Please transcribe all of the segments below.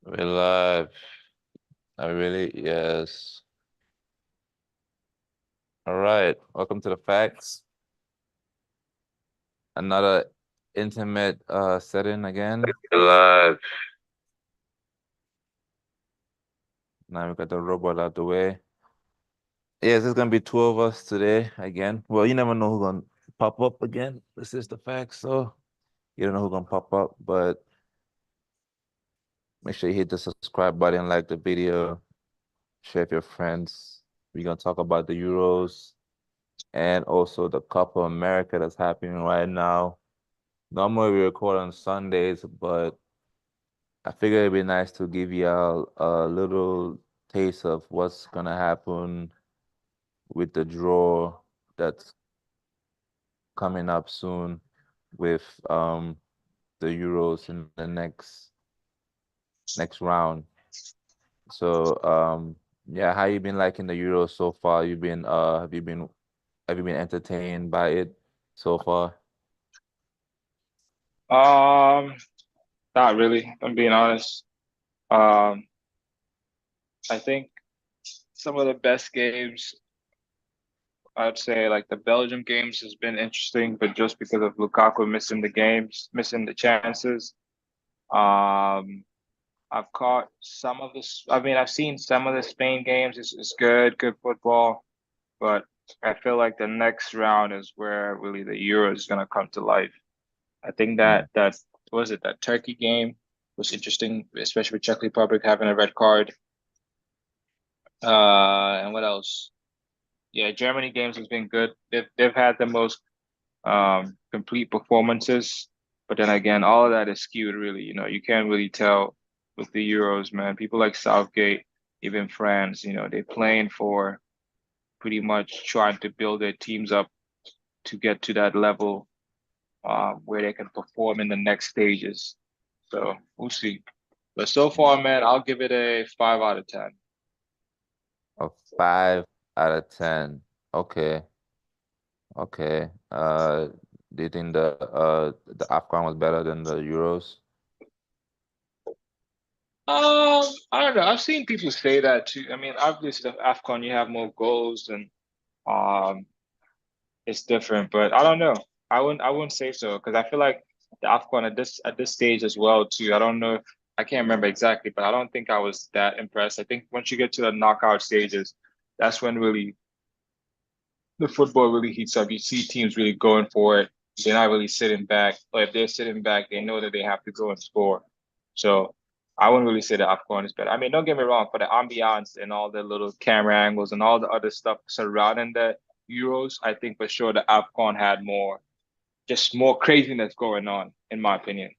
We're live. I really, yes. All right. Welcome to the facts. Another intimate setting again. We're live. Now we got the robot out the way. Yes, there's gonna be two of us today again. Well, you never know who's gonna pop up again. This is the facts, so you don't know who's gonna pop up, but make sure you hit the subscribe button, like the video, share with your friends. We're gonna talk about the Euros and also the Copa America that's happening right now. Normally we record on Sundays, but I figured it'd be nice to give you a little taste of what's gonna happen with the draw that's coming up soon with the Euros in the next round. So yeah, how you been liking the Euros so far? You been have you been entertained by it so far? Um, Not really, if I'm being honest. Um, I think some of the best games, I'd say like the Belgium games has been interesting, but just because of Lukaku missing the games, missing the chances. Um, I've caught some of this. I mean, I've seen some of the Spain games. It's good football, but I feel like the next round is where really the Euro is gonna come to life. I think Mm. that was it that Turkey game was interesting, especially with Czech Republic having a red card. And what else? Yeah, Germany games has been good. They've had the most complete performances, but then again, all of that is skewed. Really, you can't really tell with the Euros, man. People like Southgate, even France, they're playing for pretty much trying to build their teams up to get to that level where they can perform in the next stages. So we'll see. But so far, man, I'll give it a 5 out of 10. A 5 out of 10. Okay. Okay. Do you think the AFCON was better than the Euros? I don't know. I've seen people say that too. I mean, obviously, the AFCON, you have more goals and um, it's different. But I don't know. I wouldn't say so because I feel like the AFCON at this stage as well too. I don't know. I can't remember exactly, but I don't think I was that impressed. I think once you get to the knockout stages, that's when really the football really heats up. You see teams really going for it. They're not really sitting back. Or if they're sitting back, they know that they have to go and score. So I wouldn't really say that AFCON is better. I mean, don't get me wrong, for the ambiance and all the little camera angles and all the other stuff surrounding the Euros, I think for sure the AFCON had more, just more craziness going on, in my opinion.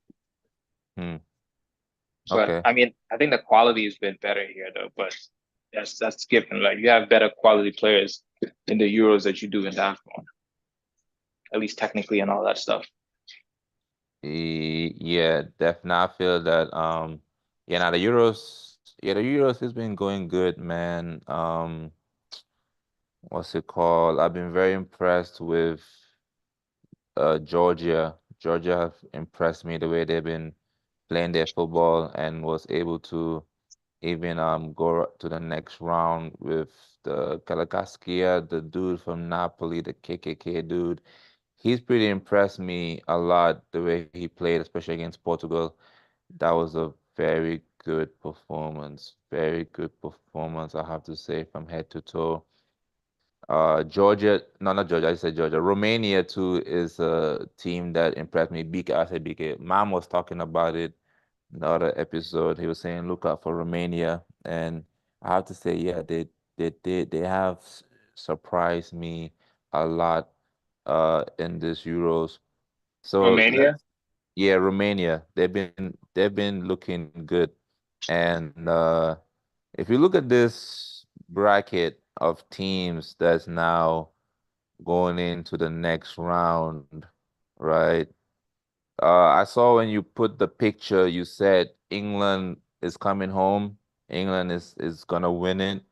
Hmm. But Okay. I mean, I think the quality has been better here though. But that's given. Like you have better quality players in the Euros that you do in the AFCON, at least technically and all that stuff. Yeah, definitely. I feel that yeah, now the Euros has been going good, man. What's it called? I've been very impressed with Georgia. Georgia have impressed me the way they've been playing their football and was able to even go to the next round with the Kvaratskhelia, the dude from Napoli, the KKK dude. He's pretty impressed me a lot the way he played, especially against Portugal. That was a very good performance. Very good performance, I have to say, from head to toe. Georgia, no, not Georgia, I said Georgia. Romania too is a team that impressed me. BK, I said BK. Mom was talking about it in the other episode. He was saying look out for Romania, and I have to say, yeah, they have surprised me a lot in this Euros. So Romania. yeah, Romania, they've been looking good. And if you look at this bracket of teams that's now going into the next round, right? I saw when you put the picture, you said England is coming home. England is gonna win it.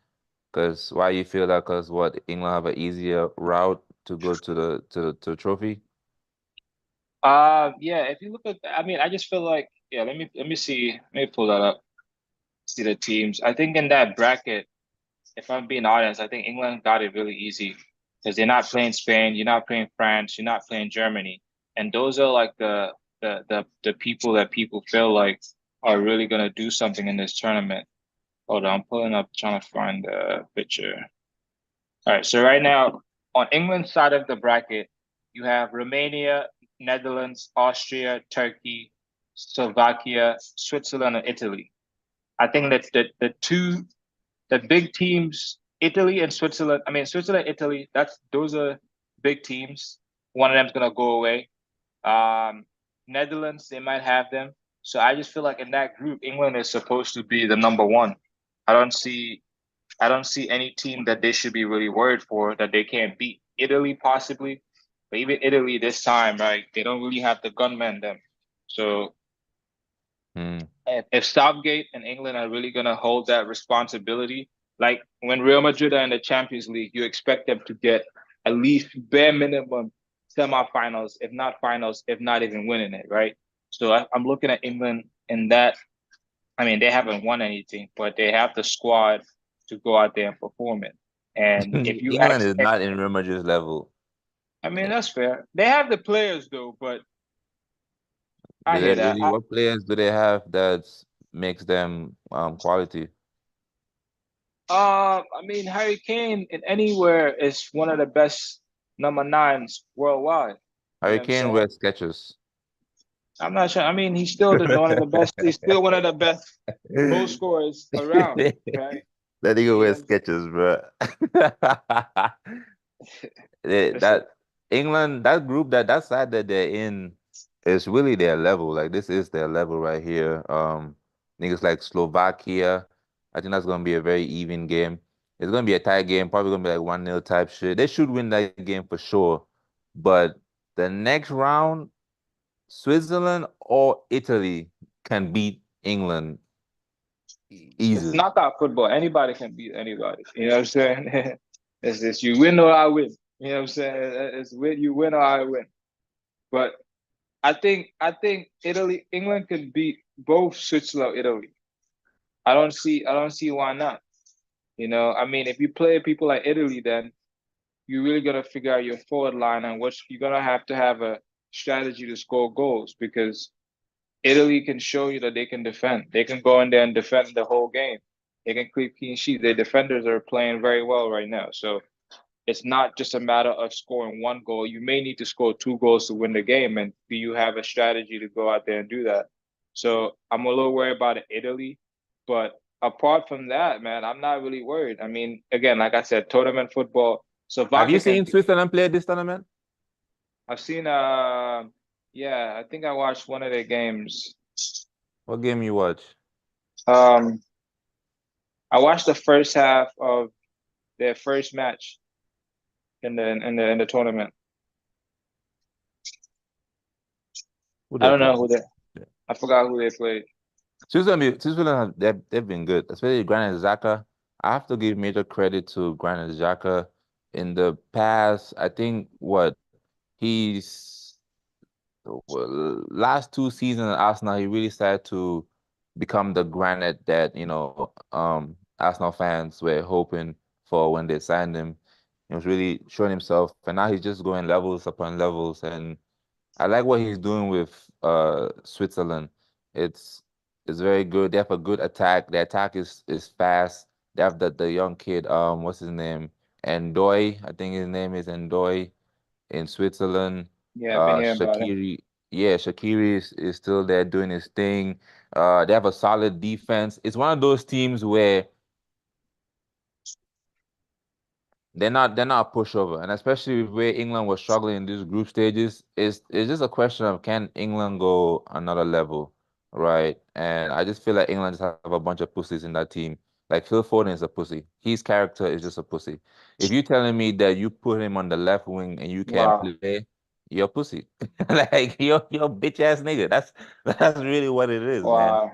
Because why you feel that? Because what, England have an easier route to go to the trophy? Yeah. If you look at, I mean, I just feel like, yeah. Let me see. Let me pull that up. see the teams. I think in that bracket, if I'm being honest, I think England got it really easy because they're not playing Spain, you're not playing France, you're not playing Germany, and those are like the people that people feel like are really gonna do something in this tournament. Hold on, I'm pulling up, trying to find the picture. All right, so right now on England's side of the bracket, you have Romania, Netherlands, Austria, Turkey, Slovakia, Switzerland, and Italy. I think that's the big teams, Italy and Switzerland. I mean, Switzerland, Italy. Those are big teams. One of them's gonna go away. Um, Netherlands, they might have them. So I just feel like in that group, England is supposed to be the number one. I don't see I don't see any team that they should be really worried for that they can't beat. Italy possibly, but even Italy this time, right? They don't really have the gunmen them. So Hmm. if Southgate and England are really gonna hold that responsibility, like when Real Madrid are in the Champions League, you expect them to get at least bare minimum semifinals, if not finals, if not even winning it, right? So I'm looking at England in that. I mean, they haven't won anything, but they have the squad to go out there and perform it. And if you England ask, is not in Real Madrid's level. I mean, that's fair. They have the players though, but I Do they hear that. really? What players do they have that makes them quality? I mean, Harry Kane in anywhere is one of the best number nines worldwide. You know what I'm Hurricane saying? wears sketches. I'm not sure. I mean, he's still one of the best. He's still one of the best goal scorers around, right? That nigga You know wears what I'm saying? sketches, bro. Listen, That England, that group, that side that they're in is really their level. Like this is their level right here. Niggas like Slovakia. I think that's gonna be a very even game. It's gonna be a tight game, probably gonna be like 1-0 type shit. They should win that game for sure. But the next round, Switzerland or Italy can beat England it's easily. knockout football. Anybody can beat anybody. You know what I'm saying? It's this you win or I win. You know what I'm saying? It's win you win or I win. But I think England can beat both Switzerland, Italy. I don't see why not. You know, I mean, if you play people like Italy, then you're really gonna figure out your forward line and what you're gonna have to have a strategy to score goals because Italy can show you that they can defend. They can go in there and defend the whole game. They can keep clean sheets. Their defenders are playing very well right now. So it's not just a matter of scoring one goal. You may need to score two goals to win the game. And do you have a strategy to go out there and do that? So I'm a little worried about Italy. But apart from that, man, I'm not really worried. I mean, again, like I said, tournament football. Have you Slovakia can seen Switzerland play this tournament? I've seen yeah, I think I watched one of their games. What game you watch? Um I watched the first half of their first match in the tournament. Who I they don't play? know who they I forgot who they played. Switzerland, they've been good, especially Granit Xhaka. I have to give major credit to Granit Xhaka. In the past, I think what he's last 2 seasons at Arsenal, he really started to become the Granit that Arsenal fans were hoping for when they signed him. He was really showing himself, and now he's just going levels upon levels, and I like what he's doing with Switzerland. It's it's very good. They have a good attack. The attack is fast. They have the young kid, what's his name? Ndoye. I think his name is Ndoye in Switzerland. Yeah, I've been hearing about him. Shaqiri, yeah, Shaqiri is still there doing his thing. They have a solid defense. It's one of those teams where they're not a pushover, and especially with where England was struggling in these group stages, it's just a question of can England go another level, right? And I just feel like England just have a bunch of pussies in that team. Like Phil Foden is a pussy. His character is just a pussy. If you're telling me that you put him on the left wing and you can't Wow. play, you're a pussy. Like you're a bitch ass nigga. That's really what it is, man. Wow.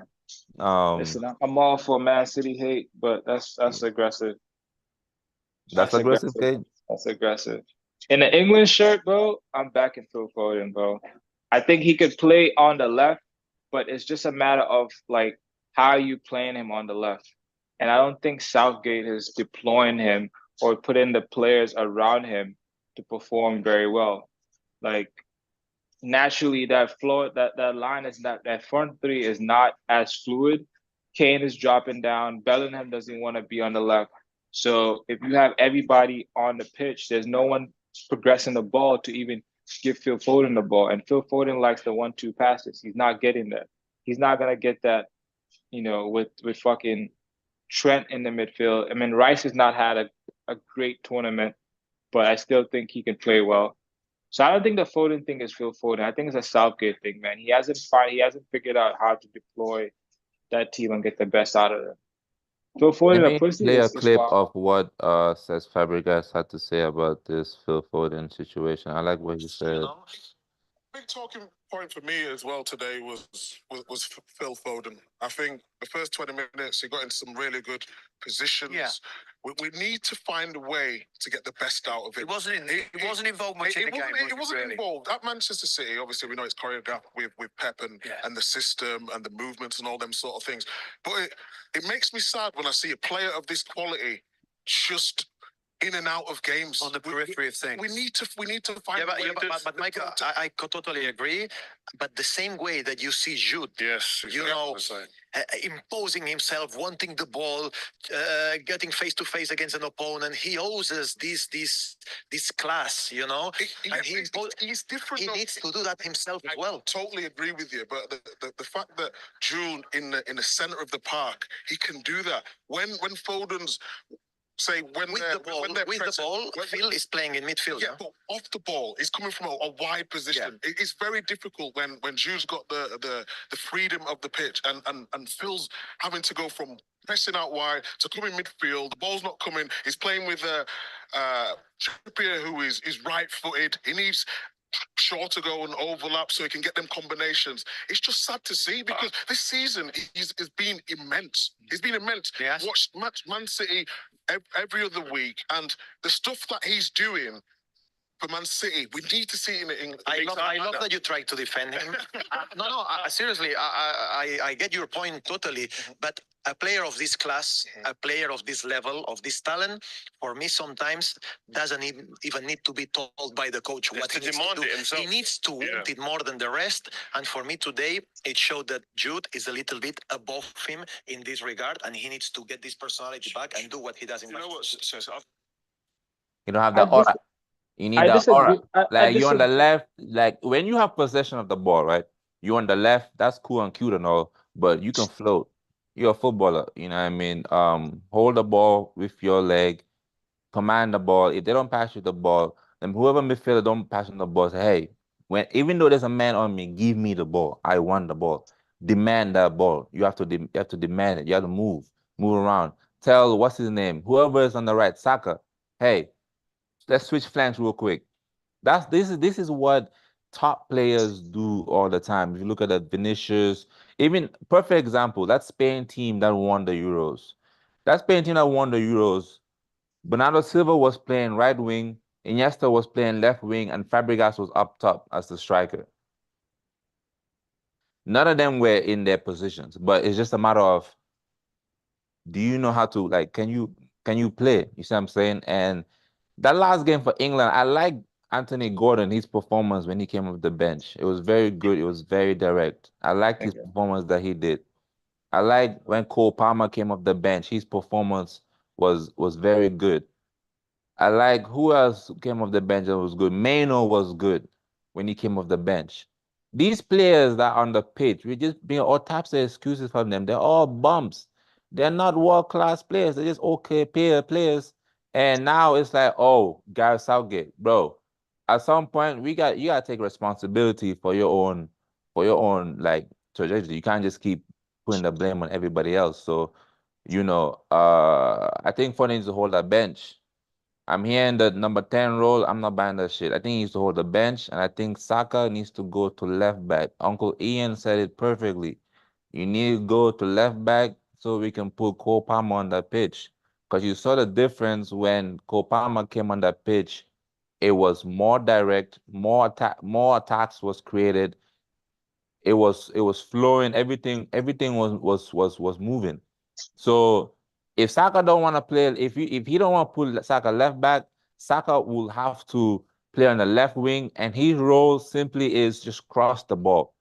Um, Listen, I'm all for Man City hate, but that's aggressive. that's That's aggressive, aggressive. okay? That's aggressive. In the England shirt, bro, I'm backing Phil Foden, bro. I think he could play on the left, but it's just a matter of like how are you playing him on the left? And I don't think Southgate is deploying him or putting the players around him to perform very well. Like naturally that flow that line is not that front three is not as fluid. Kane is dropping down. Bellingham doesn't want to be on the left. So if you have everybody on the pitch, there's no one progressing the ball to even give Phil Foden the ball. And Phil Foden likes the 1-2 passes. He's not getting that. He's not gonna get that, with fucking Trent in the midfield. I mean, Rice has not had a great tournament, but I still think he can play well. So I don't think the Foden thing is Phil Foden. I think it's a Southgate thing, man. He hasn't figured out how to deploy that team and get the best out of them. Phil Let Foden, a me pussy play a is clip wild. of what says Fabregas had to say about this Phil Foden situation. I like what he said. Big talking point for me as well today was Phil Foden. I think the first 20 minutes he got into some really good positions. Yeah. We need to find a way to get the best out of it. He wasn't involved much in the game. It wasn't really involved. At Manchester City, obviously we know it's choreographed with Pep and the system and the movements and all them sort of things. But it makes me sad when I see a player of this quality just in and out of games on the periphery of things. We need to find. But Michael, I totally agree. But the same way that you see Jude, yes, imposing himself, wanting the ball, getting face to face against an opponent, he owes us this class, and he's different. He needs to do that himself as well. Totally agree with you, but the fact that Jude in the center of the park, he can do that. When Foden's the ball, Phil is playing in midfield. Yeah, but off the ball, he's coming from a wide position. Yeah. It's very difficult when Jude's got the freedom of the pitch and Phil's having to go from pressing out wide to come in midfield. The ball's not coming. He's playing with Trippier, who is right-footed. He needs Shaw to go and overlap so he can get them combinations. It's just sad to see because this season has been immense. It's been immense. Yes. Watch Man City every other week, and the stuff that he's doing for Man City, we need to see it in. I love that you try to defend him. Seriously, I get your point totally. But a player of this class, a player of this level, of this talent, for me sometimes doesn't even need to be told by the coach what he needs to do. He needs to want it more than the rest. And for me today, it showed that Jude is a little bit above him in this regard, and he needs to get this personality back and do what he does in Manchester. You don't have the aura. You need the aura. Like you're on the left, like when you have possession of the ball, right? You're on the left, that's cool and cute and all, but you can float. You're a footballer, you know what I mean? Hold the ball with your leg, command the ball. If they don't pass you the ball, then whoever midfielder don't pass you the ball, say, hey, even though there's a man on me, give me the ball. I want the ball. Demand that ball. You have to demand it. You have to move around. Tell what's his name, whoever is on the right, Saka, hey, let's switch flanks real quick. This is what top players do all the time. If you look at the Vinicius, even perfect example, that Spain team that won the Euros. That Spain team that won the Euros, Bernardo Silva was playing right wing, Iniesta was playing left wing, and Fabregas was up top as the striker. None of them were in their positions, but it's just a matter of, do you know how to, like, can you play? You see what I'm saying? And that last game for England, I like Anthony Gordon, his performance when he came off the bench. It was very good. It was very direct. I liked his performance that he did. I like when Cole Palmer came off the bench. His performance was very good. I like who else came off the bench that was good. Maino was good when he came off the bench. These players that are on the pitch, we just bring all types of excuses from them. They're all bumps. They're not world-class players. They're just okay players. And now it's like, oh, Gareth Southgate, bro. At some point, you gotta take responsibility for your own like trajectory. You can't just keep putting the blame on everybody else. So, I think Foden needs to hold that bench. I'm hearing the number 10 role. I'm not buying that shit. I think he needs to hold the bench, and I think Saka needs to go to left back. Uncle Ian said it perfectly. You need to go to left back so we can put Cole Palmer on the pitch. Because you saw the difference when Cole Palmer came on that pitch. It was more direct, more attacks was created. it was flowing. Everything was moving. So if Saka don't want to play, if he don't want to put Saka left back, Saka will have to play on the left wing, and his role simply is just cross the ball.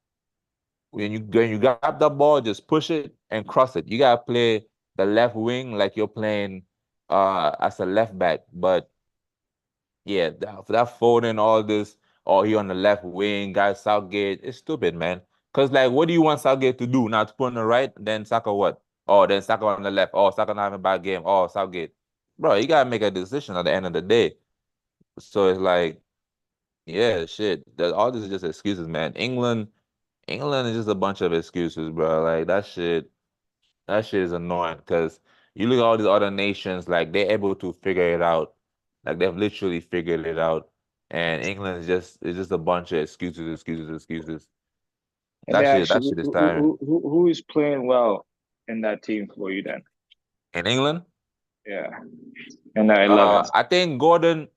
When you grab the ball, just push it and cross it. You gotta play the left wing like you're playing as a left back. But yeah, that Foden, all this, or he on the left wing, guys, Southgate, it's stupid, man. Cause like, what do you want Southgate to do? Now to put on the right, then Saka what? Oh, then Saka on the left. Oh, Saka not having a bad game. Oh, Southgate, bro, you gotta make a decision at the end of the day. So it's like, yeah, shit. All this is just excuses, man. England is just a bunch of excuses, bro. Like that shit is annoying because you look at all these other nations, like they're able to figure it out. Like they've literally figured it out. And England is just a bunch of excuses. And they That actually, shit is tiring. who is playing well in that team for you then? In England, Yeah, in that 11. I think Gordon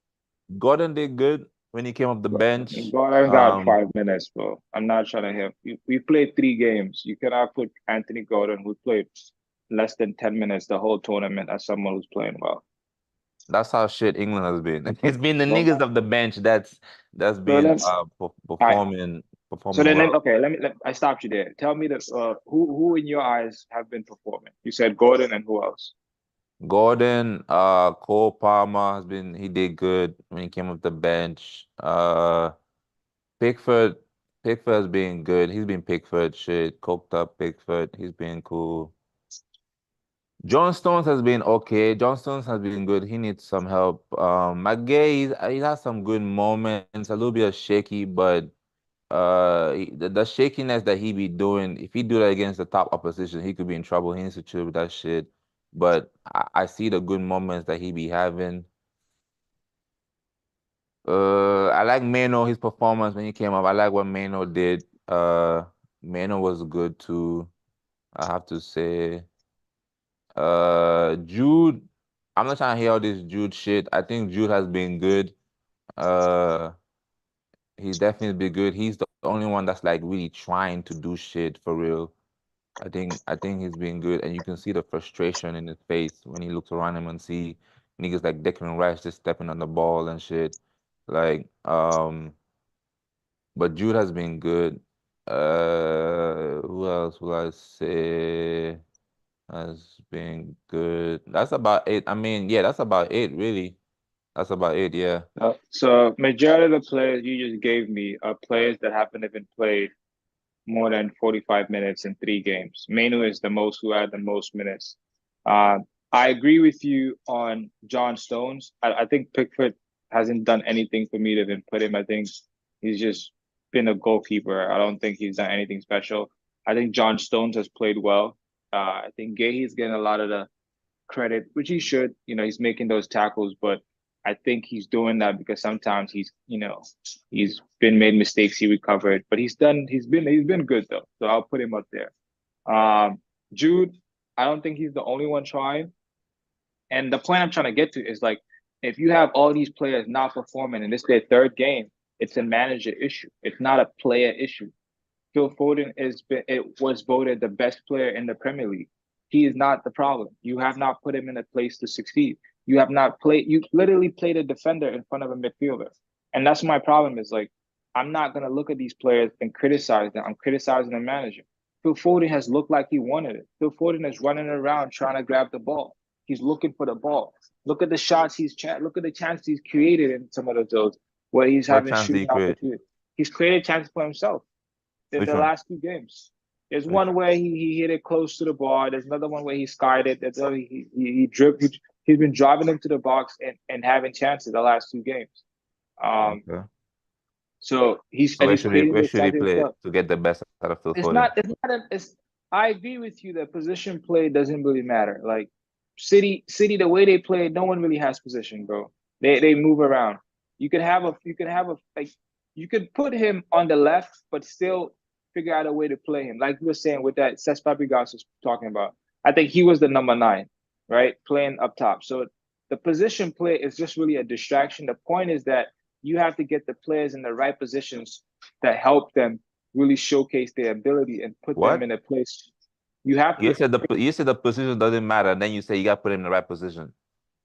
did good when he came off the bench. Gordon got 5 minutes, bro. I'm not trying to hear. We played 3 games. You cannot put Anthony Gordon, who played less than 10 minutes the whole tournament, as someone who's playing well. That's how shit England has been. It's been the So, niggas of the bench that's so been let's. performing So then, well. okay, I stopped you there. Tell me that who in your eyes have been performing? You said Gordon and who else? Gordon, Cole Palmer he did good when he came off the bench. Pickford, Pickford has been good. He's been Pickford shit, coked up Pickford. He's been cool. John Stones has been okay. John Stones has been good. He needs some help. McGay, he has some good moments, a little bit of shaky, but the shakiness that he be doing, if he do that against the top opposition, he could be in trouble. He needs to chill with that shit. But I see the good moments that he be having. I like Mano, his performance when he came up. I like what Mano did. Mano was good too, I have to say. Jude, I'm not trying to hear all this Jude shit. I think Jude has been good. Uh, he's definitely been good. He's the only one that's like really trying to do shit for real. I think he's been good, and you can see the frustration in his face when he looks around him and see niggas like Declan Rice just stepping on the ball and shit. Like, but Jude has been good. Who else will I say has been good? That's about it. I mean, yeah, that's about it, really. That's about it, yeah. So majority of the players you just gave me are players that haven't even played more than 45 minutes in 3 games. Manu is the most who had the most minutes. Uh, I agree with you on John Stones. I think Pickford hasn't done anything for me to even put him. I think he's just been a goalkeeper. I don't think he's done anything special. I think John Stones has played well. I think Gay is getting a lot of the credit, which he should. He's making those tackles, but I think he's doing that because sometimes he's been made mistakes, he recovered, but he's been good though. So I'll put him up there. Jude, I don't think he's the only one trying. And the point I'm trying to get to is like, if you have all these players not performing and this is their 3rd game, it's a manager issue. It's not a player issue. Phil Foden was voted the best player in the Premier League. He is not the problem. You have not put him in a place to succeed. You literally played a defender in front of a midfielder. And that's my problem is like, I'm not going to look at these players and criticize them. I'm criticizing the manager. Phil Foden has looked like he wanted it. Phil Foden is running around trying to grab the ball. He's looking for the ball. Look at the shots look at the chances he's created in some of those where he's What having chance did he shooting create? opportunities. He's created chances for himself in Which the one? last 2 games. There's Which one where he hit it close to the bar. There's another one where he skied it. There's other he dripped. He's been driving into the box and having chances the last 2 games. Okay. So he's So creating where those should he chances play himself. to get the best out of Phil It's Foden? not. It's not. It's. I agree with you that position play doesn't really matter. Like City, the way they play, no one really has position, bro. They move around. You could have a. You could put him on the left, but still figure out a way to play him. Like you were saying with that Cesc Fabregas was talking about. I think he was the number 9, right, playing up top. So the position play is just really a distraction. The point is that you have to get the players in the right positions that help them really showcase their ability and put What? them in a place. You have You to. said the position doesn't matter, then you say you got to put him in the right position.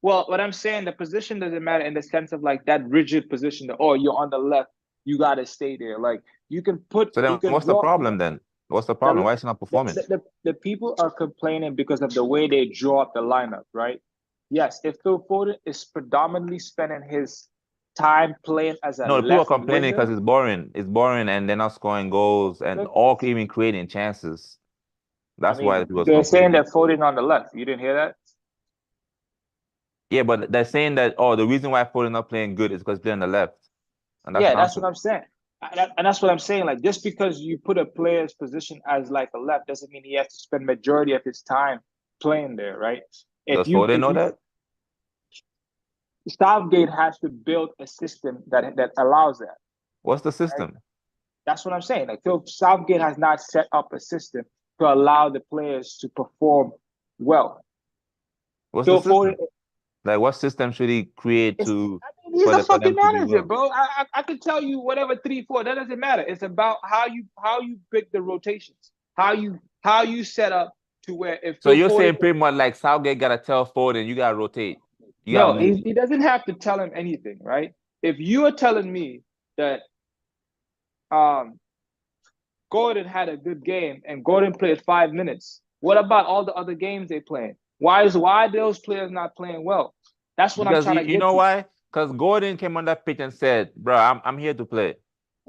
Well, what I'm saying, the position doesn't matter in the sense of like that rigid position that, oh, you're on the left, you got to stay there. Like you can put, So you then can what's the draw. problem then? What's the problem? Why is he not performing? The people are complaining because of the way they draw up the lineup, right? Yes, if Phil Foden is predominantly spending his time playing as a No, people are left complaining because winger, it's boring. It's boring and they're not scoring goals and Look- all even creating chances. I That's why mean, people are they're saying complaining. that Foden on the left. You didn't hear that? Yeah, but they're saying that, oh, the reason why Foden not playing good is because he's playing on the left. And that's Yeah, that's what nonsense. I'm saying. And that's what I'm saying. Like, just because you put a player's position as like a left doesn't mean he has to spend majority of his time playing there, right? Does Foden know that? Southgate has to build a system that allows that. What's the system? That's what I'm saying. Like Phil Southgate has not set up a system to allow the players to perform well. What's Phil the system? Foden, Like, what system should he create to he's for a for fucking them to do manager, well? bro. I could tell you whatever 3-4. That doesn't matter. It's about how you pick the rotations, how you set up to where if So Phil you're Foden, saying pretty much like Southgate gotta tell Foden, you gotta rotate. You gotta no, move. he doesn't have to tell him anything, right? If you are telling me that Gordon had a good game and Gordon played 5 minutes, what about all the other games they playing? Why are those players not playing well? That's what I'm Because trying to you get know to. why? Because Gordon came on that pitch and said, bro, I'm here to play.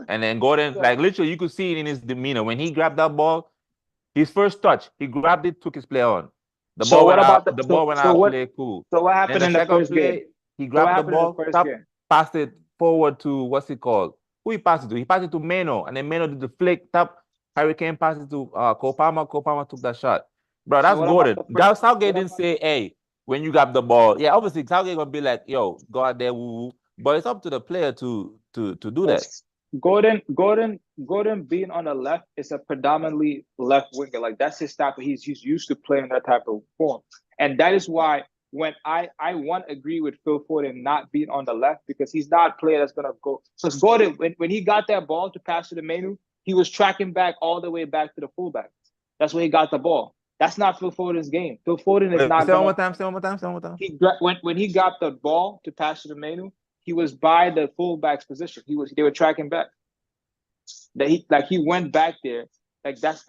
And then Gordon, like literally, you could see it in his demeanor. When he grabbed that ball, his first touch, he grabbed it, took his play on. The So ball what went about out, the the ball went out, play cool. so what Then happened the in the second first game? play, he So what grabbed the happened in the ball, first top, game? passed it forward to what's it called? Who he passed it to? He passed it to Meno, and then Meno did the flick, top. Harry Kane passed it to Cole Palmer. Cole Palmer took that shot. Bro, So that's what about Gordon. the first? Southgate didn't say, hey, when you grab the ball. Yeah, obviously Southgate gonna be like, yo, go out there, woo woo. But it's up to the player to do that. Gordon being on the left is a predominantly left winger. Like that's his type. He's used to playing that type of form, and that is why when I want to agree with Phil Foden not being on the left because he's not a player that's gonna go. Because Gordon, when he got that ball to pass to the Menu, he was tracking back all the way back to the fullback. That's where he got the ball. That's not Phil Foden's game. Phil Foden is not. Say one more time. Say one more time. Say one more time. When he got the ball to pass to the Menu, he was by the fullback's position. They were tracking back. That he went back there. Like that's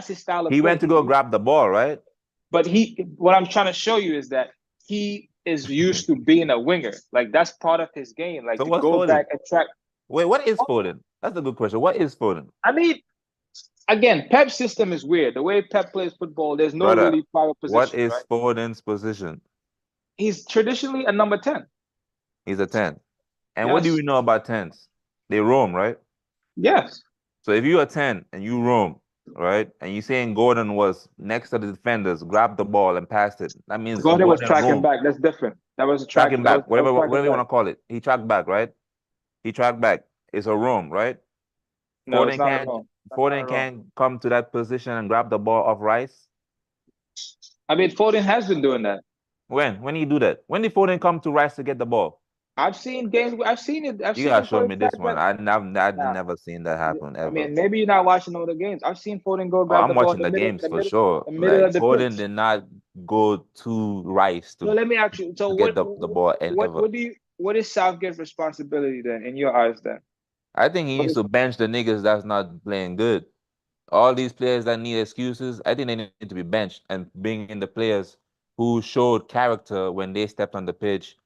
his style of He play. went to go grab the ball, right? But what I'm trying to show you is that he is used to being a winger. Like that's part of his game. Like So to what's go Foden? back and track. Wait, what is Foden? That's a good question. What is Foden? I mean, again, Pep's system is weird. The way Pep plays football, there's no Brother, really power position. what is right? Foden's position? He's traditionally a number 10. He's a 10. And what do we know about 10s? They roam, right? Yes. So if you're a 10 and you roam, right, and you're saying Gordon was next to the defenders, grabbed the ball and passed it, that means Gordon was tracking roamed. back. That's different. That was a Tracking back, whatever you back. want to call it. He tracked back, right? He tracked back. It's a roam, right? No, it's not wrong. Foden can't come to that position and grab the ball off Rice. I mean, Foden has been doing that. When he do that? When did Foden come to Rice to get the ball? I've seen games. I've seen it. You gotta show me this one. I've never seen that happen ever. I mean, maybe you're not watching all the games. I've seen Foden go grab the ball. I'm watching the games for sure. Like Foden did not go to Rice to. So let me ask you. So get the ball and what is Southgate's responsibility then in your eyes then? I think he needs to bench the niggas that's not playing good. All these players that need excuses, I think they need to be benched and bring in the players who showed character when they stepped on the pitch.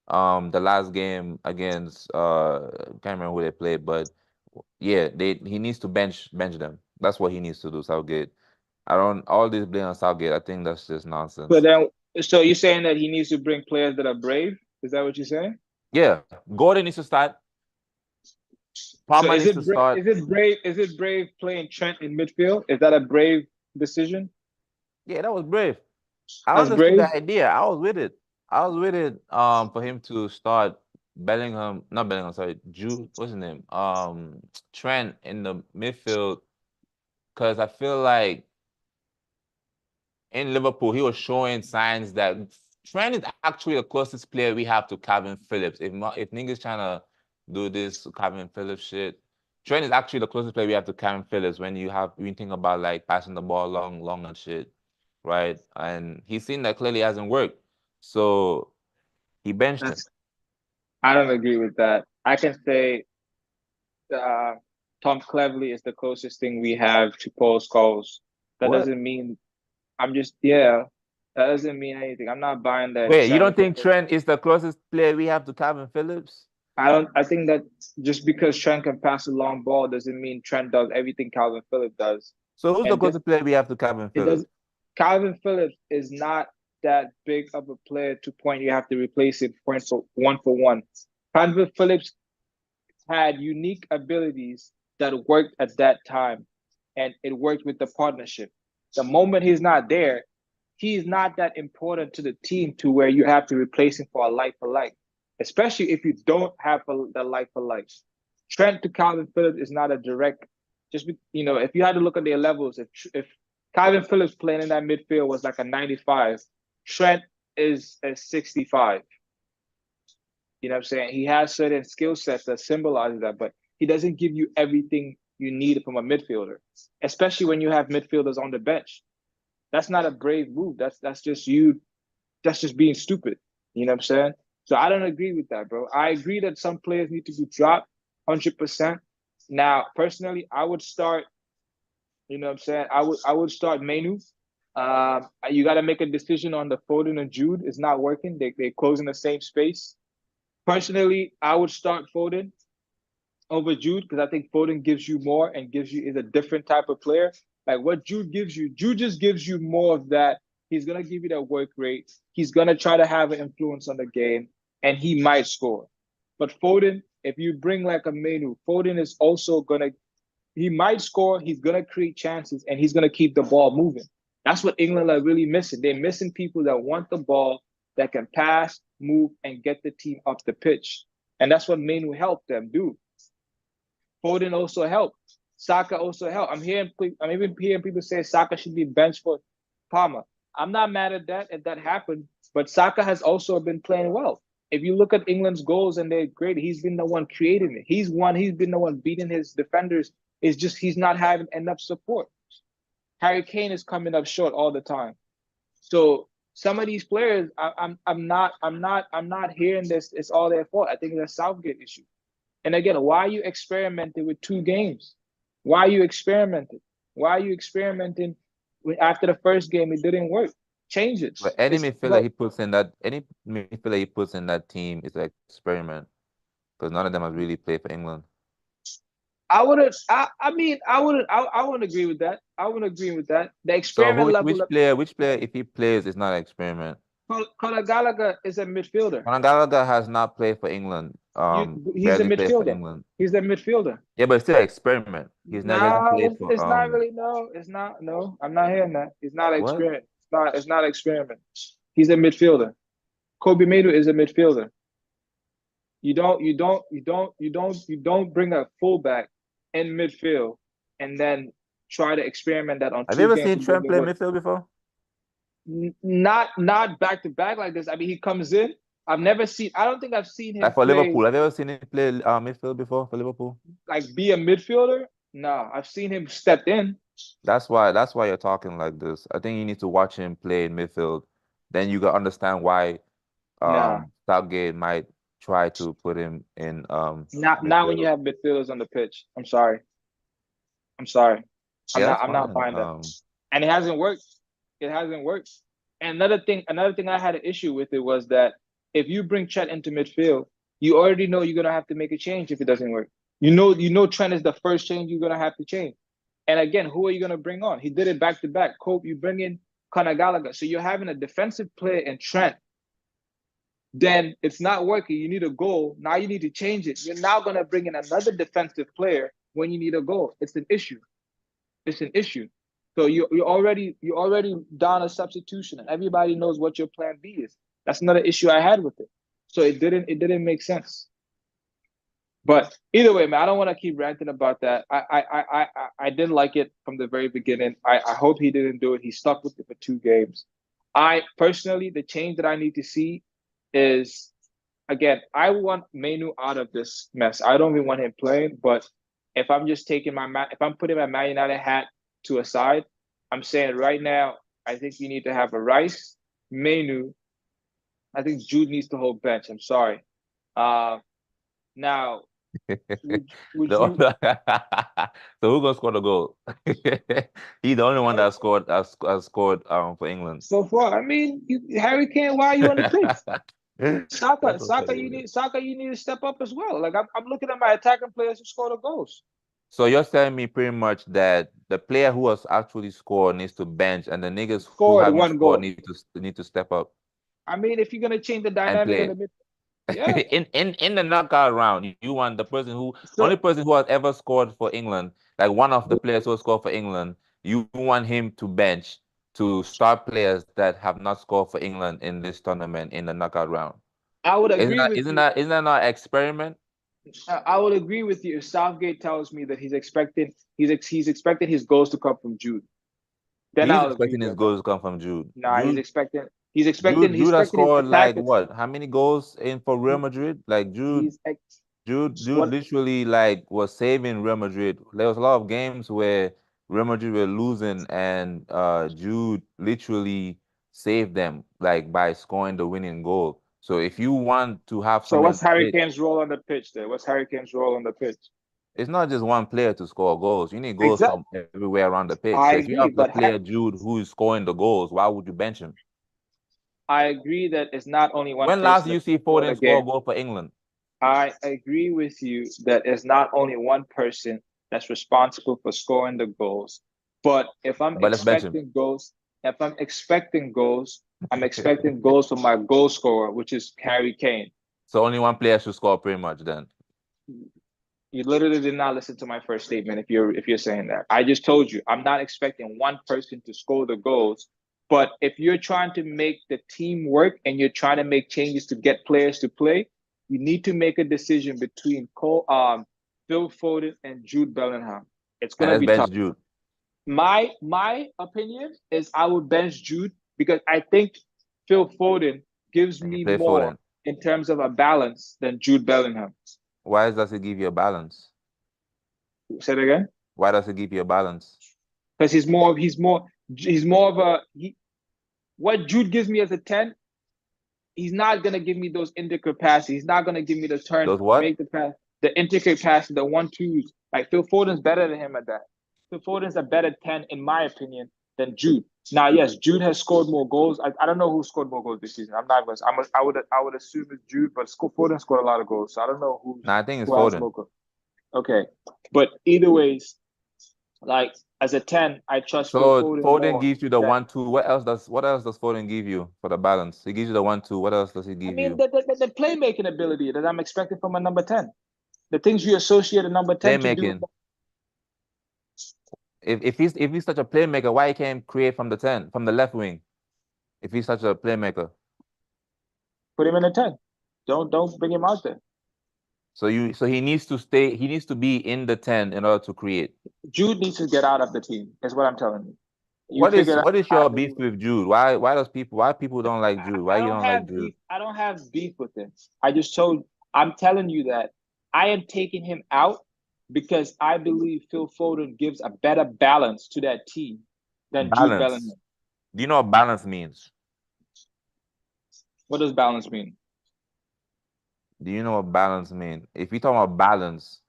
The last game against can't remember who they played, but yeah, he needs to bench them. That's what he needs to do, Southgate. All this blame on Southgate, I think that's just nonsense. So you're saying that he needs to bring players that are brave? Is that what you're saying? Yeah. Gordon needs to start. Palmer needs to start. Is it brave playing Trent in midfield? Is that a brave decision? Yeah, that was brave. I understood the idea. I was with it. For him to start Jude, what's his name? Trent in the midfield. Because I feel like in Liverpool, he was showing signs that Trent is actually the closest player we have to Calvin Phillips. If niggas trying to do this Calvin Phillips shit, Trent is actually the closest player we have to Karen Phillips when you think about like passing the ball long and shit, right? And he's seen that clearly hasn't worked, so he benched him. I don't agree with that. I can say Tom Cleverley is the closest thing we have to Paul Scholes. That What? doesn't mean that doesn't mean anything. I'm not buying that. Wait, you don't Trent think Trent is the closest player we have to Calvin Phillips? I think that just because Trent can pass a long ball doesn't mean Trent does everything Calvin Phillips does. So who's the And this, closest player we have to Calvin it Phillips? does. Calvin Phillips is not that big of a player to point you have to replace it point for one. Calvin Phillips had unique abilities that worked at that time, and it worked with the partnership. The moment he's not there, he's not that important to the team to where you have to replace him for a like for like, especially if you don't have the like for like. Trent to Calvin Phillips is not a direct. If you had to look at their levels, if Calvin Phillips playing in that midfield was like a 95, Trent is a 65. You know what I'm saying? He has certain skill sets that symbolize that, but he doesn't give you everything you need from a midfielder, especially when you have midfielders on the bench. That's not a brave move. That's just you. That's just being stupid. You know what I'm saying? So I don't agree with that, bro. I agree that some players need to be dropped 100%. Now, personally, I would start. You know what I'm saying? I would start Menu. You got to make a decision on the Foden and Jude. It's not working. They close in the same space. Personally, I would start Foden over Jude because I think Foden gives you more and is a different type of player. Like what Jude gives you, Jude just gives you more of that. He's gonna give you that work rate. He's gonna try to have an influence on the game, and he might score. But Foden, if you bring like a Menu, Foden is also he might score. He's gonna create chances, and he's gonna keep the ball moving. That's what England are really missing. They're missing people that want the ball, that can pass, move, and get the team up the pitch. And that's what Menu helped them do. Foden also helped. Saka also helped. I'm even hearing people say Saka should be benched for Palmer. I'm not mad at that if that happened, but Saka has also been playing well. If you look at England's goals and they're great, he's been the one creating it. He's been the one beating his defenders. It's just he's not having enough support. Harry Kane is coming up short all the time. So some of these players, I'm not hearing this. It's all their fault. I think it's a Southgate issue. And again, why are you experimenting with 2 games? Why are you experimenting? Why are you experimenting after the first game? It didn't work. Change it. But any midfielder he puts in that team is an experiment because none of them have really played for England. I wouldn't agree with that. I wouldn't agree with that. The experiment So level. which player, if he plays, is not an experiment? Conor Gallagher is a midfielder. Conor Gallagher has not played for England. He's a Barely played for midfielder. England. He's a midfielder. Yeah, but it's still an experiment. He's never even played for. It's not really. No, it's not. No, I'm not hearing that. It's not an What? experiment. It's not an experiment. He's a midfielder. Kobe Maidu is a midfielder. You don't bring a fullback in midfield and then try to experiment that on. Have you ever seen Trent play midfield before? Not back to back like this. I mean, he comes in. I don't think I've seen him Like for play, Liverpool. Have you ever seen him play midfield before for Liverpool? like be a midfielder. No, I've seen him stepped in. That's why you're talking like this. I think you need to watch him play in midfield. Then you can understand why Southgate might try to put him in not when you have midfielders on the pitch. I'm sorry. I'm not buying that. And it hasn't worked. And another thing I had an issue with it was that if you bring Trent into midfield, you already know you're gonna have to make a change if it doesn't work. You know Trent is the first change you're gonna have to change. And again, who are you gonna bring on? He did it back to back. Cope, you bring in Conor Gallagher. So you're having a defensive player in Trent. Then it's not working. You need a goal. Now you need to change it. You're now gonna bring in another defensive player when you need a goal. It's an issue. So you're already down a substitution, and everybody knows what your plan B is. That's another issue I had with it. So it didn't make sense. But either way, man, I don't want to keep ranting about that. I didn't like it from the very beginning. I hope he didn't do it. He stuck with it for 2 games. I personally, the change that I need to see is, again, I want Manu out of this mess. I don't even want him playing, but if I'm just taking if I'm putting my Man United hat to a side, I'm saying right now, I think you need to have a Rice, Menu. I think Jude needs to hold bench. I'm sorry. Now, would you? So who's gonna score the goal? He's the only one that scored has scored for England. So far, I mean, Harry Kane. Why are you on the pitch? Saka, That's what You need to step up as well. Like I'm looking at my attacking players who score the goals. So you're telling me pretty much that the player who has actually scored needs to bench, and the niggas who Scored haven't one scored goal. need to step up I mean, if you're gonna change the and dynamic of play. the mid, yeah. In the knockout round, you want the So only person who has ever scored for England, like one of the players who has scored for England, you want him to bench to start players that have not scored for England in this tournament in the knockout round. I would agree with Isn't you. that not experiment? I would agree with you if Southgate tells me that he's expecting his goals to come from Jude. Then He's I'll agree expecting his with that. goals to come from Jude. Nah, he's expecting Jude his has scored like attack. what? How many goals in for Real Madrid? Like He's Jude what literally like was saving Real Madrid. There was a lot of games where Real Madrid were losing and Jude literally saved them like by scoring the winning goal. So if you want to have So someone what's on the Harry pitch, Kane's role on the pitch there? What's Harry Kane's role on the pitch? it's not just one player to score goals. You need goals Exactly. from everywhere around the pitch. I So if you agree, have the but player Jude who is scoring the goals, why would you bench him? I agree that it's not only one When last person did you that see score the Foden score a game. goal for England? I agree with you that it's not only one person that's responsible for scoring the goals. But if I'm But let's bench him. expecting goals, I'm expecting goals from my goal scorer, which is Harry Kane. So only one player should score pretty much then. You literally did not listen to my first statement if you're saying that. I just told you I'm not expecting one person to score the goals. But if you're trying to make the team work and you're trying to make changes to get players to play, you need to make a decision between Phil Foden and Jude Bellingham. It's And gonna let's be bench tough. Jude. My opinion is I would bench Jude because I think Phil Foden gives And you me play more Foden. in terms of a balance than Jude Bellingham. Why does it give you a balance? Say it again. Why does it give you a balance? Because he's more of what Jude gives me as a 10, he's not gonna give me those intricate passes. He's not gonna give me the turn, Those what? make the pass, the intricate passes, the 1-2s. Like Phil Foden's better than him at that. Phil Foden's a better 10, in my opinion, than Jude. Now, yes, Jude has scored more goals. I don't know who scored more goals this season. I'm not going to. I would assume it's Jude, but Foden scored a lot of goals, so I don't know No, I think it's who has Foden. more goals. Okay, but either ways, like as a 10, I trust Phil So Foden Foden more. gives you the 1-2. What else does Foden give you for the balance? He gives you the 1-2. What else does he I give mean, you? the playmaking ability that I'm expecting from a number 10. The things you associate a number 10 to do. Playmaking. If he's such a playmaker, why he can't create from the 10, from the left wing? If he's such a playmaker. Put him in a 10. Don't bring him out there. So he needs to be in the 10 in order to create. Jude needs to get out of the team, is what I'm telling you. What is your beef with Jude? Why people don't like Jude? Why you don't like Jude? Beef. I don't have beef with him. I'm telling you that I am taking him out because I believe Phil Foden gives a better balance to that team than Jude Bellingham. Do you know what balance means? What does balance mean? Do you know what balance means? If you talk about balance,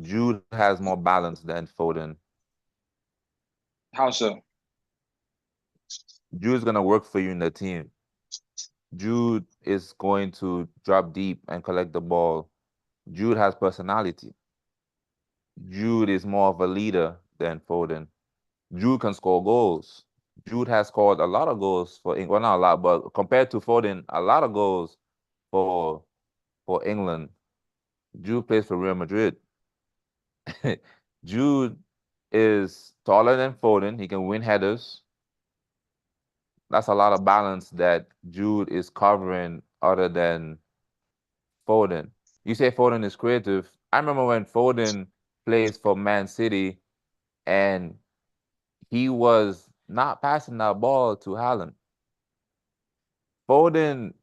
Jude has more balance than Foden. How so? Jude's gonna work for you in the team. Jude is going to drop deep and collect the ball. Jude has personality. Jude is more of a leader than Foden. Jude can score goals. Jude has scored a lot of goals for England. Well, not a lot, but compared to Foden, a lot of goals for England. Jude plays for Real Madrid. Jude is taller than Foden. He can win headers. That's a lot of balance that Jude is covering other than Foden. You say Foden is creative. I remember when Foden plays for Man City and he was not passing that ball to Haaland. Foden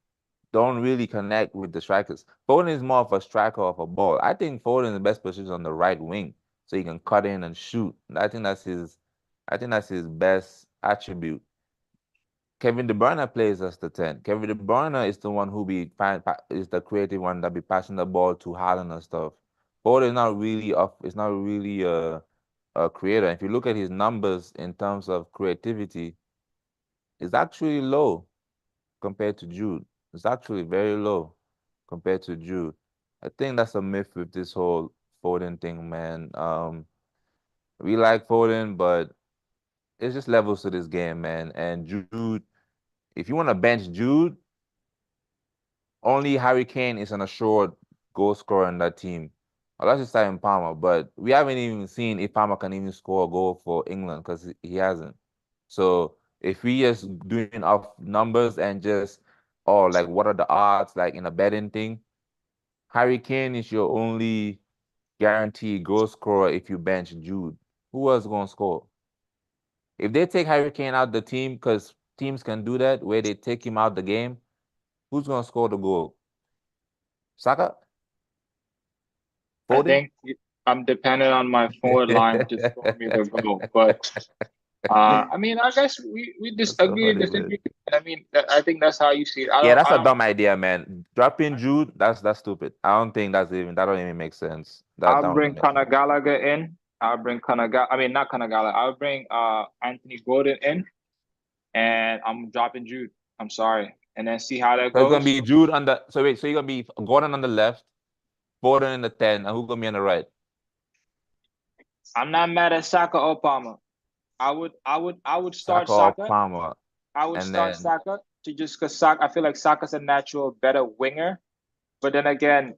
don't really connect with the strikers. Foden is more of a striker of a ball. I think Foden is the best position on the right wing. so he can cut in and shoot. I think that's his best attribute. Kevin De Bruyne plays as the 10. Kevin De Bruyne is the one who is the creative one that be passing the ball to Haaland and stuff. Foden is not really a creator. If you look at his numbers in terms of creativity, it's actually low compared to Jude. It's actually very low compared to Jude. I think that's a myth with this whole Foden thing, man. We like Foden, but it's just levels to this game, man. And Jude, if you want to bench Jude, only Harry Kane is an assured goal scorer in that team. Unless it's Simon Palmer, but we haven't even seen if Palmer can even score a goal for England because he hasn't. So if we just doing off numbers and just, like what are the odds, like in a betting thing, Harry Kane is your only guaranteed goal scorer if you bench Jude. Who else gonna score? If they take Harry Kane out the team, because teams can do that, where they take him out the game, who's gonna score the goal? Saka? I Foden? think I'm dependent on my forward line to score me the goal. But I mean, I guess we That's so disagree and funny, man. disagree. I mean, I think that's how you see it. Yeah, that's I a don't. dumb idea, man. Dropping Jude, that's stupid. I don't think that don't even make sense. That I'll don't even bring make Conor sense. Gallagher in. I'll bring I mean, not Conor Gallagher. I'll bring Anthony Gordon in, and I'm dropping Jude. I'm sorry, and then see how that So it's gonna goes. be Jude on the so you're gonna be Gordon on the left, Foden in the 10, and who's gonna be on the right? I'm not mad at Saka or Palmer. I would start Saka or Saka. Palmer. I would And start then Saka to just because Saka. I feel like Saka's a natural better winger. But then again,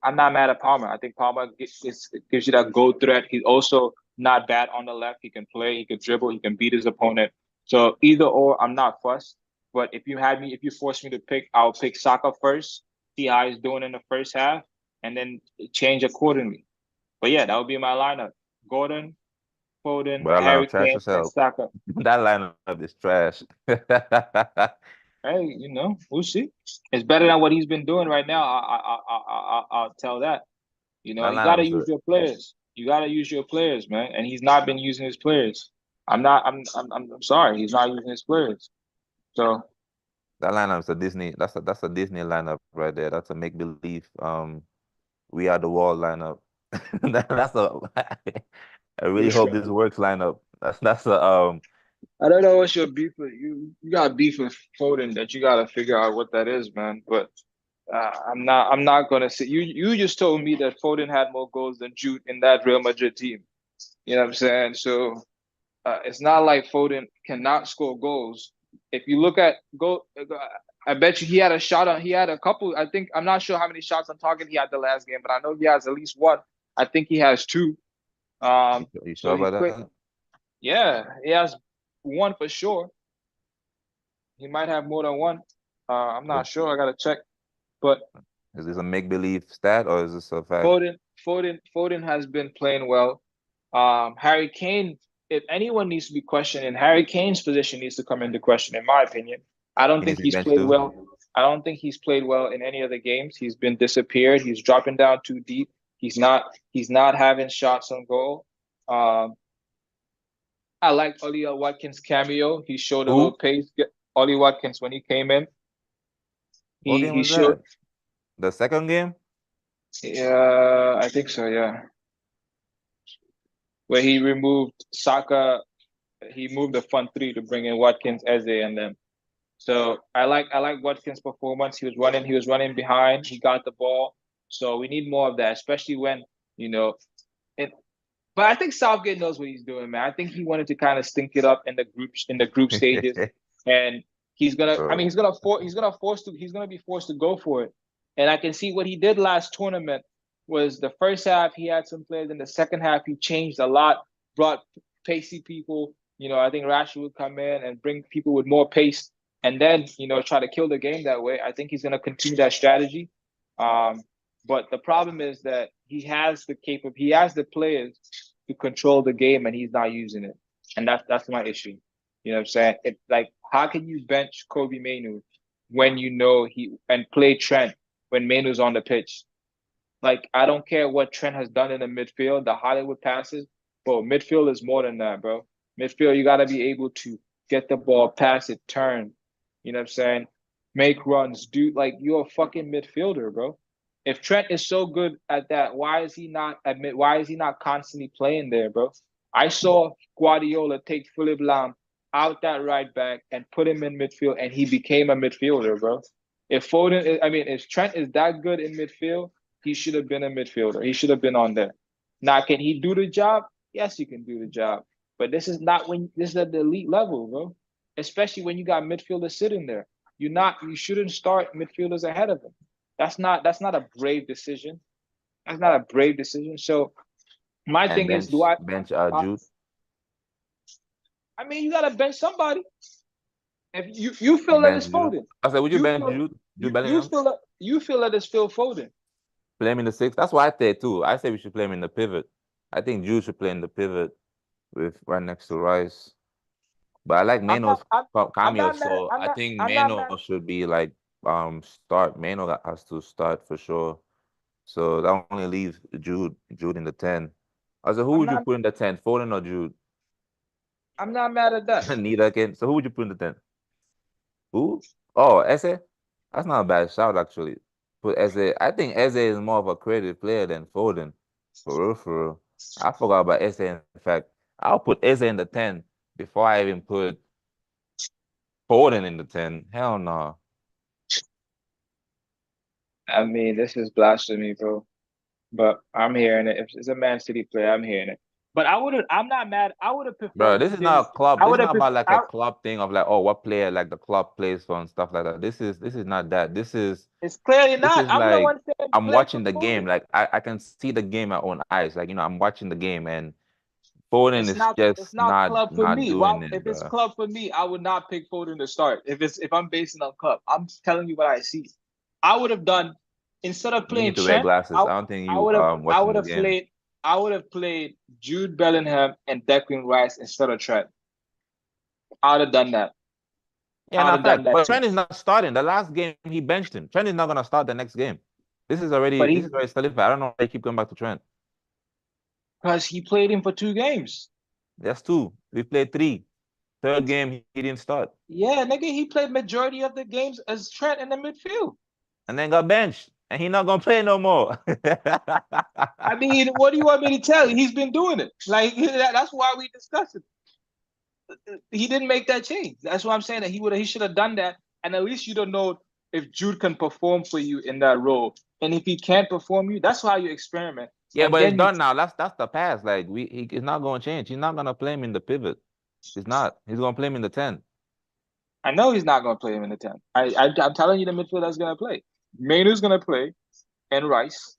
I'm not mad at Palmer. I think Palmer gives you that goal threat. He's also not bad on the left. He can play. He can dribble. He can beat his opponent. So either or, I'm not fussed. But if you force me to pick, I'll pick Saka first. See how he's doing in the first half, and then change accordingly. But yeah, that would be my lineup: Gordon, Foden, well, that Harry lineup trash Kane, as and hell. Saka. That lineup is trash. Hey, we'll see. It's better than what he's been doing right now. I'll tell that. That You got to lineup use is your players. You got to use your players, man. And he's not been using his players. I'm not. I'm sorry. He's not using his players. So that lineup is a Disney. That's a Disney lineup right there. That's a make believe. We are the wall lineup. That's a. I really hope this works lineup. That's a I don't know what's your beef with you. You got beef with Foden that you got to figure out what that is, man. But I'm not. I'm not gonna say you. You just told me that Foden had more goals than Jude in that Real Madrid team. You know what I'm saying? So it's not like Foden cannot score goals. If you look at I bet you he had a shot on. He had a couple. I think I'm not sure how many shots on target he had the last game, but I know he has at least one. I think he has two. you sure So he's about quick. that? Yeah, he has one for sure. He might have more than one. I'm not sure. I gotta check. But Is this a make believe stat or is this a fact? Foden has been playing well. Harry Kane, if anyone needs to be questioned, and Harry Kane's position needs to come into question, in my opinion. I don't He think needs to be he's benched played too. well. I don't think he's played well in any of the games. He's been disappeared. He's dropping down too deep. He's not having shots on goal. I like Ollie Watkins' cameo. He showed a little Who? pace. Ollie Watkins, when he came in, What he game he was showed. that? The second game? Yeah, I think so. Yeah, where he removed Saka, he moved the front three to bring in Watkins, Eze, and them. So I like Watkins' performance. He was running behind. He got the ball. So we need more of that, especially when you know it. But I think Southgate knows what he's doing, man. I think he wanted to kind of stink it up in the group stages, and he's gonna. I mean, Bro. he's gonna be forced to go for it. And I can see what he did last tournament was the first half he had some players. In the second half he changed a lot, brought pacey people. I think Rashford would come in and bring people with more pace, and then try to kill the game that way. I think he's gonna continue that strategy. Um, but the problem is that he has the players to control the game, and he's not using it, and that's my issue. You know what I'm saying? It's like, how can you bench Kobe Mainu when you know he and play Trent when Mainu's on the pitch? Like, I don't care what Trent has done in the midfield, the Hollywood passes, bro. Midfield is more than that, bro. Midfield, you gotta be able to get the ball, pass it, turn. You know what I'm saying? Make runs, do like you're a fucking midfielder, bro. If Trent is so good at that, why is he not admit? Why is he not constantly playing there, bro? I saw Guardiola take Philipp Lahm out that right back and put him in midfield, and he became a midfielder, bro. If if Trent is that good in midfield, he should have been a midfielder. He should have been on there. Now, can he do the job? Yes, he can do the job. But this is not when this is at the elite level, bro. Especially when you got midfielders sitting there. You shouldn't start midfielders ahead of him. That's not a brave decision. That's not a brave decision. So my And thing is, bench uh, Jude I mean, you gotta bench somebody. If you or feel that bench it's Jude. Foden, I said, would you you bench feel Jude you Bellingham? feel that it's Phil Foden. Play him in the six. That's what I said too. I said we should play him in the pivot. I think Jude should play in the pivot with right next to Rice. But I like I'm not Mano's I'm, I'm cameo, not mad. so I think I'm not Mano mad. should be like start. Mano has to start for sure. So that only leaves Jude in the 10. I said, who I'm would you not put in the 10? Foden or Jude? I'm not mad at that. Neither again. So who would you put in the 10? Who? Oh, Eze? That's not a bad shout actually. Put Eze. I think Eze is more of a creative player than Foden. For real, for real. I forgot about Eze. In fact, I'll put Eze in the 10 before I even put Foden in the 10. Hell no. I mean, this is blasphemy, bro. But I'm hearing it. If it's a Man City player, I'm hearing it. But I'm not mad. I would have Bro, preferred this if is they. not a club. I This is would have. not about like a club thing of like, oh, what player like the club plays for and stuff like that. This is not that. It's clearly This not. is I'm the like one saying I'm play for watching the game. Foden. Like I can see the game at own eyes. Like, I'm watching the game and Foden It's is not. It's just not not club for not me. Why? doing it, If it's bro. club for me, I would not pick Foden to start. If I'm basing on club, I'm telling you what I see. I would have done instead of You playing need to wear Trent. glasses. I don't think I you would have. I watching would the have game. played. I would have played Jude Bellingham and Declan Rice instead of Trent. I would have done that. Yeah, I would not have done fact. that But too. Trent is not starting. The last game he benched him. Trent is not gonna start the next game. This is already But this is already solidified. I don't know why they keep going back to Trent. because he played him for 2 games. That's two. We played three. Third game he didn't start. Yeah, nigga, he played majority of the games as Trent in the midfield. And then got benched. And he not gonna play no more. I mean, what do you want me to tell you? He's been doing it. Like that's why we discussed it. He didn't make that change. That's why I'm saying that he should have done that. And at least you don't know if Jude can perform for you in that role. And if he can't perform you, that's how you experiment. Yeah, And but it's then done now. That's the past. Like he's not gonna change. He's not gonna play him in the pivot. He's not. He's gonna play him in the 10. I know he's not going to play him in the 10. I'm telling you the midfield that's going to play. Mainu's going to play and Rice.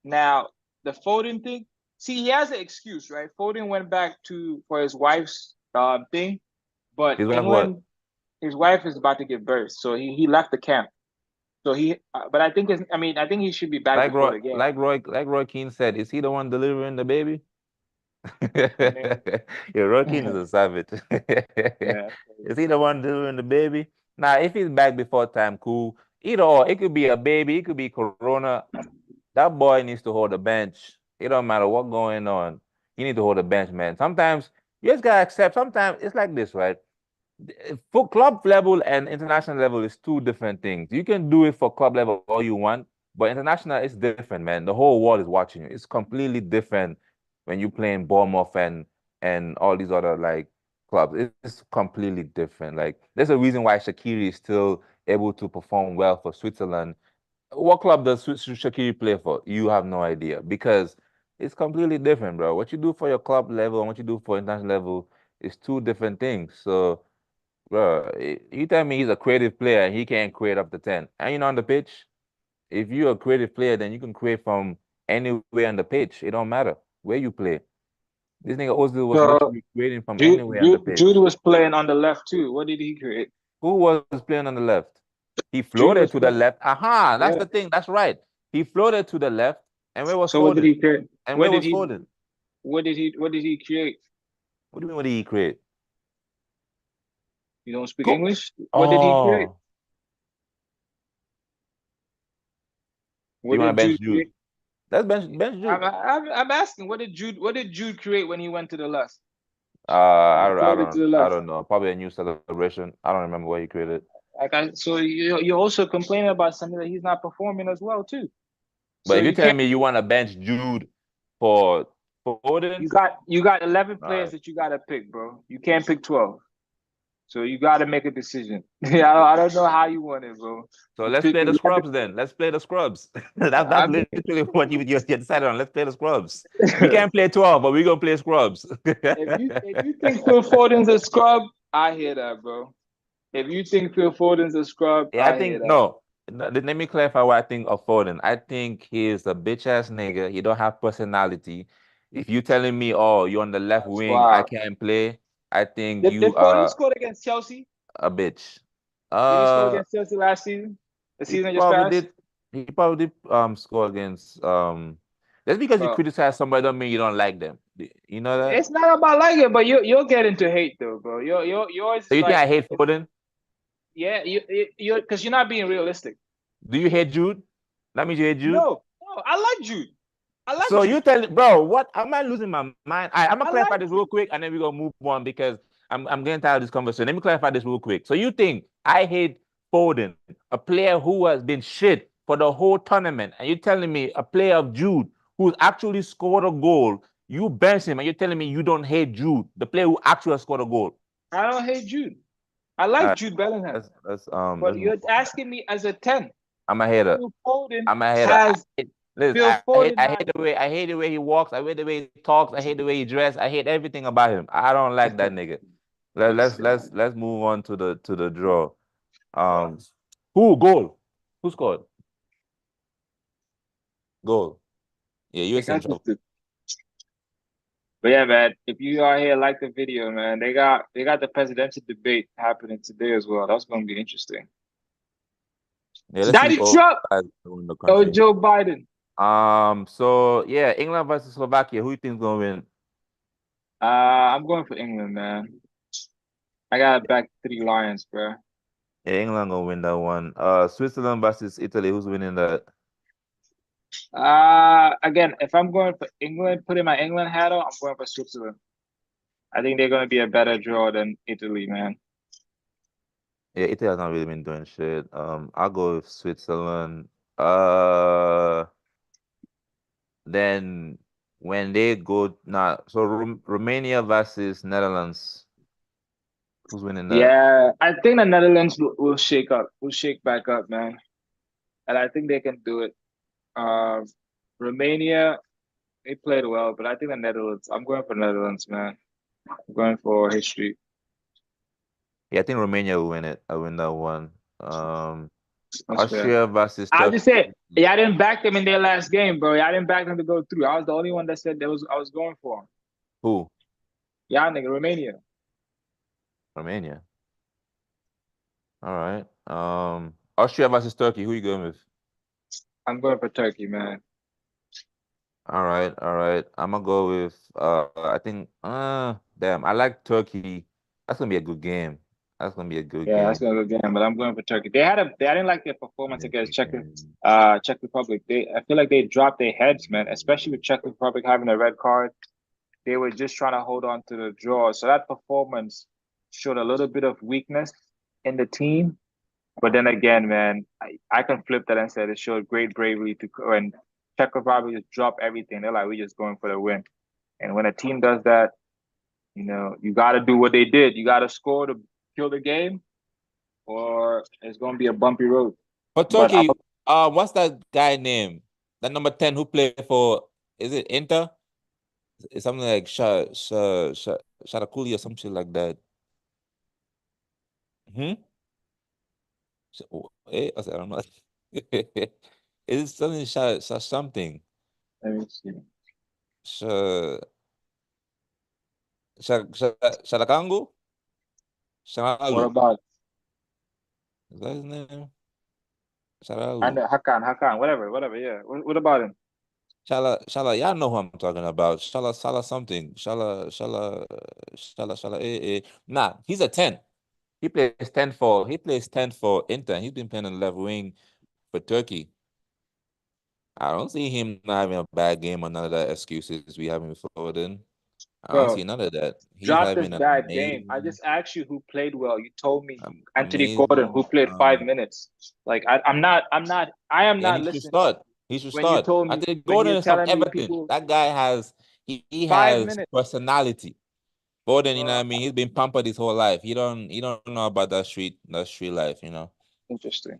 Now, the Foden thing, see, he has an excuse, right? Foden went back for his wife's thing, but He's like what? England, his wife is about to give birth, so he left the camp. So but I think he should be back before the game. Like Roy Keane said, is he the one delivering the baby? I mean, Yeah, Roy Keane is a savage. yeah. Is he the one delivering the baby? Now, if he's back before time, cool. Either or, it could be a baby, it could be Corona. That boy needs to hold the bench. It don't matter what's going on. He need to hold the bench, man. Sometimes you just gotta accept. Sometimes it's like this, right? For club level and international level is two different things. You can do it for club level all you want, but international is different, man. The whole world is watching you. It's completely different when you playing Bournemouth and all these other like clubs. It's completely different. Like there's a reason why Shaqiri is still able to perform well for Switzerland. What club does Shaqiri play for? You have no idea because it's completely different, bro. What you do for your club level and what you do for international level is two different things. So, bro, you tell me he's a creative player and he can't create up to 10. And you know on the pitch, if you're a creative player, then you can create from anywhere on the pitch. It don't matter where you play. This nigga Ozil was So literally creating from anywhere on the Jude pitch. was playing on the left too. What did he create? Who was playing on the left? He Jude floated was to the playing. left. Aha, that's Yeah. the thing. That's right. He floated to the left. And where was So what did Foden? he create? And What where did was he? Foden? What did he create? What do you mean, what did he create? You don't speak Go. English? What did he create? Oh, What you want to did bench Jude Jude? create? Let's bench Jude. I'm asking, what did Jude create when he went to the left? I Floated to the left. don't know. Probably a new celebration. I don't remember what he created. So you're also complaining about something that he's not performing as well too. But So if you're you telling can't. me you want to bench Jude for Foden, You got 11 players Alright. that you got to pick, bro. You can't pick 12. So you got to make a decision. I don't know how you want it, bro. so You let's pick play the 11 scrubs then. Let's play the scrubs. That's I mean, literally what you decided on. Let's play the scrubs. We can't play 12, but we're gonna play scrubs. if you think Phil Foden's a scrub, I hear that, bro. If you think Phil Foden's a scrub, Yeah, I I hear think that. no. Let me clarify what I think of Foden. I think he is a bitch ass nigga. He don't have personality. If you telling me, oh, you're on the left That's wing, I wild. can't play, I think Did you Foden are score against Chelsea? a bitch. Did he score against Chelsea last season? The He season just probably passed? did. He probably did score against just because you Bro, criticize somebody don't mean you don't like them. You know that? it's not about liking, but you'll get into hate though, bro. You're always So you think like, I hate Foden? yeah, you're because you're not being realistic. Do you hate Jude? That means you hate Jude? No, I like Jude. I like So Jude. you tell bro, what am I losing my mind? I'm gonna I clarify like this real quick and then we're gonna move on because I'm getting tired of this conversation. Let me clarify this real quick. So you think I hate Foden, a player who has been shit for the whole tournament, and you're telling me a player of Jude who's actually scored a goal, you bench him and you're telling me you don't hate Jude, the player who actually has scored a goal. I don't hate Jude. I like Jude Bellingham. But you're asking me as a 10. I'm a hater. Phil Foden I'm a hater. has Listen, Phil Foden I hate the way he walks. I hate the way he talks. I hate the way he dresses. I hate everything about him. I don't like that nigga. Let's move on to the draw. Who goal? Who scored? Goal. Yeah, USA in trouble. But yeah, man, if you are here, like the video, man. They got the presidential debate happening today as well. That's gonna be interesting. Yeah, let's Daddy see both Trump sides in the or country. Joe Biden. So yeah, England versus Slovakia. Who you think's gonna win? I'm going for England, man. I got back 3 Lions, bro. Yeah, England gonna win that one. Switzerland versus Italy. Who's winning that? Again, if I'm going for England, putting my England hat on, I'm going for Switzerland. I think they're gonna be a better draw than Italy, man. Yeah, Italy has not really been doing shit. I'll go with Switzerland. Then when they go now, so Romania versus Netherlands. Who's winning that? Yeah, I think the Netherlands will shake up, will shake back up, man. And I think they can do it. Romania, they played well, but I think the Netherlands, I'm going for Netherlands, man. I'm going for history. Yeah, I think Romania will win it. I win that one. That's Austria fair. versus I Turkey. just said, yeah, I didn't back them in their last game, bro. I didn't back them to go through. I was the only one that said I was going for them. Who? Yeah, nigga, Romania. Romania. All right. Austria versus Turkey. Who you going with? I'm going for Turkey, man. All right. I'm gonna go with I think damn, I like Turkey. That's gonna be a good game. That's gonna be a good Yeah, game. that's gonna go game, but I'm going for Turkey. I didn't like their performance against Czech Republic. I feel like they dropped their heads, man, especially with Czech Republic having a red card. They were just trying to hold on to the draw. So that performance showed a little bit of weakness in the team. But then again, man, I can flip that and say it showed great bravery to when Czech Republic just drop everything. They're like, we're just going for the win. And when a team does that, you got to do what they did. You got to score to kill the game, or it's going to be a bumpy road. For Turkey, what's that guy name? That number 10 who played for, is it Inter? It's something like Sharakuli or some shit like that. I don't know. Is it something something? Let me see. Sharakangu? What about? Is that his name? And Hakan, whatever. Yeah. What about him? Shala, y'all know who I'm talking about. Shala something. Shala. Nah, he's a 10. He plays 10 for Inter. He's been playing on the left wing for Turkey. I don't see him not having a bad game or none of that excuses we having with Foden. I don't Bro, see none of that. He's drop this having an bad game. I amazing, just asked you who played well. You told me Anthony Gordon, amazing. who played 5 minutes. Like I am Yeah, not he should listening start. He should when you start. told me Anthony when Gordon you're is from telling me Everton. people That guy has he 5 has minutes. personality. Gordon, you know Bro, what I mean? He's been pampered his whole life. He don't know about that street life, you know. interesting.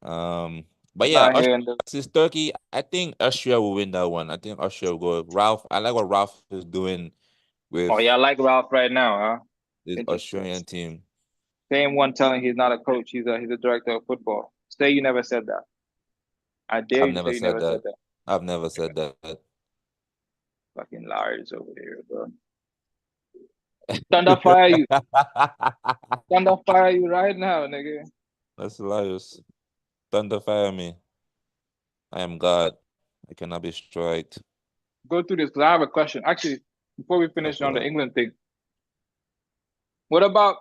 But yeah, Not Austria hearing the versus Turkey. I think Austria will win that one. I think Austria will go. Ralph, I like what Ralph is doing Oh with yeah, I like Ralph right now, huh? this Interesting. Australian team. Same one telling he's not a coach, he's a director of football. Say you never said that. I dare I've you to say never you said never said that. that. I've never said that. Fucking liars over here, bro. Thunder fire you. Thunder fire you right now, nigga. That's hilarious. Thunder fire me. I am God. I cannot be destroyed. Go through this because I have a question. Actually, before we finish on the Okay. England thing, what about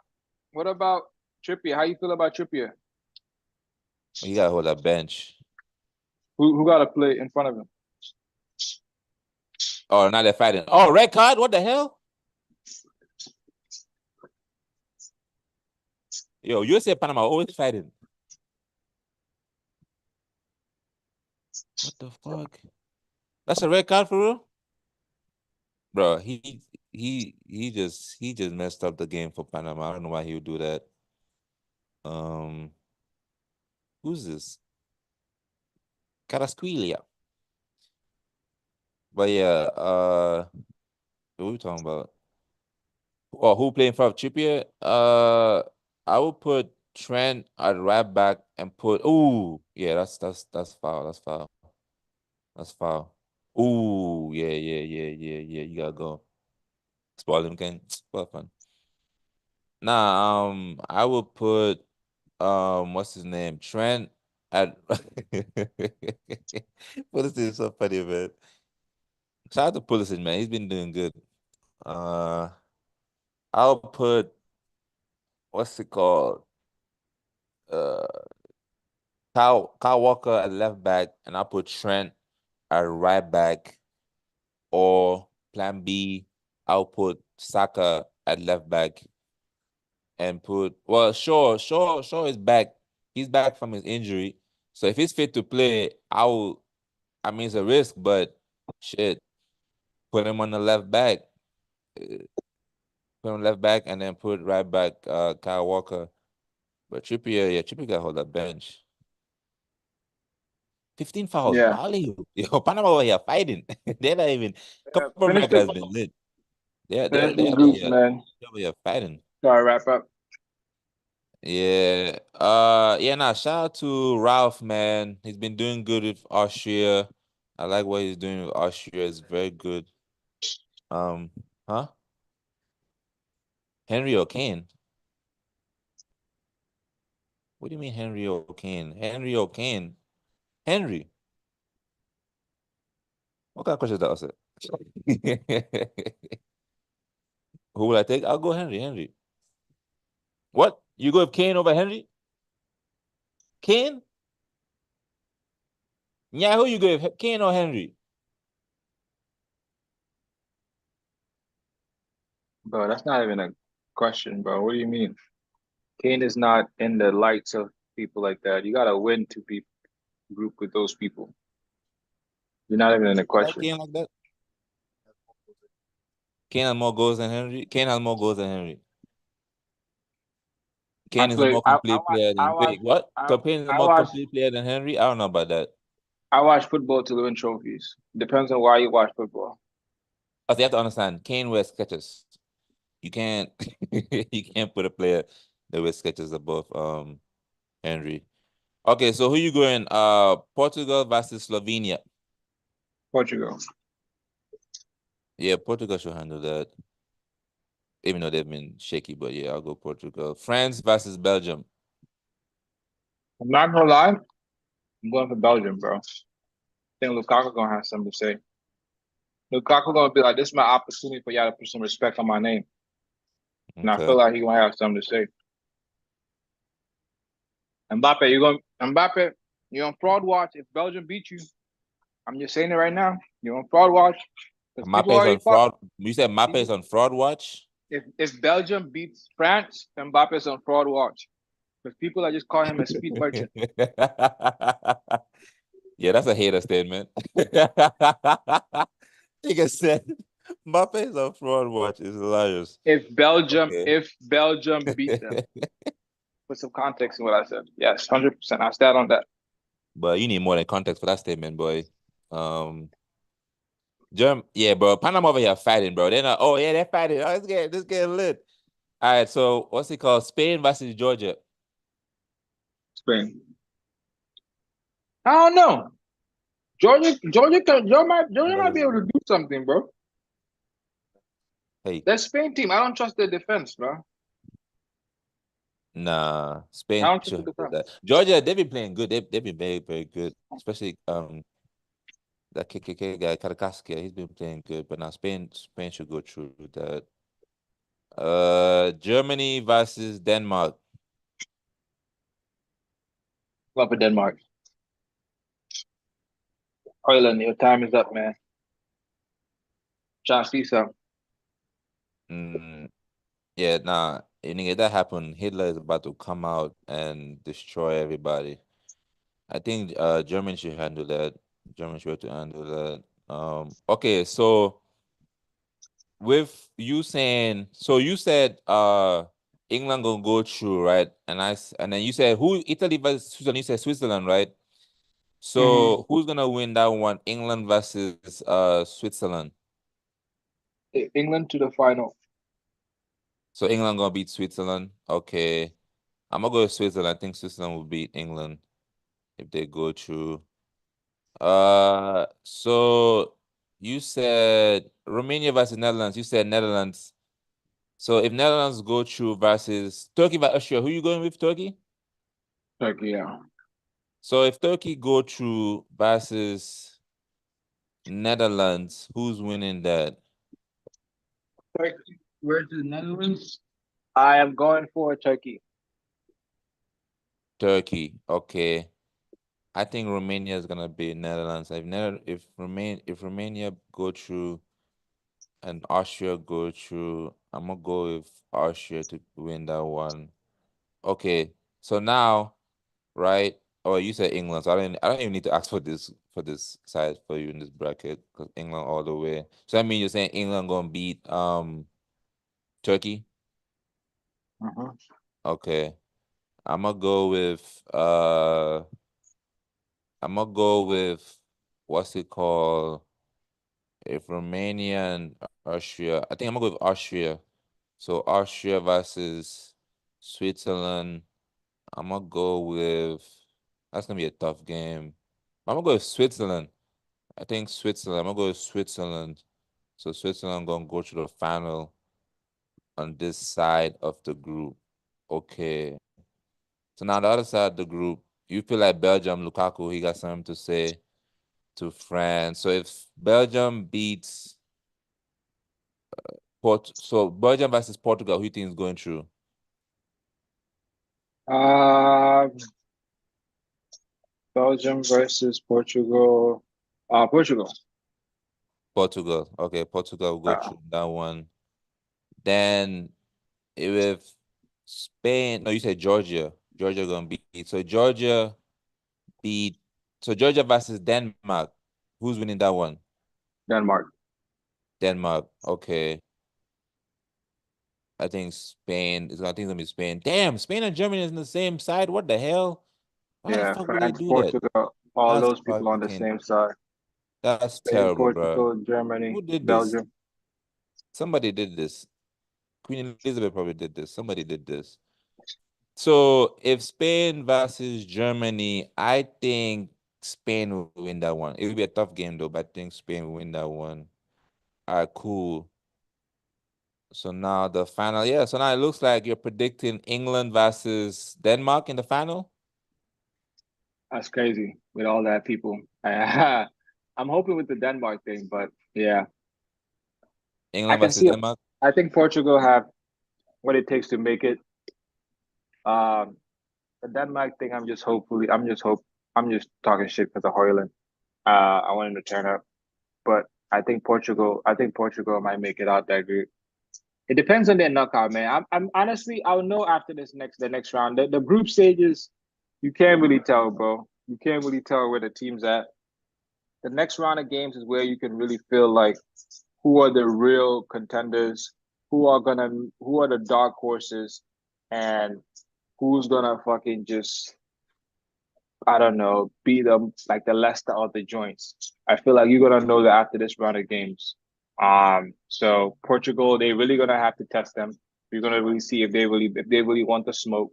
Trippier? How you feel about Trippier? You gotta hold that bench. Who got to play in front of him? Oh, now they're fighting. Oh, red card? What the hell? Yo, USA Panama always fighting. What the fuck? That's a red card for real? Bro, he just messed up the game for Panama. I don't know why he would do that. Who's this? Carasquilla. But yeah, what are we talking about? Oh, who playing for Trippier? I would put Trent at right back and put. Ooh, yeah, that's foul. That's foul. That's foul. Ooh, yeah. You gotta go. Spoil him, can well fun. Nah, I would put what's his name? Trent at what is this so funny, man? Shout out to Pulisic, man. He's been doing good. Uh I'll put what's it called? Uh Kyle Walker at left back, and I'll put Trent at right back, or plan B, I'll put Saka at left back and put Shaw is back. He's back from his injury. So if he's fit to play, I mean it's a risk, but shit. Put him on the left back. Put him left back and then put right back Kyle Walker. But Trippier got hold that bench. 15 fouls. Yeah. Bali. Yo, Panama over here fighting. They're not even Copa Finish America the has been lit. They're finish they the over groups, here. man. They're over here fighting. Sorry, wrap up. Yeah. Nah, shout out to Ralph, man. He's been doing good with Austria. I like what he's doing with Austria. It's very good. Huh? Henry O'Kane. What do you mean Henry O'Kane? Henry O'Kane. Henry. What kind of question is that? Who will I take? I'll go Henry. Henry. What? You go with Kane over Henry? Kane? Yeah, who you go with? Kane or Henry? Bro, that's not even a question, bro. What do you mean? Kane is not in the lights of people like that. You gotta win to be group with those people. You're not even in the Like question. Kane like that? Kane has more goals than Henry. Kane has more goals than Henry. Kane is a more complete player than wait, what? Kane is a more complete player than Henry? I don't know about that. I watch football to win trophies. Depends on why you watch football. But you have to understand, Kane wears sketches. You can't you can't put a player that wears sketches above Henry. Okay, so who you going? Portugal versus Slovenia. Portugal. Yeah, Portugal should handle that. Even though they've been shaky, but yeah, I'll go Portugal. France versus Belgium. I'm not gonna lie. I'm going for Belgium, bro. I think Lukaku gonna have something to say. Lukaku gonna be like, "This is my opportunity for y'all to put some respect on my name," and I feel like he gonna have something to say. Mbappe, you on fraud watch if Belgium beat you. I'm just saying it right now. You're on fraud watch. Because people Mbappe's already on fraud. You said Mbappe's on fraud watch? if Belgium beats France, Mbappe's on fraud watch. Because people are just calling him a speed merchant. Yeah, that's a hater statement. Nigga said Mbappe's on fraud watch is hilarious. If Belgium Okay. beat them. Put some context in what I said. Yes, 100%. I stand on that. But you need more than context for that statement, boy. Yeah, bro. Panama over here fighting, bro. They're not. Oh yeah, they're fighting. Oh, let's get lit. All right. So what's it called? Spain versus Georgia. Spain. I don't know. Georgia might be able to do something, bro. Hey, That Spain team, I don't trust their defense, bro. nah. I Spain don't trust should the do defense. that. Georgia, they've been playing good. They've been very, very good. Especially that KKK guy, Karakaskia, he's been playing good. But now Spain should go through that. Germany versus Denmark. Love for Denmark. Ireland, your time is up, man. Trying to see something. Yeah, nah. If that happened, Hitler is about to come out and destroy everybody. I think Germany should handle that. Germany should have to handle that. Okay, so with you saying, so you said England gonna go through, right? And then you said who Italy versus Switzerland. You said Switzerland, right? So who's gonna win that one? England versus Switzerland. England to the final. So England gonna beat Switzerland. Okay. I'm gonna go with Switzerland. I think Switzerland will beat England if they go through. So you said Romania versus Netherlands. You said Netherlands. So if Netherlands go through versus Turkey versus Austria, who you going with, Turkey? Turkey, yeah. So if Turkey go through versus Netherlands, who's winning that? Turkey. Where's the Netherlands? I am going for Turkey. Turkey. Okay. I think Romania is gonna beat Netherlands. If Romania go through and Austria go through, I'm gonna go with Austria to win that one. Okay, so now, right? Oh, you said England, so I don't even need to ask for this side for you in this bracket because England all the way. So I mean you're saying England gonna beat Turkey? Okay. I'm gonna go with what's it called? If Romania and Austria, I think I'm gonna go with Austria. So Austria versus Switzerland. I'm gonna go with that's gonna be a tough game. I'm gonna go with Switzerland. I think Switzerland. I'm gonna go with Switzerland. So Switzerland gonna go to the final on this side of the group. Okay. So now the other side of the group, you feel like Belgium, Lukaku, he got something to say to France. So if Belgium beats so Belgium versus Portugal, who you think is going through? Belgium versus Portugal. Portugal. Portugal. Okay, Portugal will go through that one. Then if Spain, no, you said Georgia. Georgia gonna beat. So Georgia beat. So Georgia versus Denmark. Who's winning that one? Denmark. Denmark. Okay. I think I think it's gonna be Spain. Damn, Spain and Germany is in the same side. What the hell? Why the Yeah, fuck would they France, do that? Portugal, all That's those people on the fucking. same side. That's Spain, terrible, bro. Portugal, Germany, Who did this? Belgium. Somebody did this. Queen Elizabeth probably did this. Somebody did this. So if Spain versus Germany, I think Spain will win that one. It will be a tough game though, but I think Spain will win that one. All right, cool. So now the final, yeah. So now it looks like you're predicting England versus Denmark in the final. That's crazy with all that people. I'm hoping with the Denmark thing, but yeah, I England can versus see it. Denmark. I think Portugal have what it takes to make it. The Denmark thing, I'm just talking shit because of Hoyland. I want him to turn up, but I think Portugal might make it out that group. It depends on their knockout, man. I'm honestly, I'll know after the next round. The group stages, you can't really tell, bro. You can't really tell where the team's at. The next round of games is where you can really feel like who are the real contenders, who are the dark horses, and who's gonna fucking just, I don't know, be them like the Leicester of the joints. I feel like you're gonna know that after this round of games. So Portugal, they really gonna have to test them. You're gonna really see if they really want the smoke.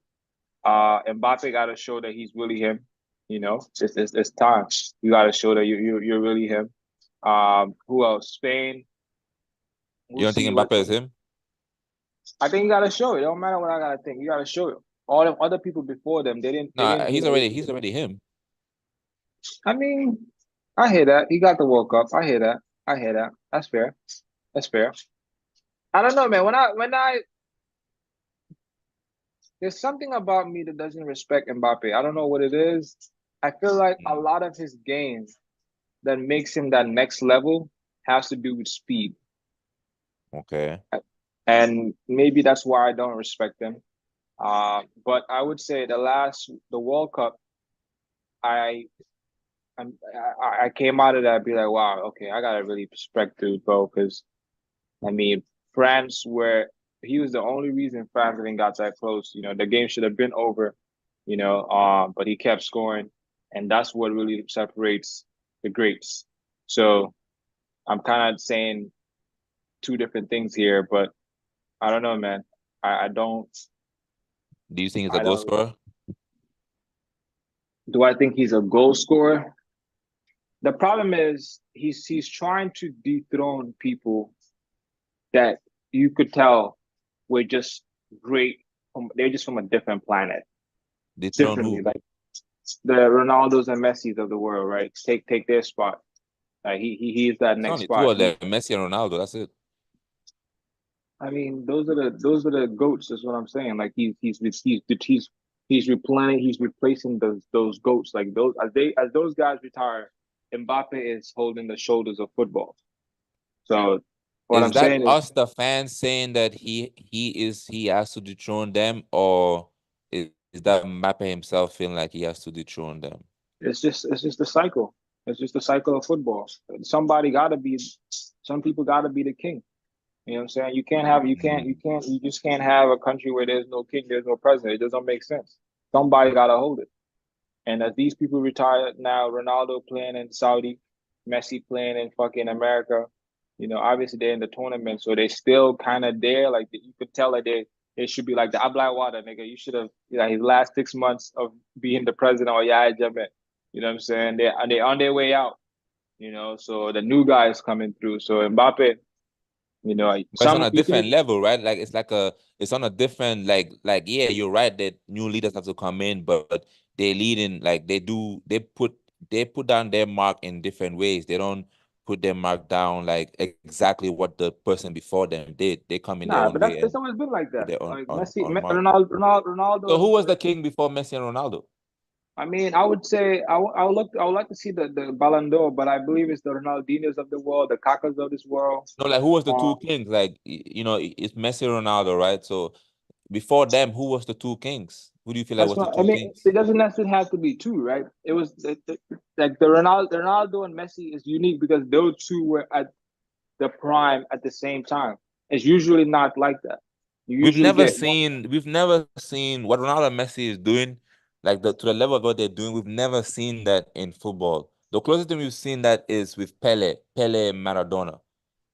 Mbappe got to show that he's really him. You know, it's time. You got to show that you're really him. Who else? Spain. You We'll don't see think what. Mbappe is him? I think you got to show it. It don't matter what I got to think. You got to show it. All the other people before them, they didn't. They No, didn't. he's already him. I mean, I hear that. He got the World Cup. I hear that. I hear that. That's fair. That's fair. I don't know, man. When I there's something about me that doesn't respect Mbappe. I don't know what it is. I feel like a Mm, lot of his game that makes him that next level has to do with speed. okay. And maybe that's why I don't respect him. But I would say the World Cup, I I came out of that be like, wow, okay, I gotta really respect dude, bro, because I mean, France where he was the only reason France even got that close. You know, the game should have been over, but he kept scoring, and that's what really separates the greats. So I'm kind of saying two different things here, but I don't know, man. I don't Do you think he's a I goal don't scorer? do I think he's a goal scorer? The problem is he's trying to dethrone people that you could tell were just great. They're just from a different planet, Dethrone differently. who? Like the Ronaldos and Messis of the world, right? Take their spot. Like he's that It's next only two spot. of them, Messi and Ronaldo. That's it. I mean, those are the goats. Is what I'm saying. Like he's replacing those goats. Like those as those guys retire, Mbappe is holding the shoulders of football. So what Is I'm that saying is us, the fans, saying that he has to dethrone them, or is that Mbappe himself feeling like he has to dethrone them? it's just the cycle. It's just the cycle of football. Some people gotta be the king. You know what I'm saying? You just can't have a country where there's no king, there's no president. It doesn't make sense. Somebody gotta hold it. And as these people retire now, Ronaldo playing in Saudi, Messi playing in fucking America, obviously they're in the tournament, so they still kind of there. Like you could tell that they should be like the Ablai Water, nigga. You should have, his last 6 months of being the president or yeah, Jammeh. You know what I'm saying? They're on their way out. So the new guy is coming through. So Mbappe, But it's on some a you different can level, right? Like it's on a different yeah, you're right that new leaders have to come in, but they lead in like they put down their mark in different ways. They don't put their mark down like exactly what the person before them did. They come in their nah, own but way it's and always been like put that. their Like own mark. Ronaldo So is who was the king before Messi and Ronaldo? I mean, I would say I would like to see the Ballon d'Or, but I believe it's the Ronaldinhos of the world, the Kakas of this world. No, like who was the Um, two kings? Like it's Messi and Ronaldo, right? So before them, who was the two kings? Who do you feel like that's was the not. I two mean, kings? it doesn't necessarily have to be two, right? It was like Ronaldo and Messi is unique because those two were at the prime at the same time. It's usually not like that. You usually get one. We've never seen what Ronaldo and Messi is doing, like to the level of what they're doing. We've never seen that in football. The closest thing we've seen that is with Pele and Maradona.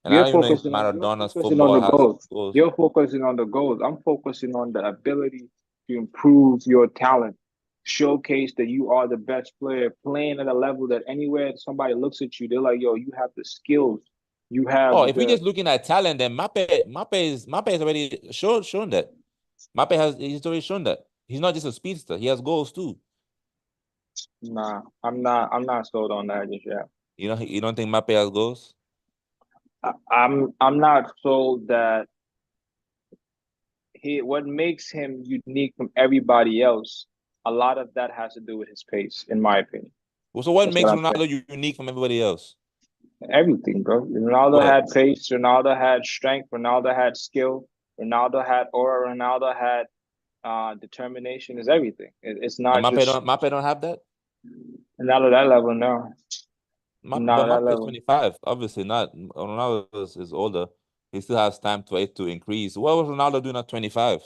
And I don't even know if You're Maradona's focusing on football the has goals. goals. You're focusing on the goals. I'm focusing on the ability to improve your talent, showcase that you are the best player, playing at a level that anywhere somebody looks at you, they're like, yo, you have the skills. You have Oh, if we're the just looking at talent, then Mbappe is already shown that. He's already shown that. He's not just a speedster, he has goals too. nah, I'm not sold on that just yet. You don't think Mbappe has goals? I'm not sold that what makes him unique from everybody else, a lot of that has to do with his pace, in my opinion. Well, so what That's makes what I'm saying. Ronaldo unique from everybody else? Everything, bro. Ronaldo What? had pace. Ronaldo had strength. Ronaldo had skill. Ronaldo had aura. Ronaldo had determination. Is everything. It's And not just Mbappe don't have that? not at that level. No, not But at that Mbappe is level. 25. Obviously not. Ronaldo is older. He still has time for it to increase. What was Ronaldo doing at 25?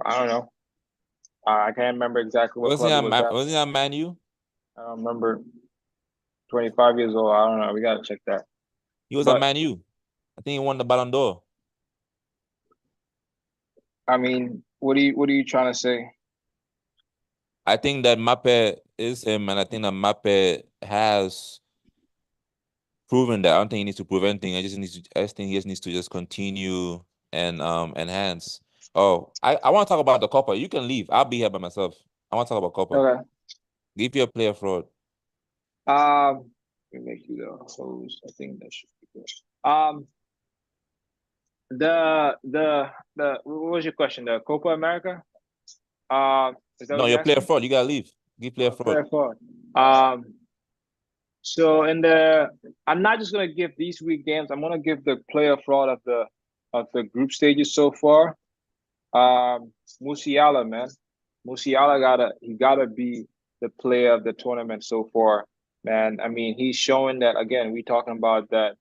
I don't know. I can't remember exactly what club it was at. Was he at Man U? I don't remember. 25 years old. I don't know. We gotta check that. He was at But Man U. I think he won the Ballon d'Or. I mean, what are you trying to say? I think that Mbappe is him, and I think that Mbappe has proven that. I don't think he needs to prove anything. I just think he just needs to just continue and enhance. Oh, I want to talk about the Copa. You can leave. I'll be here by myself. I want to talk about Copa. Okay. Give you a player fraud. Let me make you the host. I think that should be good. What was your question? The Copa America? Is that No, what your you're player asking? fraud. You gotta leave. Give player fraud. Player forward. So I'm not just gonna give these week games. I'm gonna give the player fraud of the group stages so far. Musiala, man. Musiala gotta be the player of the tournament so far, man. I mean, he's showing that again. We talking about the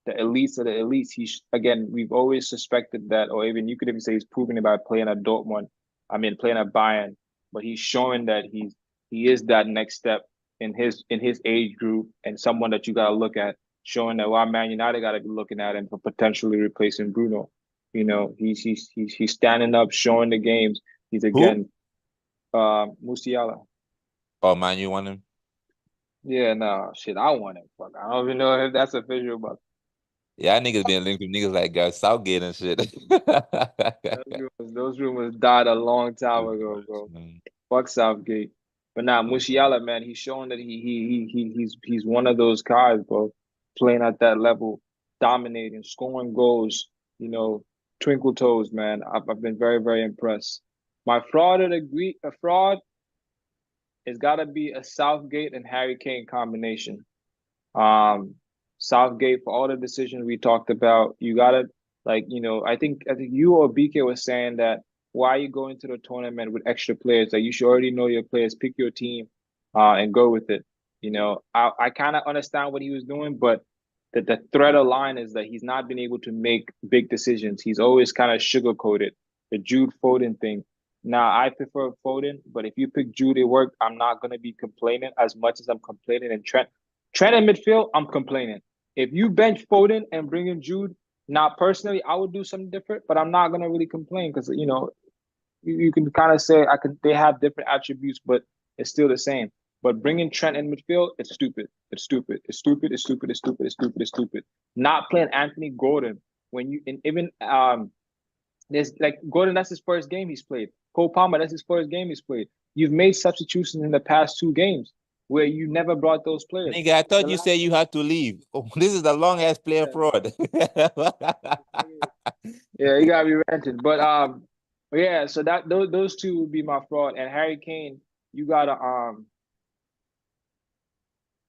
elites of the elites. He's again. We've always suspected that, or even you could even say he's proving it by playing at Dortmund. I mean, playing at Bayern, but he's showing that he is that next step in his age group and someone that you gotta look at, showing that why Man United gotta be looking at him for potentially replacing Bruno. You know, he's standing up, showing the games. He's Who? again Musiala. Oh man, you want him? Yeah, no, shit, I want him. Fuck, I don't even know if that's official, but Yeah, niggas been linked with niggas like Southgate and shit. those rumors died a long time ago, bro. Fuck Southgate. But now Musiala, man, he's showing that he's one of those guys, bro, playing at that level, dominating, scoring goals, you know, twinkle toes, man. I've been very, very impressed. My fraud of a fraud, it's gotta be a Southgate and Harry Kane combination. Um, Southgate for all the decisions we talked about, you gotta like, I think you or BK was saying that why are you going to the tournament with extra players? Like you should already know your players, pick your team, and go with it. I kind of understand what he was doing, but the thread of line is that he's not been able to make big decisions. He's always kind of sugarcoated the Jude Foden thing. Now I prefer Foden, but if you pick Jude, it worked. I'm not gonna be complaining as much as I'm complaining in Trent. Trent in midfield, I'm complaining. If you bench Foden and bring in Jude, now personally, I would do something different, but I'm not gonna really complain because you can kind of say they have different attributes, but it's still the same. But bringing Trent in midfield, it's stupid. It's stupid. It's stupid. It's stupid. It's stupid. It's stupid. It's stupid. Not playing Anthony Gordon when you and even there's like Gordon, that's his first game he's played. Cole Palmer, that's his first game he's played. You've made substitutions in the past 2 games where you never brought those players. Nigga, I thought The you last said you had to leave. Oh, this is the long ass player fraud. Yeah, you gotta be rented. But yeah, so that those two would be my fraud. And Harry Kane, you gotta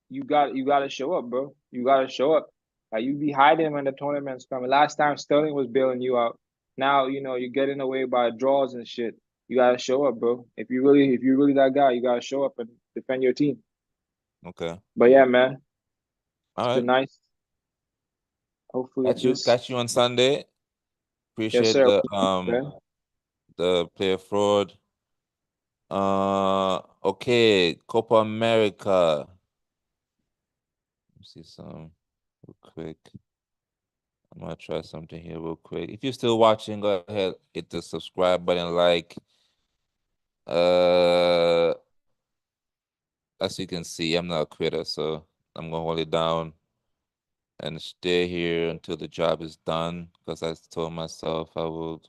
you gotta show up, bro. You gotta show up. Like you be hiding when the tournament's coming. Last time Sterling was bailing you out. Now you're getting away by draws and shit. You gotta show up, bro. If you're really that guy, you gotta show up and defend your team. Okay. But yeah, man, All it's been right. nice. Hopefully this, Catch you on Sunday. yes, Appreciate sir. the player fraud. Okay, Copa America. Let me see some real quick. I'm gonna try something here real quick. If you're still watching, go ahead, hit the subscribe button, like. As you can see, I'm not a quitter, so I'm gonna hold it down and stay here until the job is done, because I told myself I would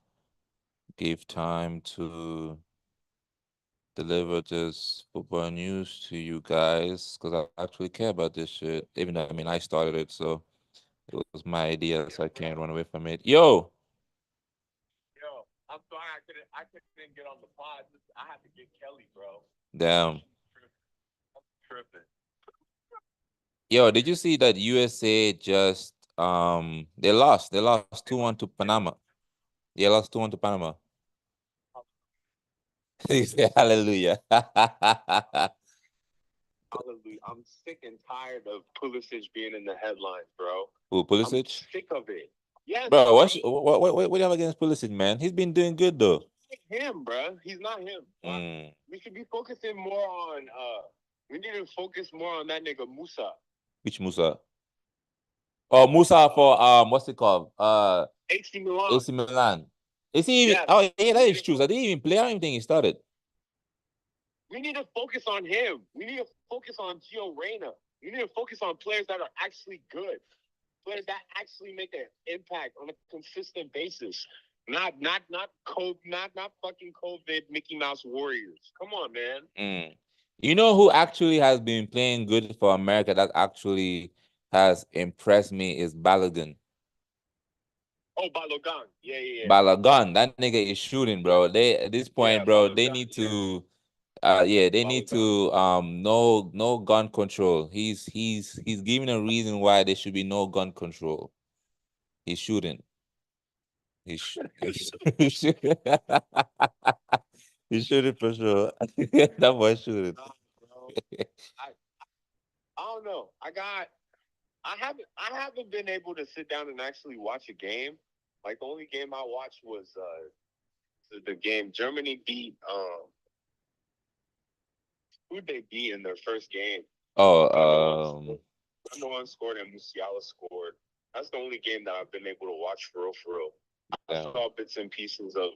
give time to deliver this football news to you guys, because I actually care about this shit. Even though, I mean, I started it, so it was my idea, so I can't run away from it. Yo, I'm sorry I couldn't get on the pod. I had to get Kelly, bro. Damn. I'm tripping. Yo, did you see that USA just they lost 2-1 to Panama. They lost 2-1 to Panama. He said hallelujah. Hallelujah. I'm sick and tired of Pulisic being in the headlines, bro. Who, I'm Pulisic? sick of it. Yes, Bro, bro. what do you have against Pulisic, man? He's been doing good though. Him, bro. He's not him. Mm. We should be focusing more on we need to focus more on that nigga Musa. Which Musa? Oh, Musa for what's it called? AC Milan. AC Milan. Is he even? Yes. Oh yeah, that is true. I didn't even play. I don't even think he started. We need to focus on him. We need to focus on Gio Reyna. We need to focus on players that are actually good. Players that actually make an impact on a consistent basis. Not fucking COVID Mickey Mouse Warriors. Come on, man. Mm. You know who actually has been playing good for America that actually has impressed me is Balogun. Oh, Balogun. Yeah. Balogun, that nigga is shooting, bro. They at this point, Yeah, bro, Balogun, they need yeah. to they need to no gun control. He's giving a reason why there should be no gun control. He's shooting. He's shooting. He's shooting for sure. That boy shooting. I don't know. I haven't been able to sit down and actually watch a game. Like the only game I watched was the game Germany beat who'd they beat in their first game? Oh, Gundogan scored and Musiala scored. That's the only game that I've been able to watch for real. I saw bits and pieces of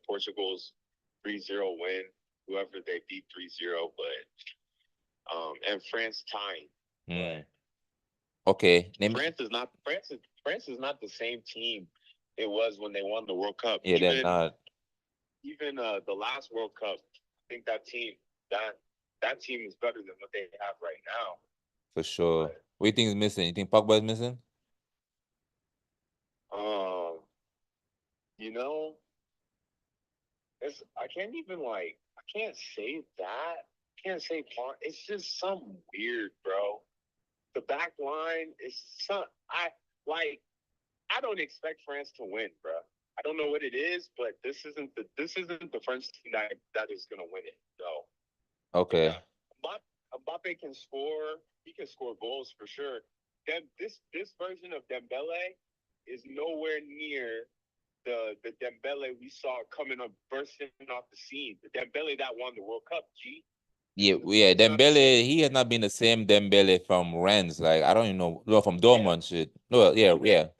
Portugal's 3-0 win, whoever they beat 3-0, but and France tying. Okay. France is not the same team it was when they won the World Cup. Yeah, they're not. Even the last World Cup, I think that team is better than what they have right now. For sure. What do you think is missing? You think Pogba is missing? You know, I can't say that. I can't say part. It's just something weird, bro. The back line is I don't expect France to win, bro. I don't know what it is, but this isn't the French team that is gonna win it. So okay. Yeah. Mbappe can score. He can score goals for sure. This version of Dembele is nowhere near the Dembele we saw coming up bursting off the scene. The Dembele that won the World Cup, G. Yeah, Dembele, he has not been the same Dembele from Rennes. Like, I don't even know. No, from Dortmund shit. No, yeah. Man,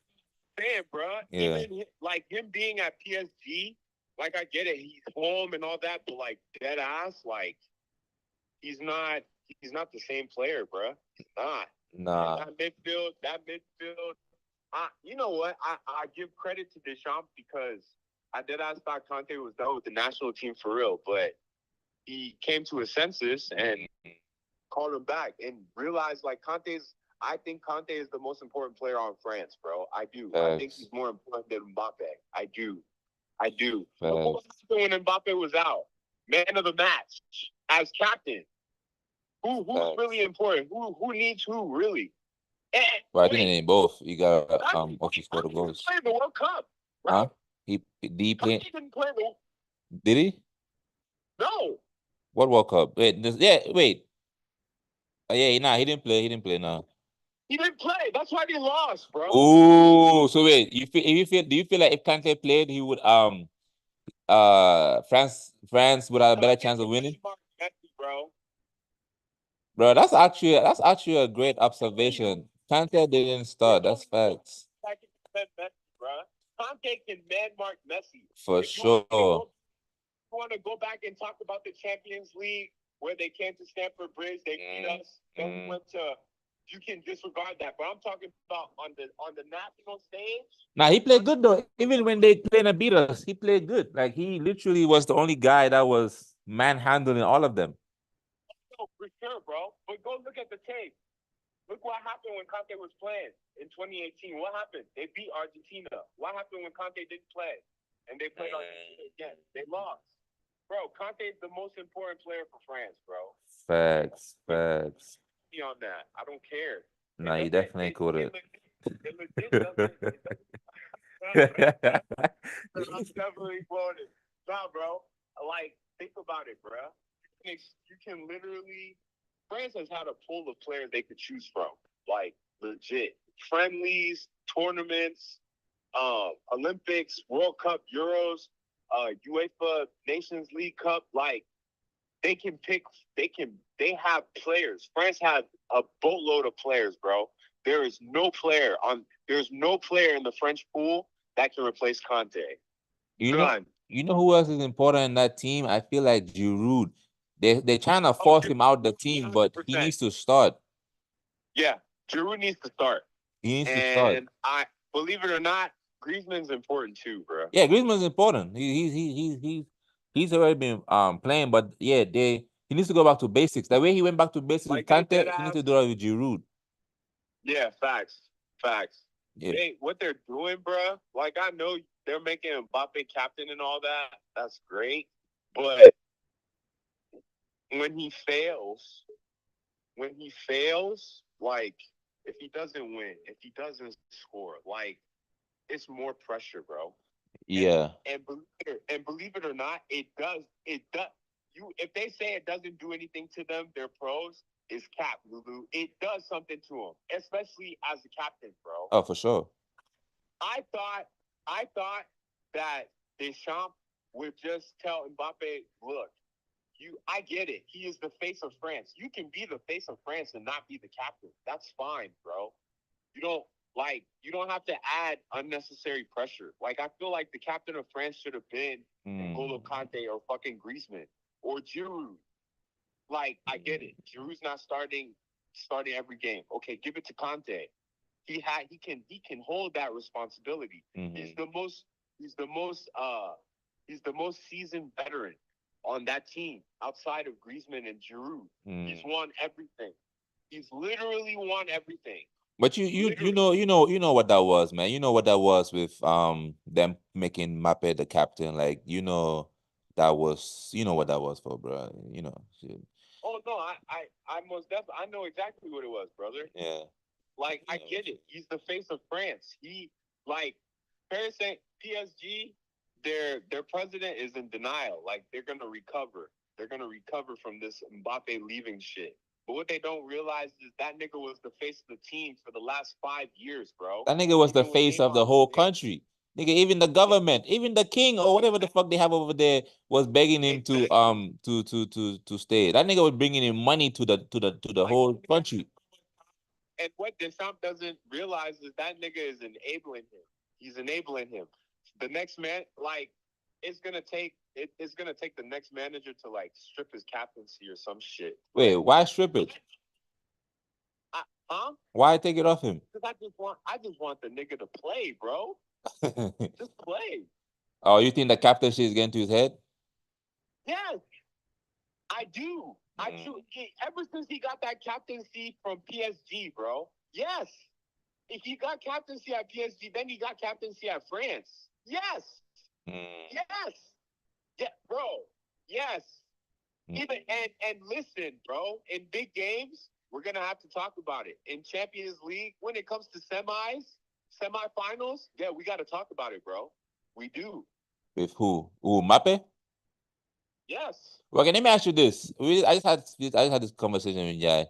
bro. Yeah. Even like him being at PSG, like I get it, he's home and all that, but like dead ass, like he's not the same player, bro. He's not. Nah. That midfield. You know what? I give credit to Deschamps because I did ask thought Conte was done with the national team for real, but he came to a senses and called him back and realized like I think Conte is the most important player on France, bro. I do. I think he's more important than Mbappe. I do. Look what happened when Mbappe was out. Man of the match as captain. Who's really important? Who needs who really? Well, I think they need both. You got also score the goals. He played the World Cup. Right? Huh? He didn't play. Did he? No. What World Cup? Wait, wait. Oh yeah, he didn't play. He didn't play. No. He didn't play. That's why they lost, bro. Oh, so wait, do you feel like if Kante played, he would France would have a better chance of winning? Bro, that's actually a great observation. Kante didn't start. That's facts. Kante can man mark Messi. For sure. You want to go back and talk about the Champions League where they came to Stamford Bridge, they beat us, then we went to. You can disregard that, but I'm talking about on the national stage. Nah, he played good though. Even when they played and beat us, he played good. Like he literally was the only guy that was manhandling all of them. No, for sure, bro. But go look at the tape. Look what happened when Conte was playing in 2018. What happened? They beat Argentina. What happened when Conte didn't play? and they played Argentina again. They lost. Bro, Conte is the most important player for France, bro. Facts, facts. Be on that. I don't care. No, you definitely couldn't. It legit doesn't. I'm definitely quoted. Nah, bro. Like, think about it, bro. You can literally. France has had a pool of players they could choose from. Like, legit. Friendlies, tournaments, Olympics, World Cup, Euros, UEFA Nations League Cup. Like, they can pick. They have players. France have a boatload of players, bro. There's no player in the French pool that can replace Conte. You None. know, you know who else is important in that team? I feel like Giroud. They're trying to force him out the team, but he 100%. needs to start. Yeah, Giroud needs to start. He needs to start. And I believe it or not, Griezmann's important too, bro. Yeah, Griezmann's important. He's already been playing, but yeah, he needs to go back to basics. The way he went back to basics Like, with Kante, they he needs to do it with Giroud. Yeah, facts. Yeah. What they're doing, bro. Like, I know they're making Mbappe captain and all that. That's great, but when he fails, like, if he doesn't win, if he doesn't score, like, it's more pressure, bro. Yeah. And believe it or not, it does. If they say it doesn't do anything to them, they're pros. Is cap, Lulu. It does something to them, especially as a captain, bro. Oh, for sure. I thought that Deschamps would just tell Mbappe, look, I get it. He is the face of France. You can be the face of France and not be the captain. That's fine, bro. You don't have to add unnecessary pressure. Like, I feel like the captain of France should have been N'Golo Kante or fucking Griezmann or Giroud. Like, I get it. Giroud's not starting every game. Okay, give it to Kante. He can hold that responsibility. He's the most seasoned veteran on that team outside of Griezmann and Giroud. He's won everything. He's literally won everything. But you know what that was, man. You know what that was with them making Mbappe the captain. Like, you know what that was for, bro. You know. Shit. Oh no, I most definitely I know exactly what it was, brother. Yeah. Like, I get it. He's the face of France. He, like, Paris Saint PSG, their president is in denial. Like, they're gonna recover. They're gonna recover from this Mbappe leaving shit. But what they don't realize is that nigga was the face of the team for the last 5 years, bro. That nigga was the Even when face of the Neymar whole was there. country. Nigga, even the government, even the king or whatever the fuck they have over there was begging him to stay. That nigga was bringing in money to the whole country. And what Deschamps doesn't realize is that nigga is enabling him. He's enabling him. The next man, like, it's gonna take the next manager to, like, strip his captaincy or some shit. Wait, why strip it? Huh? Why take it off him? Because I just want the nigga to play, bro. Just play. Oh, you think the captaincy is getting to his head? Yes, I do. I do. Ever since he got that captaincy from PSG, bro. Yes. If he got captaincy at PSG, then he got captaincy at France. Yes. Yes. Yeah, bro. Yes. Even and listen, bro, in big games, we're gonna have to talk about it. In Champions League, when it comes to semifinals, yeah, we gotta talk about it, bro. We do. With who? Mbappe? Yes. Okay, let me ask you this. I just had this conversation with Jai.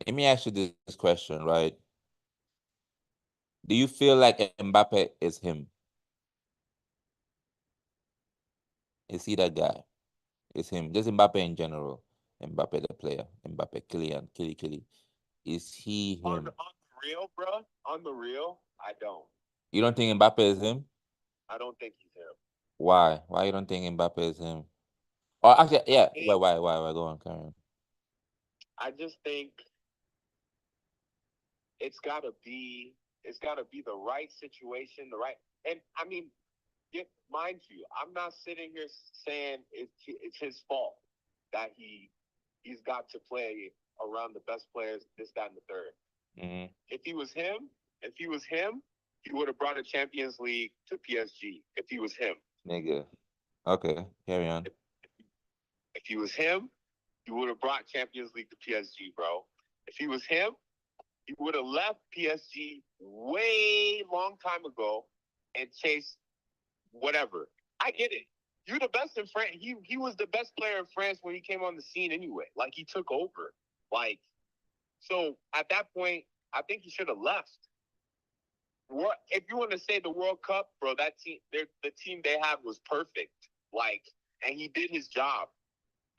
Let me ask you this question, right? Do you feel like Mbappe is him? Is he that guy? Is him? Just Mbappe in general. Mbappe the player. Mbappe, Kylian, Killy. Is he him? On the real, bro. On the real, I don't. You don't think Mbappe is him? I don't think he's him. Why? Why you don't think Mbappe is him? Oh, actually, yeah. Why? Go on, Karen. I just think it's gotta be the right situation, the right. And I mean, mind you, I'm not sitting here saying it's his fault that he's got to play around the best players, this, that, and the third. If he was him, he would have brought a Champions League to PSG. If he was him, Nigga. Okay, carry on. If he was him, he would have brought Champions League to PSG, bro. If he was him, he would have left PSG way long time ago and chased whatever. I get it. You're the best in France. He was the best player in France when he came on the scene anyway. Like he took over. Like so at that point, I think he should have left. What if you want to say the World Cup, bro? That team, the team they had was perfect. Like, and he did his job.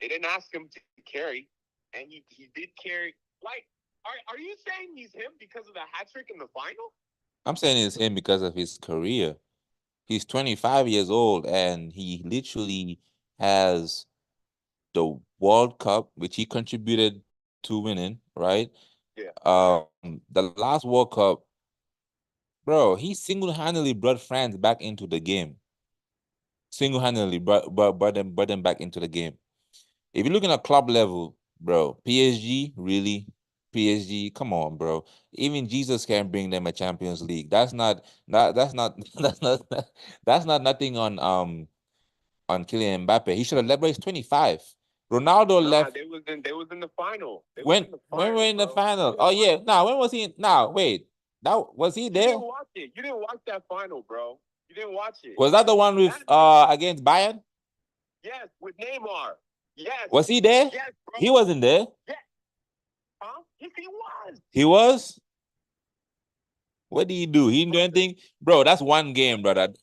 They didn't ask him to carry, and he did carry. Like, are you saying he's him because of the hat trick in the final? I'm saying it's him because of his career. He's 25 years old and he literally has the World Cup, which he contributed to winning, right? Yeah. The last World Cup, bro, he single-handedly brought France back into the game. Single-handedly brought them back into the game. If you're looking at club level, bro, PSG, really? PSG, come on, bro. Even Jesus can bring them a Champions League. That's not that's not that's not nothing on Kylian Mbappe. He should have left, but he's 25. Ronaldo left They was in the final. when we're in the final. Oh yeah, when was he? Wait. That was he You there? didn't watch it. You didn't watch that final, bro. You didn't watch it. Was that the one with against Bayern? Yes, with Neymar. Yes. Was he there? Yes, bro. He wasn't there. Yes. Huh? Yes, he was. He was? What did he do? He didn't do anything? Bro, that's one game, brother.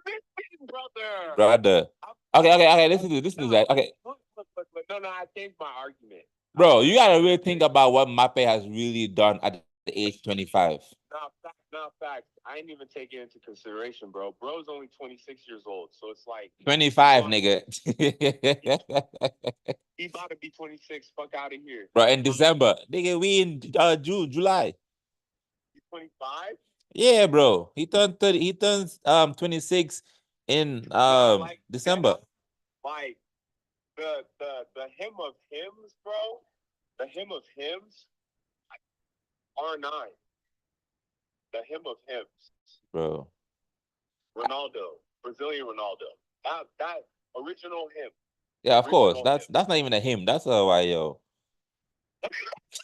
Listen, brother. Brother. Okay. Listen to that. Okay. Look, no, I changed my argument. Bro, you gotta really think about what Mbappe has really done at the age 25. Not facts. I ain't even taking it into consideration, bro. Bro's only 26 years old, so it's like 25, nigga. he about to be 26. Fuck out of here. Bro, in December. Nigga, we in June, July. He's 25? Yeah, bro. He turned 30. He turns 26 in December. Like the hymn of hymns, bro. The hymn of hymns. R9. The hymn of hymns. Bro. Ronaldo. Brazilian Ronaldo. That original hymn. Yeah, of course. That's not even a hymn. That's a why, yo.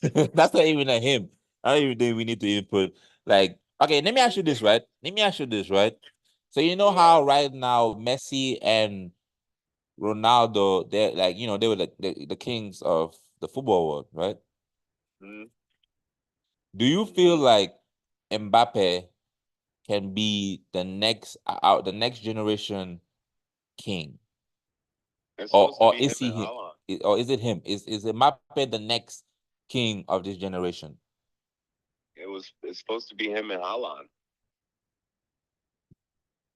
That's not even a hymn. I don't even think we need to input like. Okay, let me ask you this, right? So you know how right now Messi and Ronaldo, they're like, they were like the kings of the football world, right? Mm-hmm. Do you feel like Mbappe can be the next generation king? Or is he him? Or is it him? Is Mbappe the next king of this generation? It's supposed to be him and Haaland.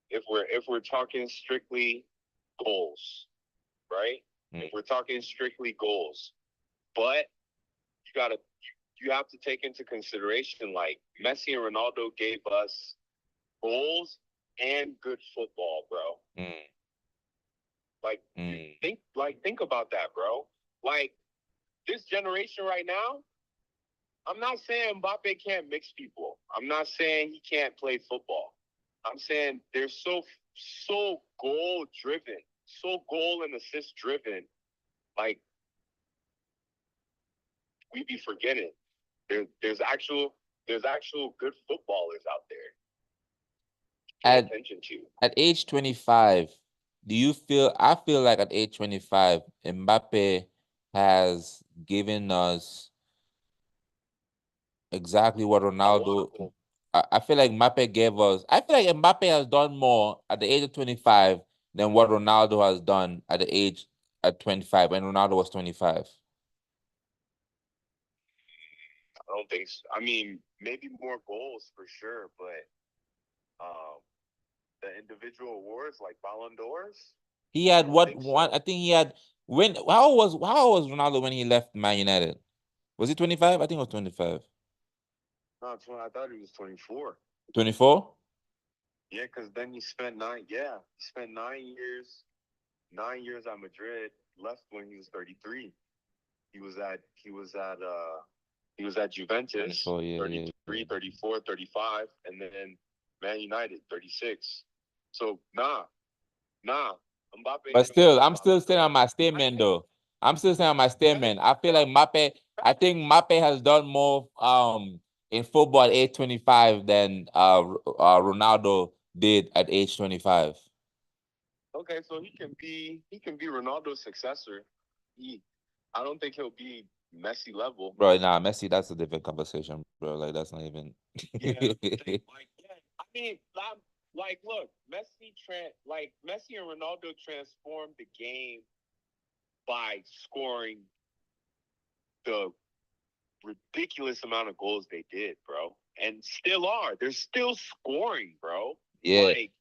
If we're talking strictly goals, right? If we're talking strictly goals, but you have to take into consideration like Messi and Ronaldo gave us goals and good football, bro. Think about that, bro. Like this generation right now, I'm not saying Mbappe can't mix people. I'm not saying he can't play football. I'm saying they're so goal driven, so goal and assist driven. Like we be forgetting. There's actual good footballers out there. Pay attention to. At age 25, do you feel? I feel like at age 25, Mbappe has given us exactly what Ronaldo. I feel like Mbappe gave us. I feel like Mbappe has done more at the age of 25 than what Ronaldo has done at the age at 25 when Ronaldo was 25. I don't think so. I mean, maybe more goals for sure, but the individual awards like Ballon d'Ors. He had what one? I think he had when. How old was Ronaldo when he left Man United? Was he 25? I think it was 25. No, I thought he was 24. 24? Yeah, because then he spent 9 years. 9 years at Madrid. Left when he was 33. He was at Juventus. 33, 34, 35, and then Man United 36. So Nah, Mbappe. But ain't still, gonna I'm stop still Mbappe. staying on my statement though. I'm still staying on my statement. I feel like Mbappe, I think Mbappe has done more in football at age 25 than Ronaldo did at age 25. Okay, so he can be Ronaldo's successor. I don't think he'll be Messi level. Bro, nah, Messi, that's a different conversation, bro. Like that's not even Yeah, I mean, look, Messi and Ronaldo transformed the game by scoring the ridiculous amount of goals they did, bro, and still are. They're still scoring, bro. Yeah. Like,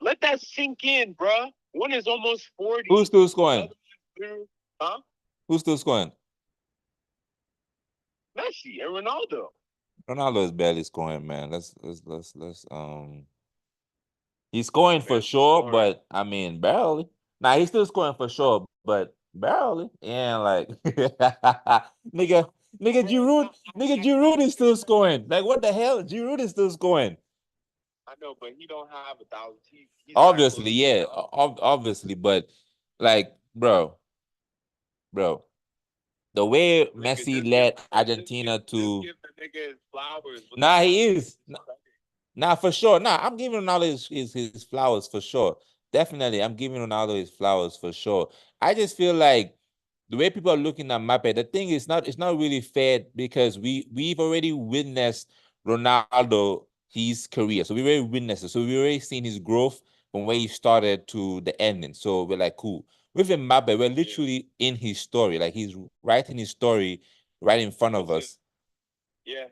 let that sink in, bro. One is almost 40. Who's still scoring? Huh? Who's still scoring? Messi and Ronaldo. Ronaldo is barely scoring, man. Let's he's scoring for sure, scoring. but I mean barely. Nah, he's still scoring for sure, but barely. Yeah, like nigga Giroud is still scoring. Like what the hell? Giroud is still scoring. I know, but he don't have 1,000. He's Obviously, yeah, obviously, but like, bro, the way Messi led Argentina to give the nigga his flowers. nah, he is. Nah, for sure. Nah, I'm giving Ronaldo his flowers for sure. Definitely, I'm giving Ronaldo his flowers for sure. I just feel like the way people are looking at Mbappe, the thing is it's not really fair because we've already witnessed Ronaldo his career. So we already witnessed it. So we already seen his growth from where he started to the ending. So we're like, cool. With Mbappe, we're literally in his story. Like he's writing his story right in front of us. Yeah,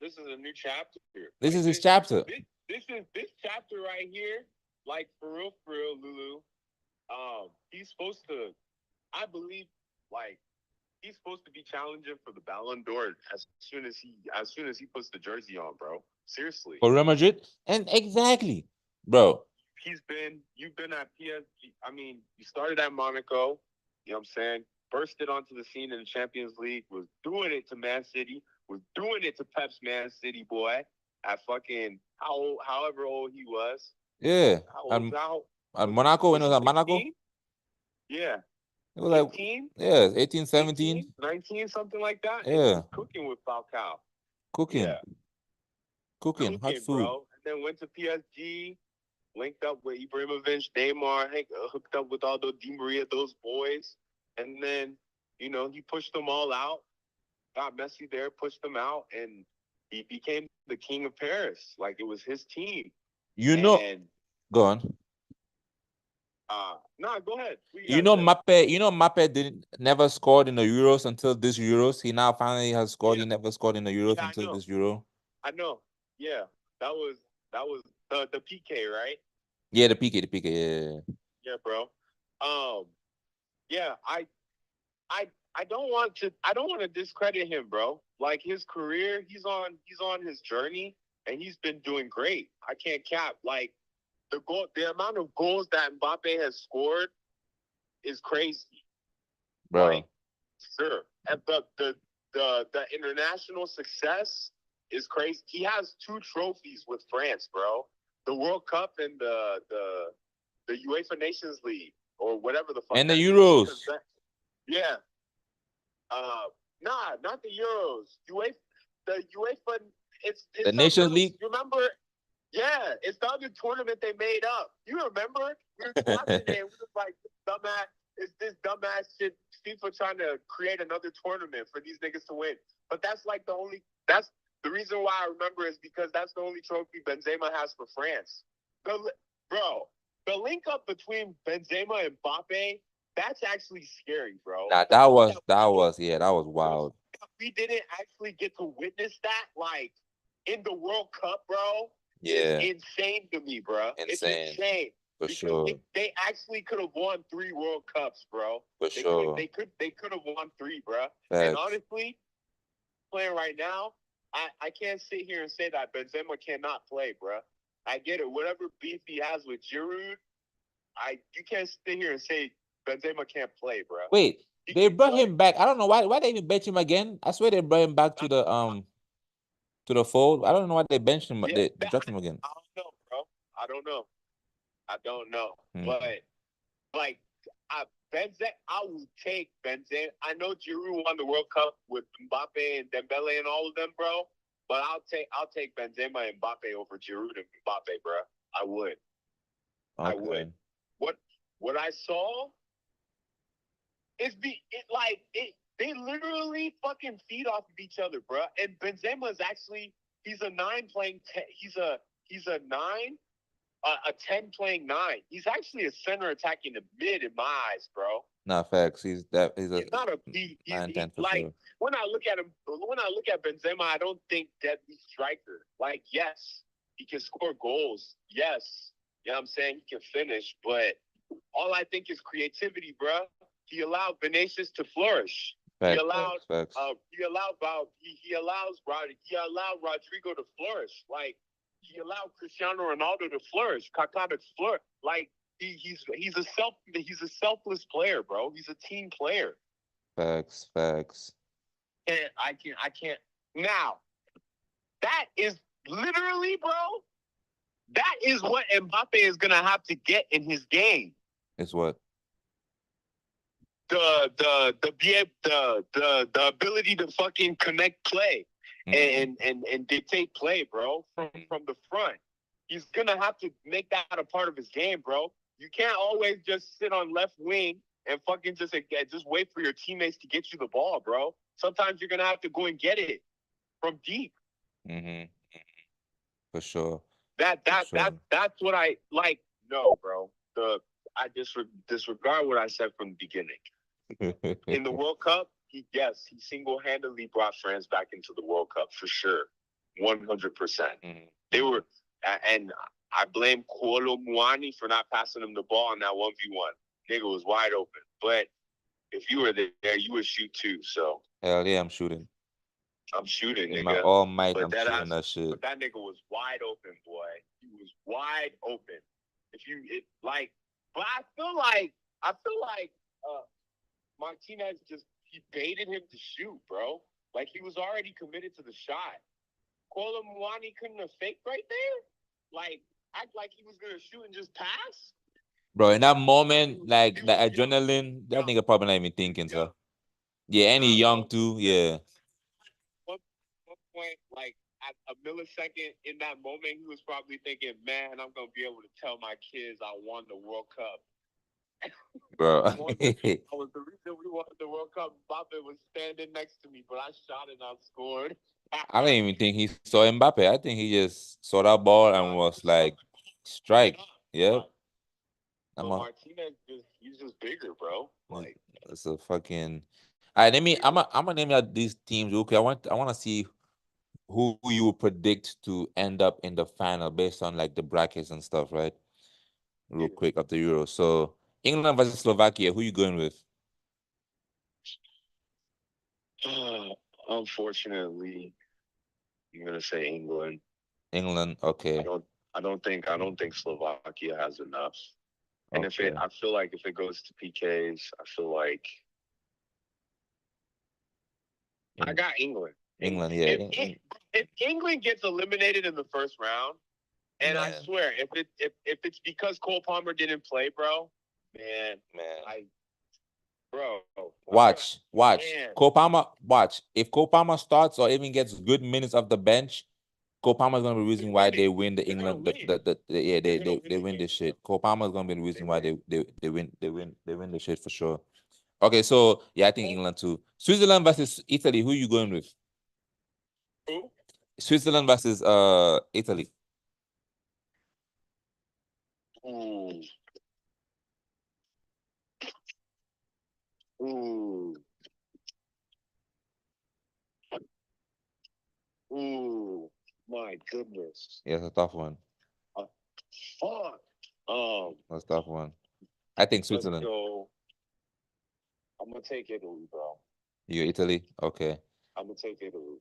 this is a new chapter. This is his chapter. This chapter right here, like for real, Lulu. He's supposed to, I believe, like he's supposed to be challenging for the Ballon d'Or as soon as he puts the jersey on, bro. Seriously. For Real Madrid, and exactly, bro. You've been at PSG. I mean, you started at Monaco. You know what I'm saying? Bursted onto the scene in the Champions League. Was doing it to Man City. Was doing it to Pep's Man City, boy. At fucking however old he was. Yeah. At Monaco, when it was at Monaco? Yeah. It was like 18? Yeah, 18, 17. 18, 19, something like that. Yeah. And he was cooking with Falcao. Cooking. Yeah. Cooking, hot food. Bro. And then went to PSG, linked up with Ibrahimovic, Neymar, hooked up with all those Di Maria, those boys. And then, he pushed them all out. Got Messi there, pushed them out, and he became the king of Paris. Like it was his team. Go on. Go ahead. Mbappe never scored in the Euros until this Euros. He now finally has scored. Yeah. He never scored in the Euros until this Euro. I know. Yeah. That was the PK, right? Yeah, the PK, yeah. Yeah, bro. Yeah, I don't want to discredit him, bro. Like his career, he's on his journey and he's been doing great. I can't cap. Like the amount of goals that Mbappe has scored is crazy. Bro. Like, sure. And the international success is crazy. He has 2 trophies with France, bro. The World Cup and the UEFA Nations League or whatever the fuck. And the Euros. Yeah. Not the Euros. The UEFA. It's the Nations League. You remember? Yeah, it's the other tournament they made up. You remember? We were watching it. We were like, this dumbass shit. FIFA trying to create another tournament for these niggas to win. But that's the reason why I remember is because that's the only trophy Benzema has for France. The link up between Benzema and Mbappe, that's actually scary, bro. Nah, that was wild. We didn't actually get to witness that, like, in the World Cup, bro. Yeah. It's insane to me, bro. It's insane. For sure. They actually could have won 3 World Cups, bro. Sure. They could have won 3, bro. Facts. And honestly, playing right now, I can't sit here and say that Benzema cannot play, bro. I get it. Whatever beef he has with Giroud, you can't sit here and say Benzema can't play, bro. Wait, they brought him back. I don't know why they even bench him again. I swear they brought him back to the fold. I don't know why they benched him, they dropped him again. I don't know, bro. I don't know. I don't know. Mm. But like Benzema, I will take Benzema. I know Giroud won the World Cup with Mbappe and Dembele and all of them, bro. But I'll take Benzema and Mbappe over Giroud and Mbappe, bro. I would. I Okay. would. What I saw is they literally fucking feed off of each other, bro. And Benzema is actually he's a 9 playing 10. He's a 9, a 10 playing 9. He's actually a center attacking the mid in my eyes, bro. Nah, facts. He's a He's not a he's 9-10 for like sure. when I look at him, when I look at Benzema, I don't think deadly striker. Like, yes, he can score goals. Yes, you know what I'm saying? He can finish, but all I think is creativity, bro. He allowed Vinicius to flourish. Facts. He allowed Facts. he allows Rodrigo to flourish. Like, he allowed Cristiano Ronaldo to flourish. Kaká to flourish. Like, he's a selfless player, bro. He's a team player. Facts. Facts. And I can't. Now, that is literally, bro. That is what Mbappe is gonna have to get in his game. It's what? The ability to fucking connect play and dictate play, bro, from the front. He's gonna have to make that a part of his game, bro. You can't always just sit on left wing and fucking just wait for your teammates to get you the ball, bro. Sometimes you're gonna have to go and get it from deep. Mm-hmm. For sure. That's what I like. No, bro. I disregard what I said from the beginning. In the World Cup, he single-handedly brought France back into the World Cup for sure, 100%. They were, and I blame Kolo Muani for not passing him the ball on that 1v1. Nigga was wide open, but if you were there, you would shoot too. So hell yeah, I'm shooting. I'm shooting, In nigga. my all might, But I'm shooting that shit. But that nigga was wide open, boy. He was wide open. But I feel like Martinez he baited him to shoot, bro. Like, he was already committed to the shot. Kolo Muani couldn't have faked right there. Like, act like he was gonna shoot and just pass. Bro, in that moment, like the adrenaline, that nigga probably not even thinking, so. Yeah, and he young too, yeah. One point, like, at a millisecond in that moment, he was probably thinking, man, I'm going to be able to tell my kids I won the World Cup. Bro. I was the reason we won the World Cup. Mbappe was standing next to me, but I shot and I scored. I don't even think he saw Mbappe. I think he just saw that ball and was like, strike. Yeah. Martinez he's just bigger, bro. Like, it's a fucking. All right, I'm gonna name out these teams. Okay, I want to see who you would predict to end up in the final based on like the brackets and stuff, right? Real quick of the Euro. So England versus Slovakia. Who you going with? Unfortunately, I'm gonna say England. England, okay. I don't think Slovakia has enough. And okay. I feel like if it goes to PKs, I feel like I got England. England, yeah. If England gets eliminated in the first round, and I swear, if it's because Cole Palmer didn't play, bro, man. Watch. Man. Cole Palmer, watch. If Cole Palmer starts or even gets good minutes off the bench, Cole Palmer is gonna be the reason why they win the England. They win this shit. Cole Palmer is gonna be the reason why they win the shit for sure. Okay, so yeah, I think England too. Switzerland versus Italy. Who you going with? Who? Switzerland versus Italy. Ooh. Ooh. Ooh. My goodness. Yeah, it's a tough one. Fuck. That's a tough one. I think Switzerland. I'm gonna take Italy, bro. You Italy? Okay. I'm gonna take Italy.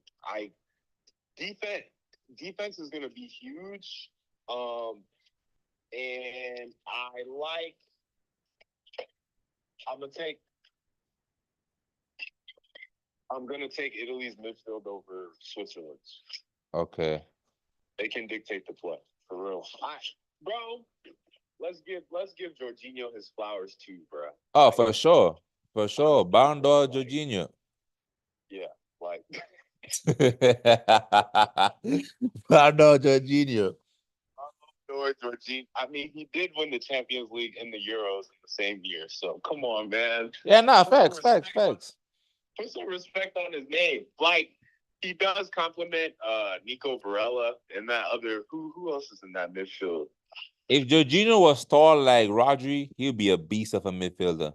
Defense is gonna be huge. And I'm gonna take Italy's midfield over Switzerland's. Okay. They can dictate the play for real. Bro, let's give Jorginho his flowers too, bro. Oh, for sure. For sure. Ballon d'Or, Jorginho. Yeah, like Ballon d'Or, Jorginho. Jorginho. I mean, he did win the Champions League and the Euros in the same year. So come on, man. Yeah, nah, Put some facts. Put some respect on his name. Like he does compliment Nico Barella and that other who else is in that midfield? If Jorginho was tall like Rodri, he'd be a beast of a midfielder.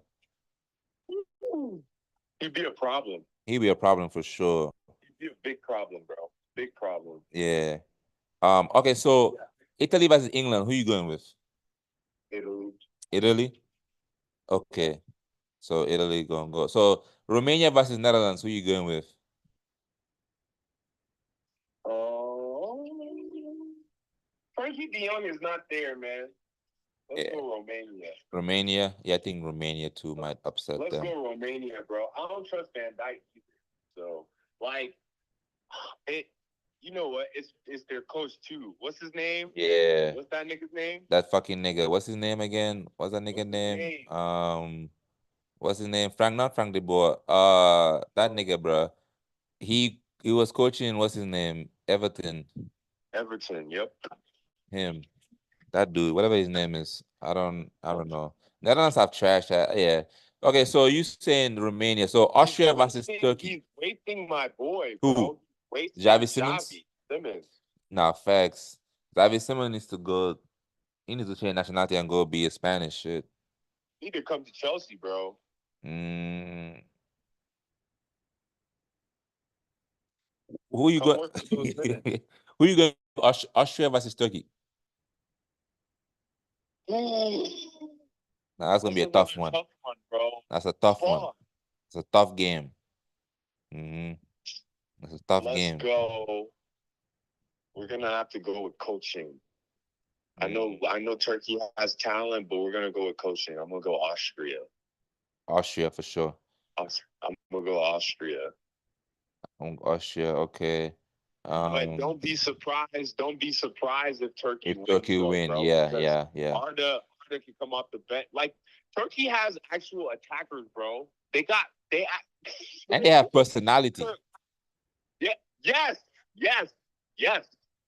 He'd be a problem. He'd be a problem for sure. He'd be a big problem, bro. Big problem. Yeah. Okay, so Italy versus England, who you going with? Italy. Italy? Okay. So Italy gonna go. So Romania versus Netherlands, who you going with? Frankie De Jong is not there, man. Let's Yeah. go Romania. Romania? Yeah, I think Romania too might upset Let's them. go Romania, bro. I don't trust Van Dijk either. So, like, it. You know what? It's their coach too. What's his name? Yeah. What's that nigga's name? That fucking nigga. What's his name again? What's that nigga What's his name? name? What's his name? Not Frank de Boer. That nigga, bro. He was coaching, what's his name? Everton. Everton. Yep. Him. That dude, whatever his name is. I don't know. Netherlands have trash. Yeah. Okay, so you saying Romania. So Austria versus Turkey. He's wasting my boy, Who? bro. Wasting Xavi Simons? Xavi Simons. Nah, facts. Xavi Simons needs to go. He needs to change nationality and go be a Spanish shit. He need to come to Chelsea, bro. Mm. Who you Come going? work for those minutes. Who you going? Austria versus Turkey. Ooh, Nah, that's gonna be a another tough one. tough one, bro. That's a tough one. Fuck. It's a tough game. It's a tough Let's game. go. We're gonna have to go with coaching. I know Turkey has talent, but we're gonna go with coaching. I'm gonna go Austria. Austria for sure. I'm gonna go Austria. Austria, okay. But don't be surprised. Don't be surprised if Turkey If wins. Turkey though, win, bro, yeah. Arda can come off the bench. Like Turkey has actual attackers, bro. And they have personality. Yes.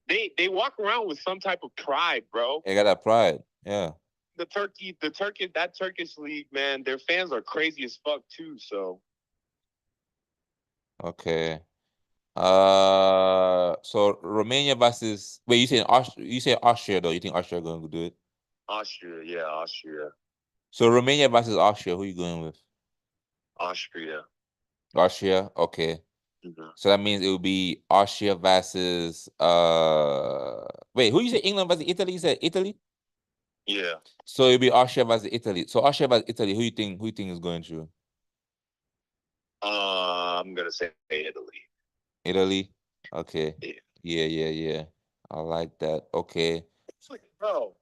They walk around with some type of pride, bro. They got that pride. Yeah. That Turkish league, man, their fans are crazy as fuck too. So Okay. So Romania versus you say Austria though. You think Austria going to do it? Austria. So Romania versus Austria, who you going with? Austria. Austria, okay. Mm-hmm. So that means it will be Austria versus wait, who you say England versus Italy? You said Italy? Yeah. So it'll be Austria versus Italy. So Austria versus Italy, who you think is going through? I'm gonna say Italy. Italy? Okay. Yeah. Yeah. I like that. Okay. Bro,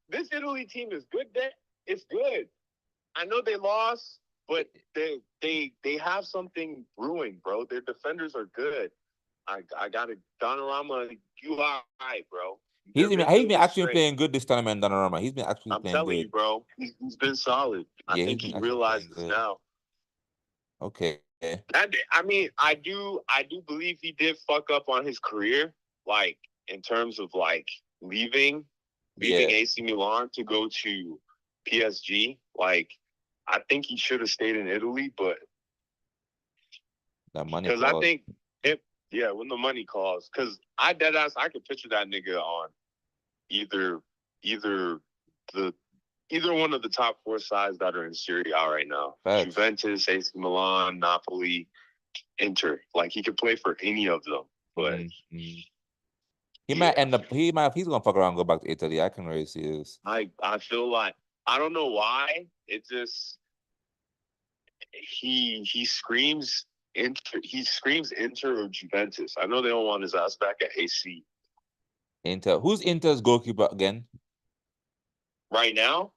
this Italy team is good. It's good. I know they lost, but they have something brewing, bro. Their defenders are good. I got it. Donnarumma, you all right, bro. He's been actually playing good this tournament, Donnarumma. He's been actually playing good. I'm telling you, bro. He's been solid. I think he realizes now. Okay. I mean, I do believe he did fuck up on his career, like in terms of like leaving AC Milan to go to PSG. Like, I think he should have stayed in Italy, but that money. Because I think when the money calls, because I could picture that nigga on either one of the top 4 sides that are in Serie A right now. Facts. Juventus, AC Milan, Napoli, Inter. Like he could play for any of them. But he might end up he's gonna fuck around and go back to Italy. I can really see this. I feel like I don't know why. It just he screams Inter or Juventus. I know they don't want his ass back at AC. Inter. Who's Inter's goalkeeper again? Right now?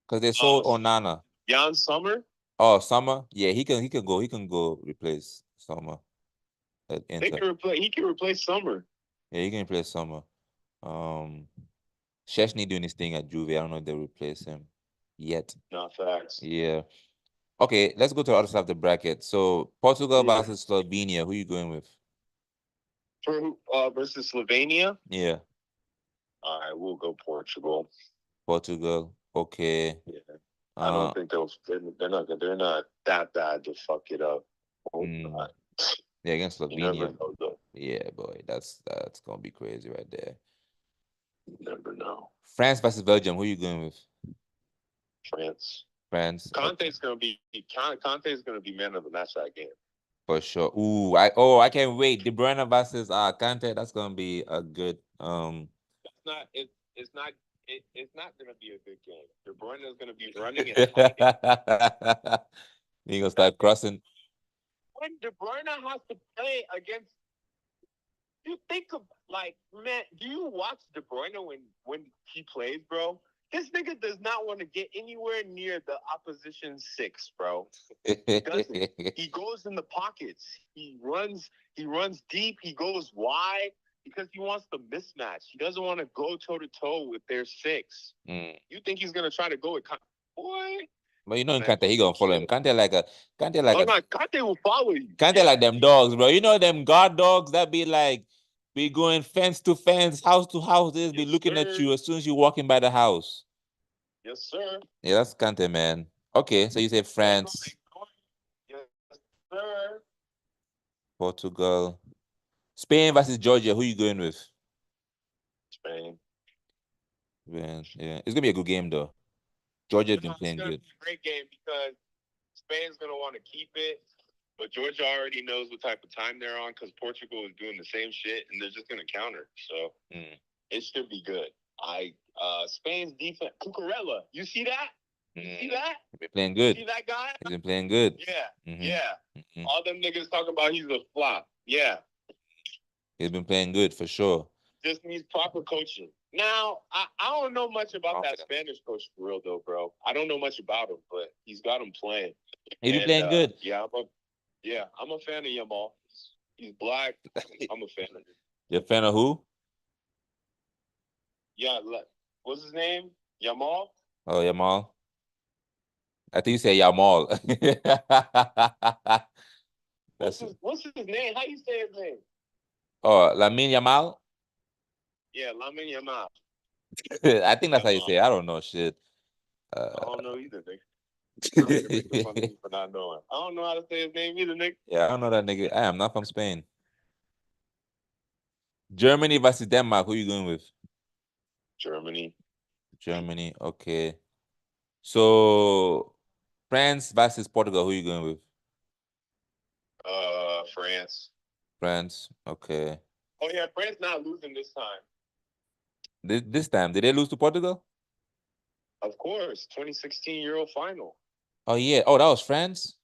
Because they sold Onana. Jan Sommer? Oh, Sommer? Yeah, he can go replace Sommer at Inter. He can replace Sommer. Yeah, he can replace Sommer. Szczesny doing his thing at Juve. I don't know if they'll replace him yet. Not facts. Yeah. Okay, let's go to the other side of the bracket. So Portugal Yeah. versus Slovenia. Who you going with? Versus Slovenia. Yeah, All right, we'll go Portugal. Portugal. Okay. Yeah. I don't think they're not that bad to fuck it up. Hope Mm. not. Yeah, against You never Slovenia. know though. Yeah, boy, that's gonna be crazy right there. You never know. France versus Belgium. Who you going with? France. France. Okay, Conte's gonna be man of the match that game. for sure. Ooh, I can't wait. De Bruyne versus Kante. That's gonna be a good It's not gonna be a good game. De Bruyne is gonna be running and hiding. You gonna start crossing. When De Bruyne has to play against, you think of like, man, do you watch De Bruyne when he plays, bro? This nigga does not want to get anywhere near the opposition six, bro. He goes in the pockets. He runs deep. He goes wide because he wants the mismatch. He doesn't want to go toe to toe with their six. Mm. You think he's gonna try to go with boy? But you know in Man, Kante, he gonna follow him. Kante like a Kante will follow you. Kante like them dogs, bro. You know them guard dogs that be going fence to fence, house to house. They just be Yes, looking at sir. you as soon as you're walking by the house. Yes, sir. Yeah, that's Kante, man. Okay, so you say France, Yes, sir. Portugal, Spain versus Georgia. Who you going with? Spain. Man, yeah, it's gonna be a good game though. Georgia's been It's playing gonna good. be a great game because Spain's gonna want to keep it, but Georgia already knows what type of time they're on because Portugal is doing the same shit and they're just gonna counter. So it should be good. Spain's defense, Cucurella, you see that? You see that? He's been playing good. See that guy? He's been playing good. Yeah, Mhm. yeah. Mhm. All them niggas talking about he's a flop. Yeah, He's been playing good for sure. just needs proper coaching. Now, I don't know much about that Confident. Spanish coach for real though, bro. I don't know much about him, but he's got him playing. He's been And, playing good. Yeah, I'm a fan of Yamal. He's black. I'm a fan of him. You're a fan of who? Yeah, what's his name? Yamal? Oh, Yamal. I think you say Yamal. What's That's his name? How you say his name? oh, Lamine Yamal. Yeah, Lamine Yamal. I think that's how you say it. I don't know shit. I don't know either, nigga. I'm gonna make fun of you for not knowing. I don't know how to say his name either, nigga. Yeah, I don't know that nigga. I am not from Spain. Germany versus Denmark. Who you going with? Germany. Germany. Okay. So France versus Portugal. Who you going with? France. France. Okay. Oh yeah, France not losing this time. This time, did they lose to Portugal? Of course, 2016 Euro final. Oh yeah. Oh, that was France.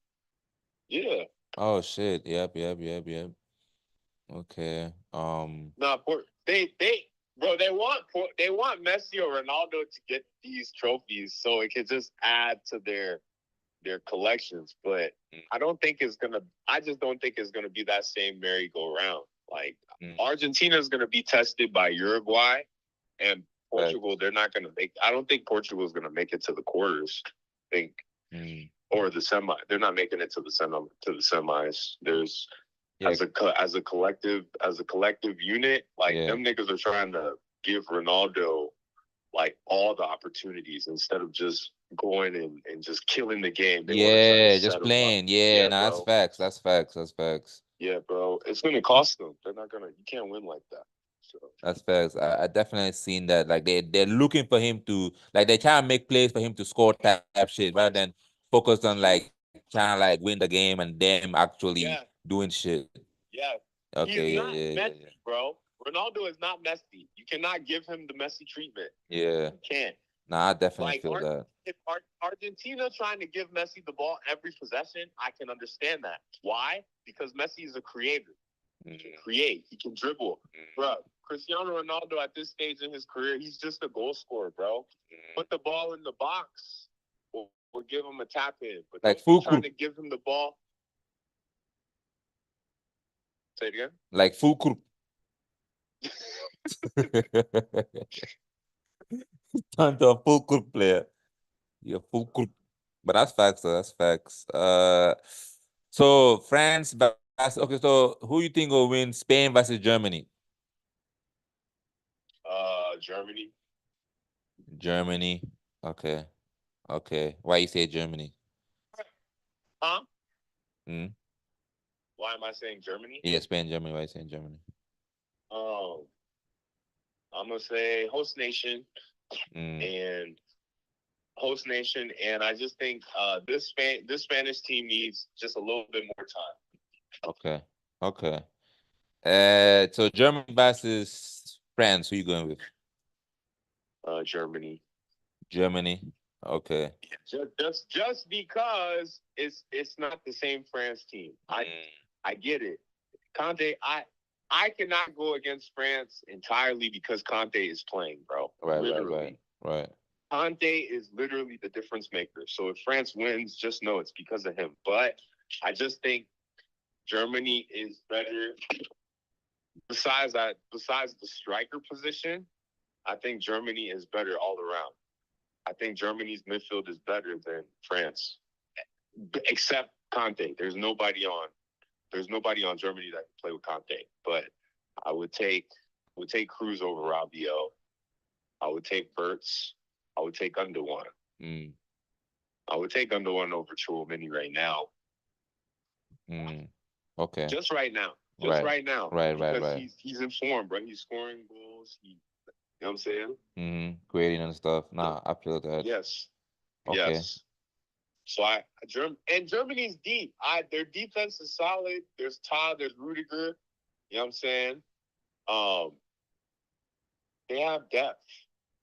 Yeah. Oh shit. Yep. Okay. Nah, they want Messi or Ronaldo to get these trophies so it can just add to their collections. But I just don't think it's gonna be that same merry-go-round. Like Argentina is gonna be tested by Uruguay and Portugal. They're not gonna I don't think Portugal is gonna make it to the quarters. I think or the semi. They're not making it to the semis. There's as a collective unit, like them niggas are trying to give Ronaldo like all the opportunities instead of just going and just killing the game. They just playing. Yeah, no, that's facts. Yeah, bro. It's gonna cost them. They're not gonna. You can't win like that. So that's facts. I definitely seen that. Like they're looking for him to like they trying to make plays for him to score type shit rather than focus on like trying to like win the game and them actually doing shit. Yeah. Okay. He's not Messi, bro. Ronaldo is not Messi. You cannot give him the Messi treatment. Yeah. You can't. Nah, I definitely feel that. If Argentina trying to give Messi the ball every possession, I can understand that. Why? Because Messi is a creator. He can create. He can dribble. Bro, Cristiano Ronaldo at this stage in his career, he's just a goal scorer, bro. Put the ball in the box or give him a tap in. But like don't be trying to give him the ball. Say it again? Like Fulcrum. Turned to a full court player. You're a full court. But that's facts, though. That's facts. So France okay, so who you think will win Spain versus Germany? Germany. Germany. Okay. Okay. Why you say Germany? Huh? Hmm? Why am I saying Germany? Yeah, Spain, Germany. Why you saying Germany? I'm gonna say host nation Mm. and host nation, and I just think this Spanish team needs just a little bit more time. Okay. Okay. So Germany versus France. Who you going with? Germany. Germany. Okay. Just because it's not the same France team. I get it. Conte, I cannot go against France entirely because Conte is playing, bro. Right. Conte is literally the difference maker. So if France wins, just know it's because of him. But I just think Germany is better. Besides the striker position, I think Germany is better all around. I think Germany's midfield is better than France, except Conte. There's nobody on Germany that can play with Conte. But I would take Cruz over Rabiot. I would take Verts. I would take Gundogan. Mm. I would take Gundogan over Chouameni right now. Okay. Just right now. Right now. Because he's in form, bro. He's scoring goals. You know what I'm saying? Grading and stuff. Nah, I feel that. Yes. Okay. Yes. So Germany's deep. Their defense is solid. There's Todd, there's Rudiger. You know what I'm saying? They have depth.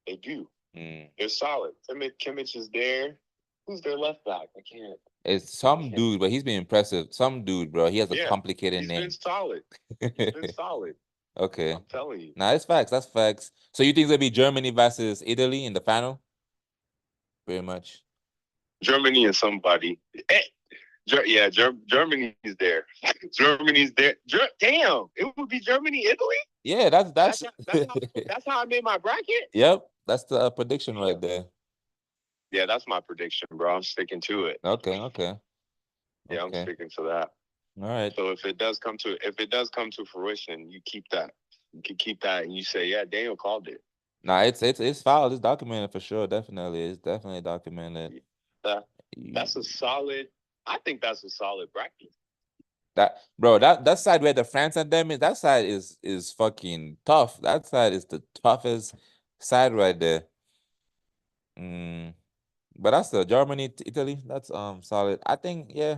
They do. They're solid. Kimmich is there. Who's their left back? I can't. It's some dude, but he's been impressive. Some dude, bro. He has a complicated name. He's been solid. Okay. I'm telling you. Nah, it's facts. That's facts. So you think it'll be Germany versus Italy in the final? Very much. Germany and somebody. Germany is there. Germany's there. Damn, it would be Germany, Italy. Yeah, that's how I made my bracket. Yep, that's the prediction right there. Yeah, that's my prediction, bro. I'm sticking to it. Okay. Yeah, I'm sticking to that. All right. So if it does come to fruition, you keep that. You can keep that, and you say, yeah, Daniel called it. Nah, it's filed. It's documented for sure. Definitely, it's definitely documented. That's a solid. I think that's a solid bracket. That side where the France and them is, that side is fucking tough. That side is the toughest side right there. But that's the Germany, Italy. That's solid. I think, yeah,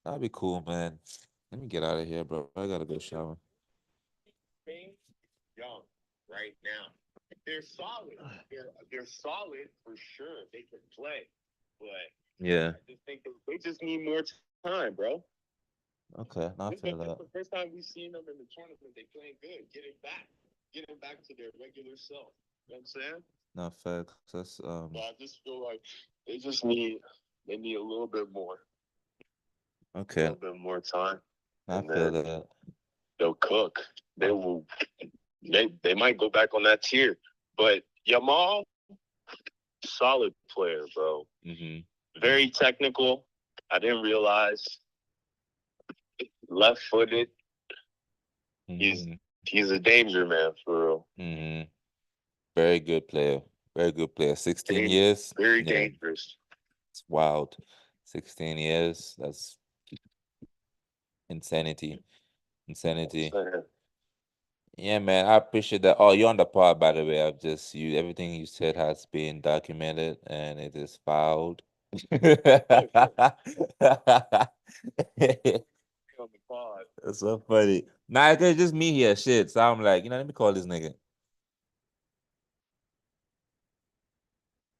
that'd be cool, man. Let me get out of here, bro. I gotta go shower. Young right now. They're solid. They're solid for sure. They can play, but yeah, I just think they just need more time, bro. Okay, I feel that. The first time we've seen them in the tournament, they playing good. Get them back to their regular self. You know what I'm saying? No facts. That's But I just feel like they need a little bit more. Okay. A little bit more time. I feel that. They'll cook. They will. They might go back on that tier, but Yamal, solid player, bro. Very technical. I didn't realize. Left-footed. He's a danger man for real. Very good player. 16 years. Very dangerous. It's wild. 16 years. That's insanity. Yeah, man. I appreciate that. Oh, you're on the pod, by the way. Everything you said has been documented and it is filed. That's so funny. Nah, it's just me here, shit. So I'm like, let me call this nigga.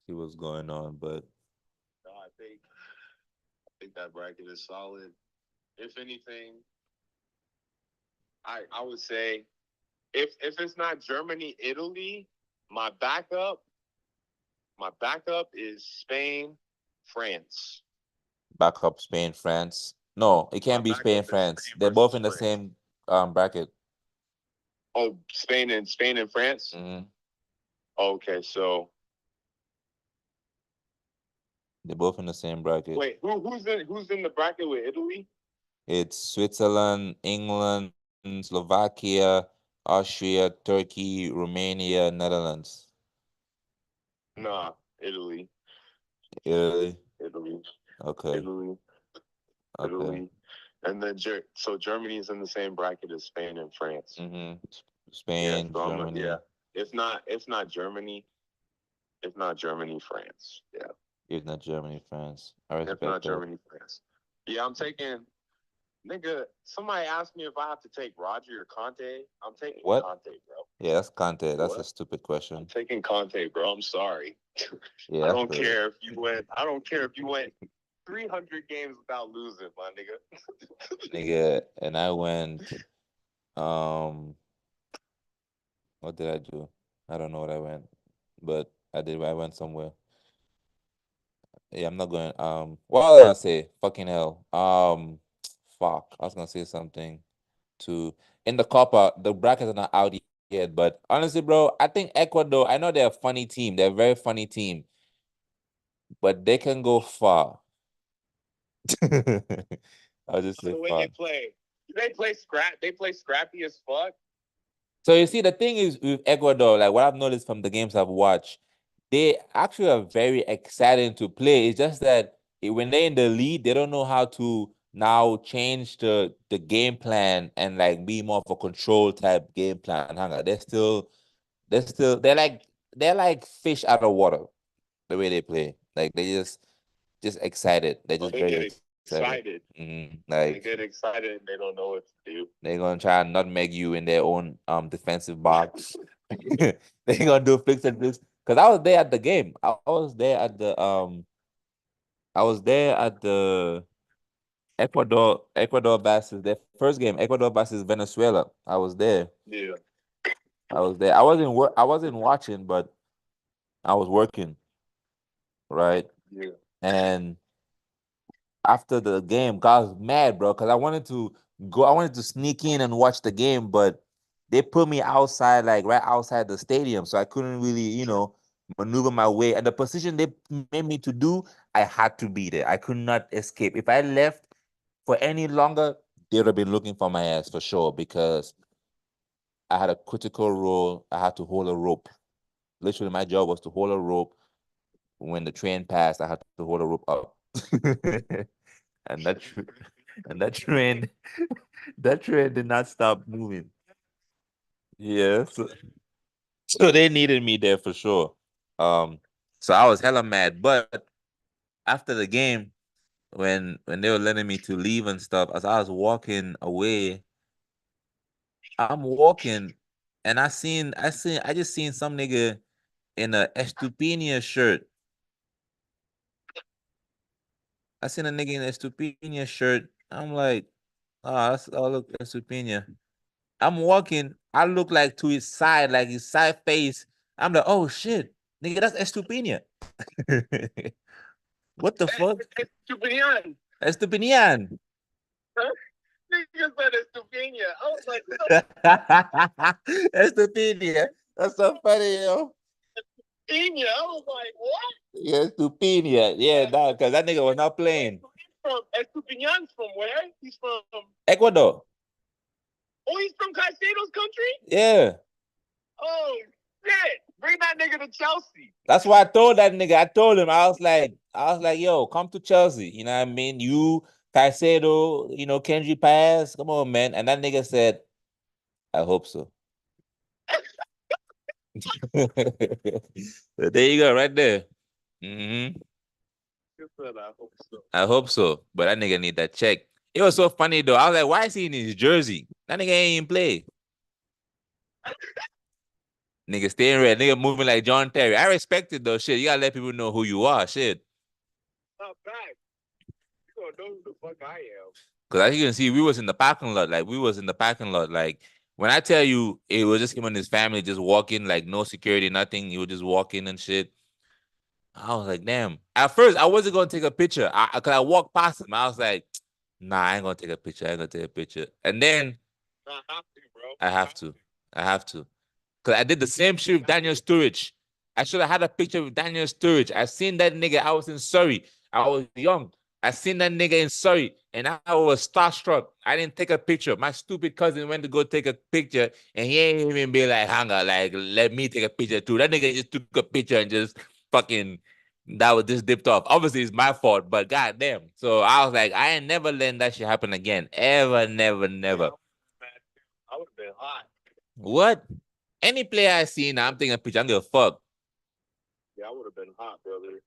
See what's going on, but no, I think that bracket is solid. If anything, I would say if it's not Germany, Italy, my backup is Spain, France. Backup Spain, France. No, it can't be Spain, France. They're both in the same bracket. Oh, Spain and France? Okay, so They're both in the same bracket. wait, who's in the bracket with Italy? It's Switzerland, England, Slovakia, Austria, Turkey, Romania, Netherlands. Nah, Italy, Italy. Italy, Okay. Italy, Okay. Italy, and then so Germany's in the same bracket as Spain and France. Mm-hmm. Yeah, Spain, so Germany. yeah, it's not Germany. It's not Germany, France. Yeah, It's not Germany, France. I it's respect not that. Germany, France. Yeah, I'm taking. Nigga, somebody asked me if I have to take Roger or Conte. I'm taking What? Conte, bro. Yeah, that's Conte. That's a What? stupid I'm question. taking Conte, bro. I'm sorry. Yeah, I that's don't the- care if you win. I don't care if you win 300 games without losing, my nigga. nigga. And I went. What did I do? I don't know what I went, but I did. I went somewhere. Yeah, I'm not going. What did I say? Fucking hell. Fuck. I was gonna say something to in the Copa. The brackets are not out yet, but honestly, bro, I think Ecuador. I know they're a funny team. They're a very funny team, but they can go far. I'll just say The way far. they play scrappy as fuck. So you see, the thing is with Ecuador, like what I've noticed from the games I've watched, they actually are very exciting to play. It's just that when they're in the lead, they don't know how to now change the game plan and like be more of a control type game plan. They're like fish out of water the way they play. Like they just excited. They're just They very get excited. excited. They Like get excited and they don't know what to do. they're gonna try and nutmeg you in their own defensive box. They're gonna do flicks and flicks. Cause I was there at the game. I was there at the Ecuador versus their first game, Ecuador versus Venezuela. I was there. Yeah. I was there. I wasn't watching, but I was working, right? Yeah. And after the game, God was mad, bro, because I wanted to sneak in and watch the game, but they put me outside, like right outside the stadium, so I couldn't really, maneuver my way. And the position they made me to do, I had to be there. I could not escape. If I left for any longer, they would have been looking for my ass for sure, because I had a critical role. I had to hold a rope. Literally, my job was to hold a rope. When the train passed, I had to hold a rope up. and that tr- and that train that train did not stop moving. Yeah, so they needed me there for sure. So I was hella mad. But after the game, when they were letting me to leave and stuff, as I was walking away, I'm walking, and I just seen some nigga in a Estupinian shirt. I seen a nigga in a Estupinian shirt. I'm like, look, Estupinian. I'm walking. I look like to his side, like his side face. I'm like, oh shit, nigga, that's Estupinian. What the fuck? Estupinian. Estupinian. Nigga said Estupinian. I was like, Estupinian. That's so funny, yo. Estupinian. I was like, what? Yeah, Estupinian. Yeah, nah, because that nigga was not playing. Estupinian's from where? He's from. Ecuador. Oh, he's from Caicedo's country? Yeah. Oh, shit. Bring that nigga to Chelsea. That's why I told that nigga. I told him, I was like, yo, come to Chelsea. You know what I mean? You, Caicedo, Kenji Pass. Come on, man. And that nigga said, I hope so. So there you go, right there. Mm-hmm. I hope so. I hope so. But that nigga need that check. It was so funny though. I was like, why is he in his jersey? That nigga ain't even play. Nigga staying red. Nigga moving like John Terry. I respect it though. Shit, you gotta let people know who you are. Shit. Not bad. You don't know who the fuck I am. Cause as you can see, we was in the parking lot. Like when I tell you, it was just him and his family just walking, like no security, nothing. He was just walking and shit. I was like, damn. At first, I wasn't gonna take a picture. Cause I walked past him. I was like, nah, I ain't gonna take a picture. And then I have to, bro. I have to. Cause I did the same shit with Daniel Sturridge. I should have had a picture with Daniel Sturridge. I seen that nigga. I was in Surrey. I was young. I seen that nigga in Surrey, and I was starstruck. I didn't take a picture. My stupid cousin went to go take a picture, and he ain't even be like, hang on, like, let me take a picture too. That nigga just took a picture and just fucking, that was just dipped off. Obviously, it's my fault, but goddamn. So I was like, I ain't never letting that shit happen again. Ever, never, never. I would have been hot. What? Any player I see now, I'm taking a picture. I'm gonna fuck. Yeah, I would have been hot, brother.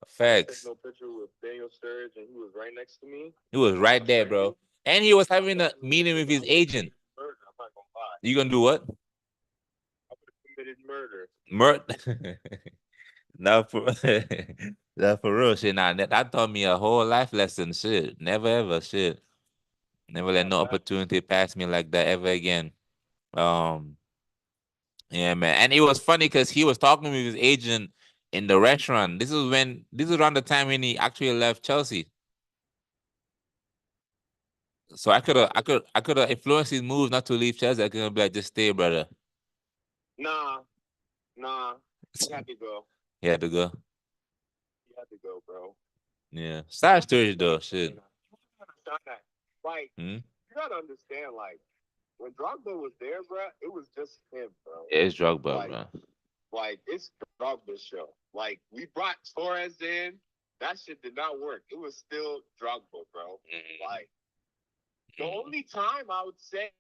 Facts. Take no picture with Daniel Sturridge, and he was right next to me. He was right there, bro. And he was having a meeting with his agent. I'm not gonna lie. You gonna do what? I would have committed murder. Not for not for real shit. Nah, that taught me a whole life lesson. Shit. Never ever shit. Never let no opportunity pass me like that ever again. Yeah, man. And it was funny because he was talking with his agent in the restaurant. This is around the time when he actually left Chelsea. So I could have influenced his moves not to leave Chelsea. I could have been like, just stay, brother. Nah. He had to go. He had to go. He had to go, bro. Yeah. Sad story though. Shit. Like, Hmm? you gotta understand, like, when Drogba was there, bro, it was just him, bro. It's Drogba, Like, bro. Like, it's Drogba's show. Like, we brought Torres in. That shit did not work. It was still Drogba, bro. Like, the only time I would say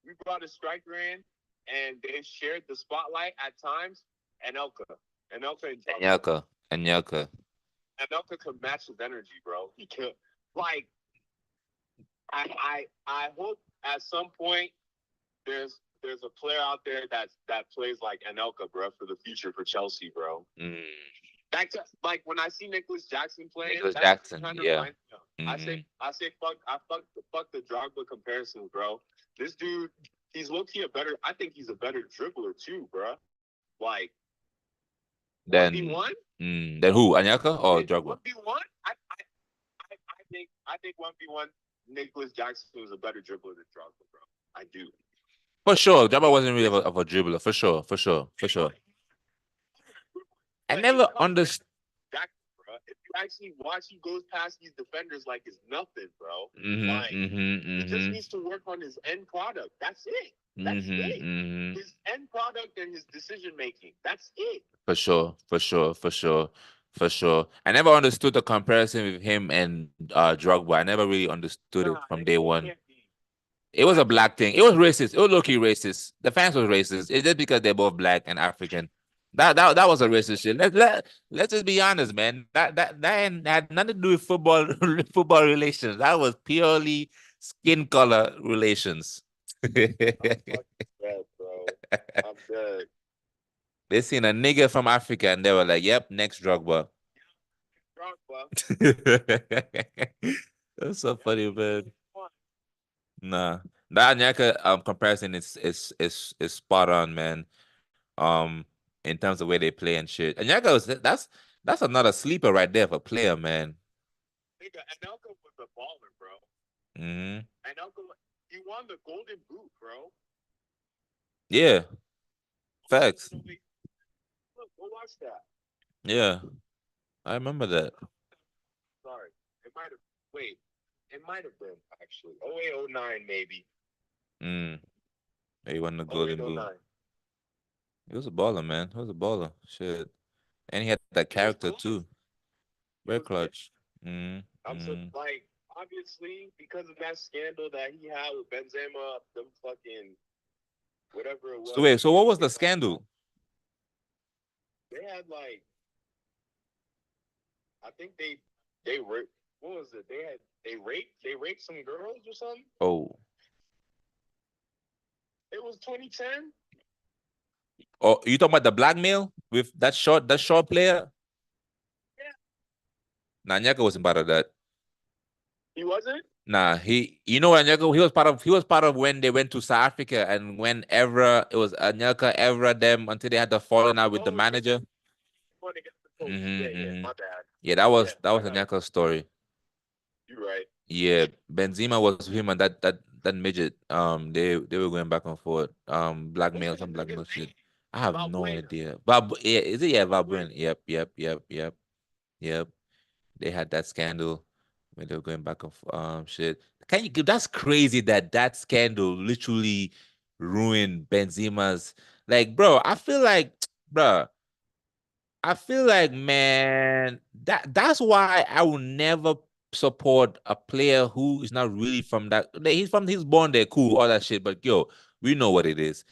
we brought a striker in and they shared the spotlight at times, Anelka. Anelka and Drogba. Anelka. Anelka could match his energy, bro. He could. Like, I hope at some point there's a player out there that plays like Anelka, bro, for the future for Chelsea, bro. Back to, like, when I see Nicholas Jackson playing, Nicholas Jackson, yeah. I say fuck the Drogba comparisons, bro. This dude, he's low-key I think he's a better dribbler too, bro. Like, Then 1v1? Then who? Anelka or Drogba? 1v1? I think 1v1 Nicholas Jackson is a better dribbler than Drogba, bro. I do. For sure. Drogba wasn't really of a dribbler. For sure. I never understood. If you actually watch, he goes past these defenders like it's nothing, bro. He just needs to work on his end product. That's it. That's it. His end product and his decision making. That's it. For sure. I never understood the comparison with him and Drogba. I never really understood it from day one. It was a black thing. It was racist. It was low-key racist. The fans was racist. It's just because they're both black and African. That was a racist shit. Let's just be honest, man. That had nothing to do with football relations. That was purely skin color relations. I'm dead, bro. I'm dead. They seen a nigga from Africa and they were like, "Yep, next Drogba." That's so funny, man. Nah, that Anelka comparison is spot on, man. In terms of where they play and shit. Anelka was that's another sleeper right there for player, man. Nigga, Anelka was a baller, bro. Anelka, he won the Golden Boot, bro. Yeah. Facts. Look, go watch that. Yeah. I remember that. Sorry. It might have been actually 0809 maybe. He won the Golden Boot. He was a baller, man. He was a baller. Shit. And he had that character too. Very clutch. I'm so, like, obviously, because of that scandal that he had with Benzema, them fucking whatever it was. So wait, so what was the scandal? They had, like, I think they raped, what was it? They raped some girls or something? Oh. It was 2010? Oh, you talking about the blackmail with that short player? Yeah. Nah, Anelka wasn't part of that. He wasn't? Nah, Anelka, he was part of when they went to South Africa and when Evra, it was Anelka, Evra, them until they had the falling out with the manager. My bad. Yeah, that was Anelka's story. You're right. Yeah, Benzema was with him and that midget. They were going back and forth. Blackmail, some blackmail shit. I have no Valbuena. idea. But yeah, is it? Yeah, Valbuena. Yep. They had that scandal when they were going back of shit. Can you? That's crazy that that scandal literally ruined Benzema's. Like, bro, I feel like, bro, I feel like, man, that's why I will never support a player who is not really from that. He's born there, cool, all that shit. But yo, we know what it is.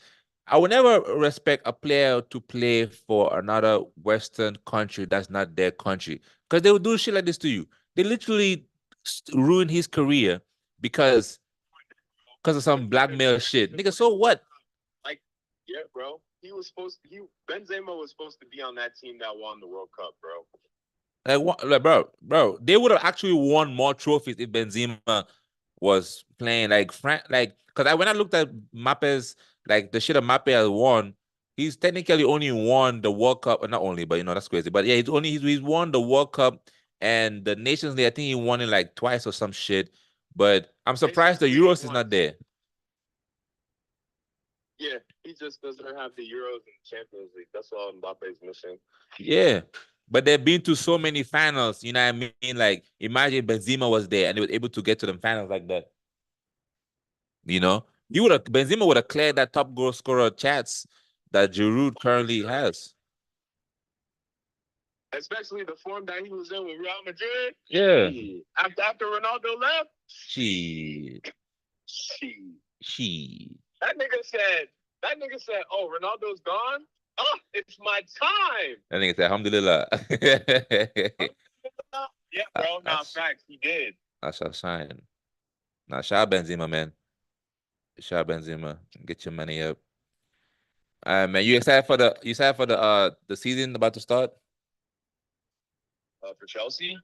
I would never respect a player to play for another Western country that's not their country because they will do shit like this to you. They literally ruin his career because of some blackmail shit, nigga. So what? Like, yeah, bro. Benzema was supposed to be on that team that won the World Cup, bro. Like, what, like, bro, they would have actually won more trophies if Benzema was playing like Frank, like, because when I looked at Mbappé's, like the shit that Mbappé has won, he's technically only won the World Cup, not only, but that's crazy. But yeah, he's won the World Cup and the Nations League. I think he won it like twice or some shit. But I'm surprised the Nations League Euros is once. not there. Yeah, he just doesn't have the Euros and Champions League. That's all Mbappe's missing. Yeah. But they've been to so many finals, you know what I mean? Like, imagine Benzema was there and they were able to get to the finals like that. You know, Benzema would have cleared that top goal scorer chats that Giroud currently has. Especially the form that he was in with Real Madrid. Yeah. Shit. After Ronaldo left. Shit. That nigga said, oh, Ronaldo's gone? Oh, it's my time. That nigga said, Alhamdulillah. Yeah, bro. Nah, facts. He did. I shall shine. Now, shout out Benzema, man. Shout out Benzema. Get your money up. Man, you excited for the season about to start? For Chelsea?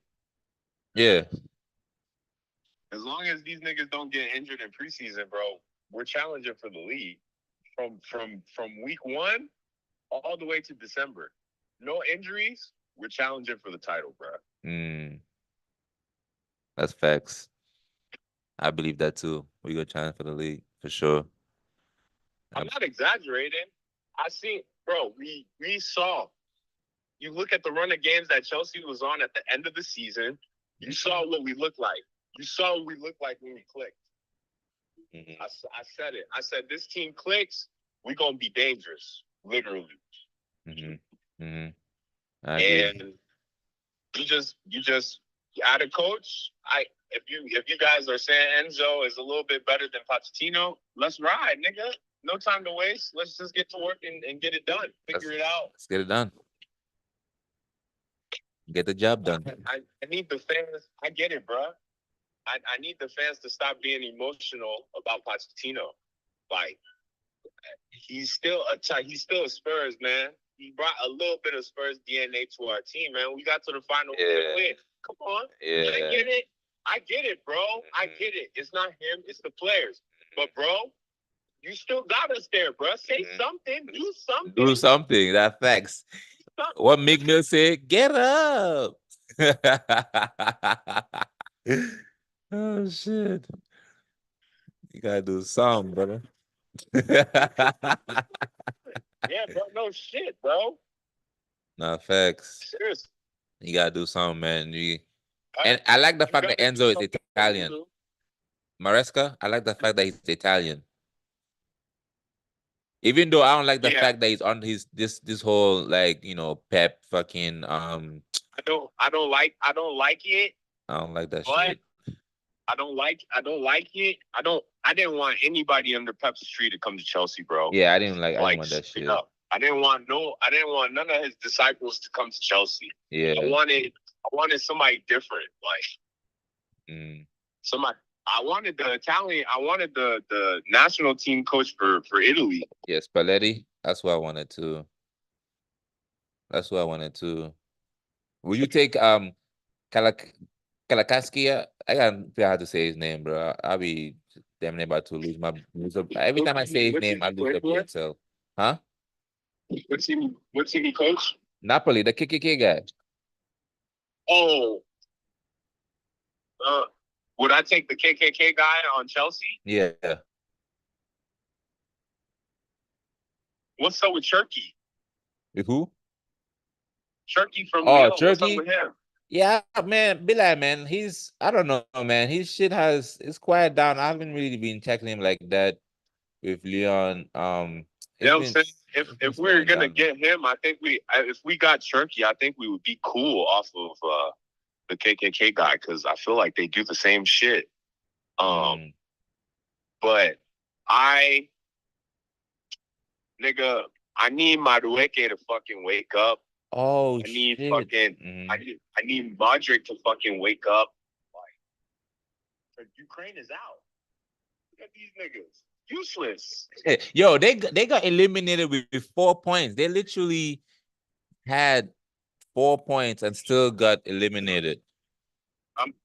Yeah. As long as these niggas don't get injured in preseason, bro, we're challenging for the league from week 1 all the way to December. No injuries, we're challenging for the title, bro. That's facts. I believe that too. We go challenge for the league for sure. I'm not exaggerating. I see, bro. We saw. You look at the run of games that Chelsea was on at the end of the season. You saw what we looked like. You saw what we looked like when we clicked. Mm-hmm. I said it. I said this team clicks, we're gonna be dangerous, literally. Mm-hmm. Mm-hmm. And you just add a coach. If you guys are saying Enzo is a little bit better than Pochettino, let's ride, nigga. No time to waste. Let's just get to work and get it done. Figure it out. Let's get it done. Get the job done. I need the fans. I get it, bro. I need the fans to stop being emotional about Pochettino. Like, he's still a Spurs, man. He brought a little bit of Spurs DNA to our team, man. We got to the final. Yeah. Come on. Yeah. I get it, bro. I get it. It's not him. It's the players. But, bro, you still got us there, bro. Say something. Do something. Do something. That facts. What Meek Mill say? Get up. Oh shit! You gotta do something, brother. Yeah, bro. No shit, bro. Nah, facts. Seriously. You gotta do something, man. And I like the fact that Enzo is Italian. Maresca, I like the fact that he's Italian. Even though I don't like the fact that he's on this whole, like, Pep fucking I don't like it. I don't like that but shit. I don't like it. I didn't want anybody under Pep's tree to come to Chelsea, bro. Yeah, I didn't want that shit. I didn't want none of his disciples to come to Chelsea. Yeah. I wanted somebody different. Like somebody. I wanted the national team coach for Italy. Yeah, Spalletti. That's what I wanted to. Will you take Kalakaskia? I gotta figure out how to say his name, bro. I'll be damn near about to lose every time I say his name, I lose the PXL. Huh? What's he coach? Napoli, the KKK guy. Oh. Would I take the KKK guy on Chelsea? Yeah. What's up with Cherky? With who? Cherky from Oh, Lyon. What's up Turkey. with him? Yeah, man. Be like, man. I don't know, man. His shit it's quiet down. I haven't really been checking him like that with Leon. You know what I'm It's saying? it's been If we're slowing gonna down. get him, I think if we got Cherky, I think we would be cool off of the KKK guy because I feel like they do the same shit. Mm. But nigga, I need Madueke to fucking wake up. Oh I need shit. fucking I need Modric to fucking wake up. Like Ukraine is out. Look at these niggas. Useless. Yo, they got eliminated with 4 points. They literally had 4 points and still got eliminated.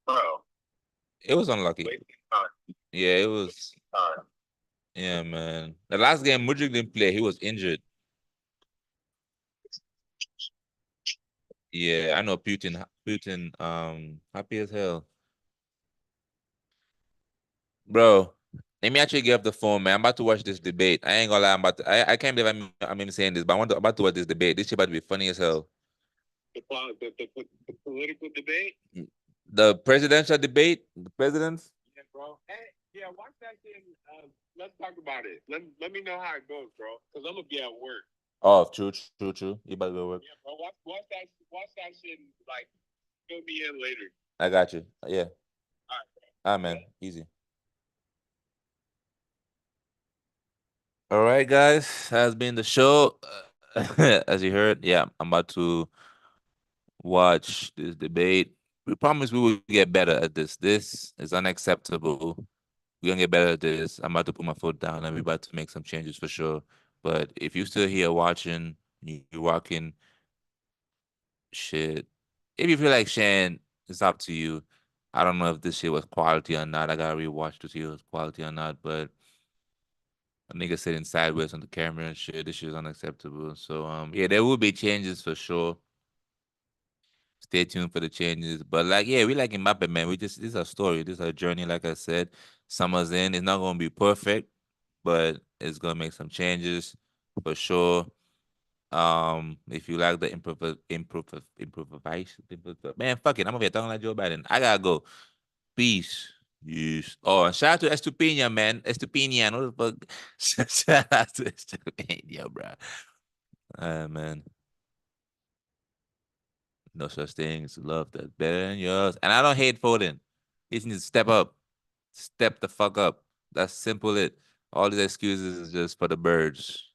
Bro. It was unlucky. Wasting time. Yeah, it was. Time. Yeah, man. The last game, Mudryk didn't play. He was injured. Yeah, I know Putin, happy as hell. Bro, let me actually get off the phone, man. I'm about to watch this debate. I ain't gonna lie, I can't believe I'm even saying this, but I'm about to watch this debate. This shit about to be funny as hell. The political debate? The presidential debate, the presidents. Yeah, bro. Hey, yeah, watch that shit. Let's talk about it. Let me know how it goes, bro. Because I'm gonna be at work. Oh, true. You about to go work. Yeah, bro. Watch that shit. Like, fill me in later. I got you. Yeah. All right, man. Easy. All right, guys. Has been the show. As you heard, yeah, I'm about to watch this debate. We promise we will get better at this. This is unacceptable. We're gonna get better at this. I'm about to put my foot down and we're about to make some changes for sure. But if you're still here watching, you're walking, shit. If you feel like Shane, it's up to you. I don't know if this shit was quality or not. I gotta rewatch to see if it was quality or not. But a nigga sitting sideways on the camera and shit, this shit is unacceptable. So yeah, there will be changes for sure. Stay tuned for the changes. But like, yeah, we like Mbappe, man. This is a story. This is a journey, like I said. Summer's in. It's not gonna be perfect, but it's gonna make some changes for sure. If you like the improvisation, man, fuck it. I'm over here talking like Joe Biden. I gotta go. Peace. Yes. Oh, and shout out to Estupinian, man. Estupinian. What the fuck? Shout out to Estupinian, bro. Man. No such thing as love that's better than yours. And I don't hate Foden. He just needs to step up. Step the fuck up. That's simple it. All these excuses is just for the birds.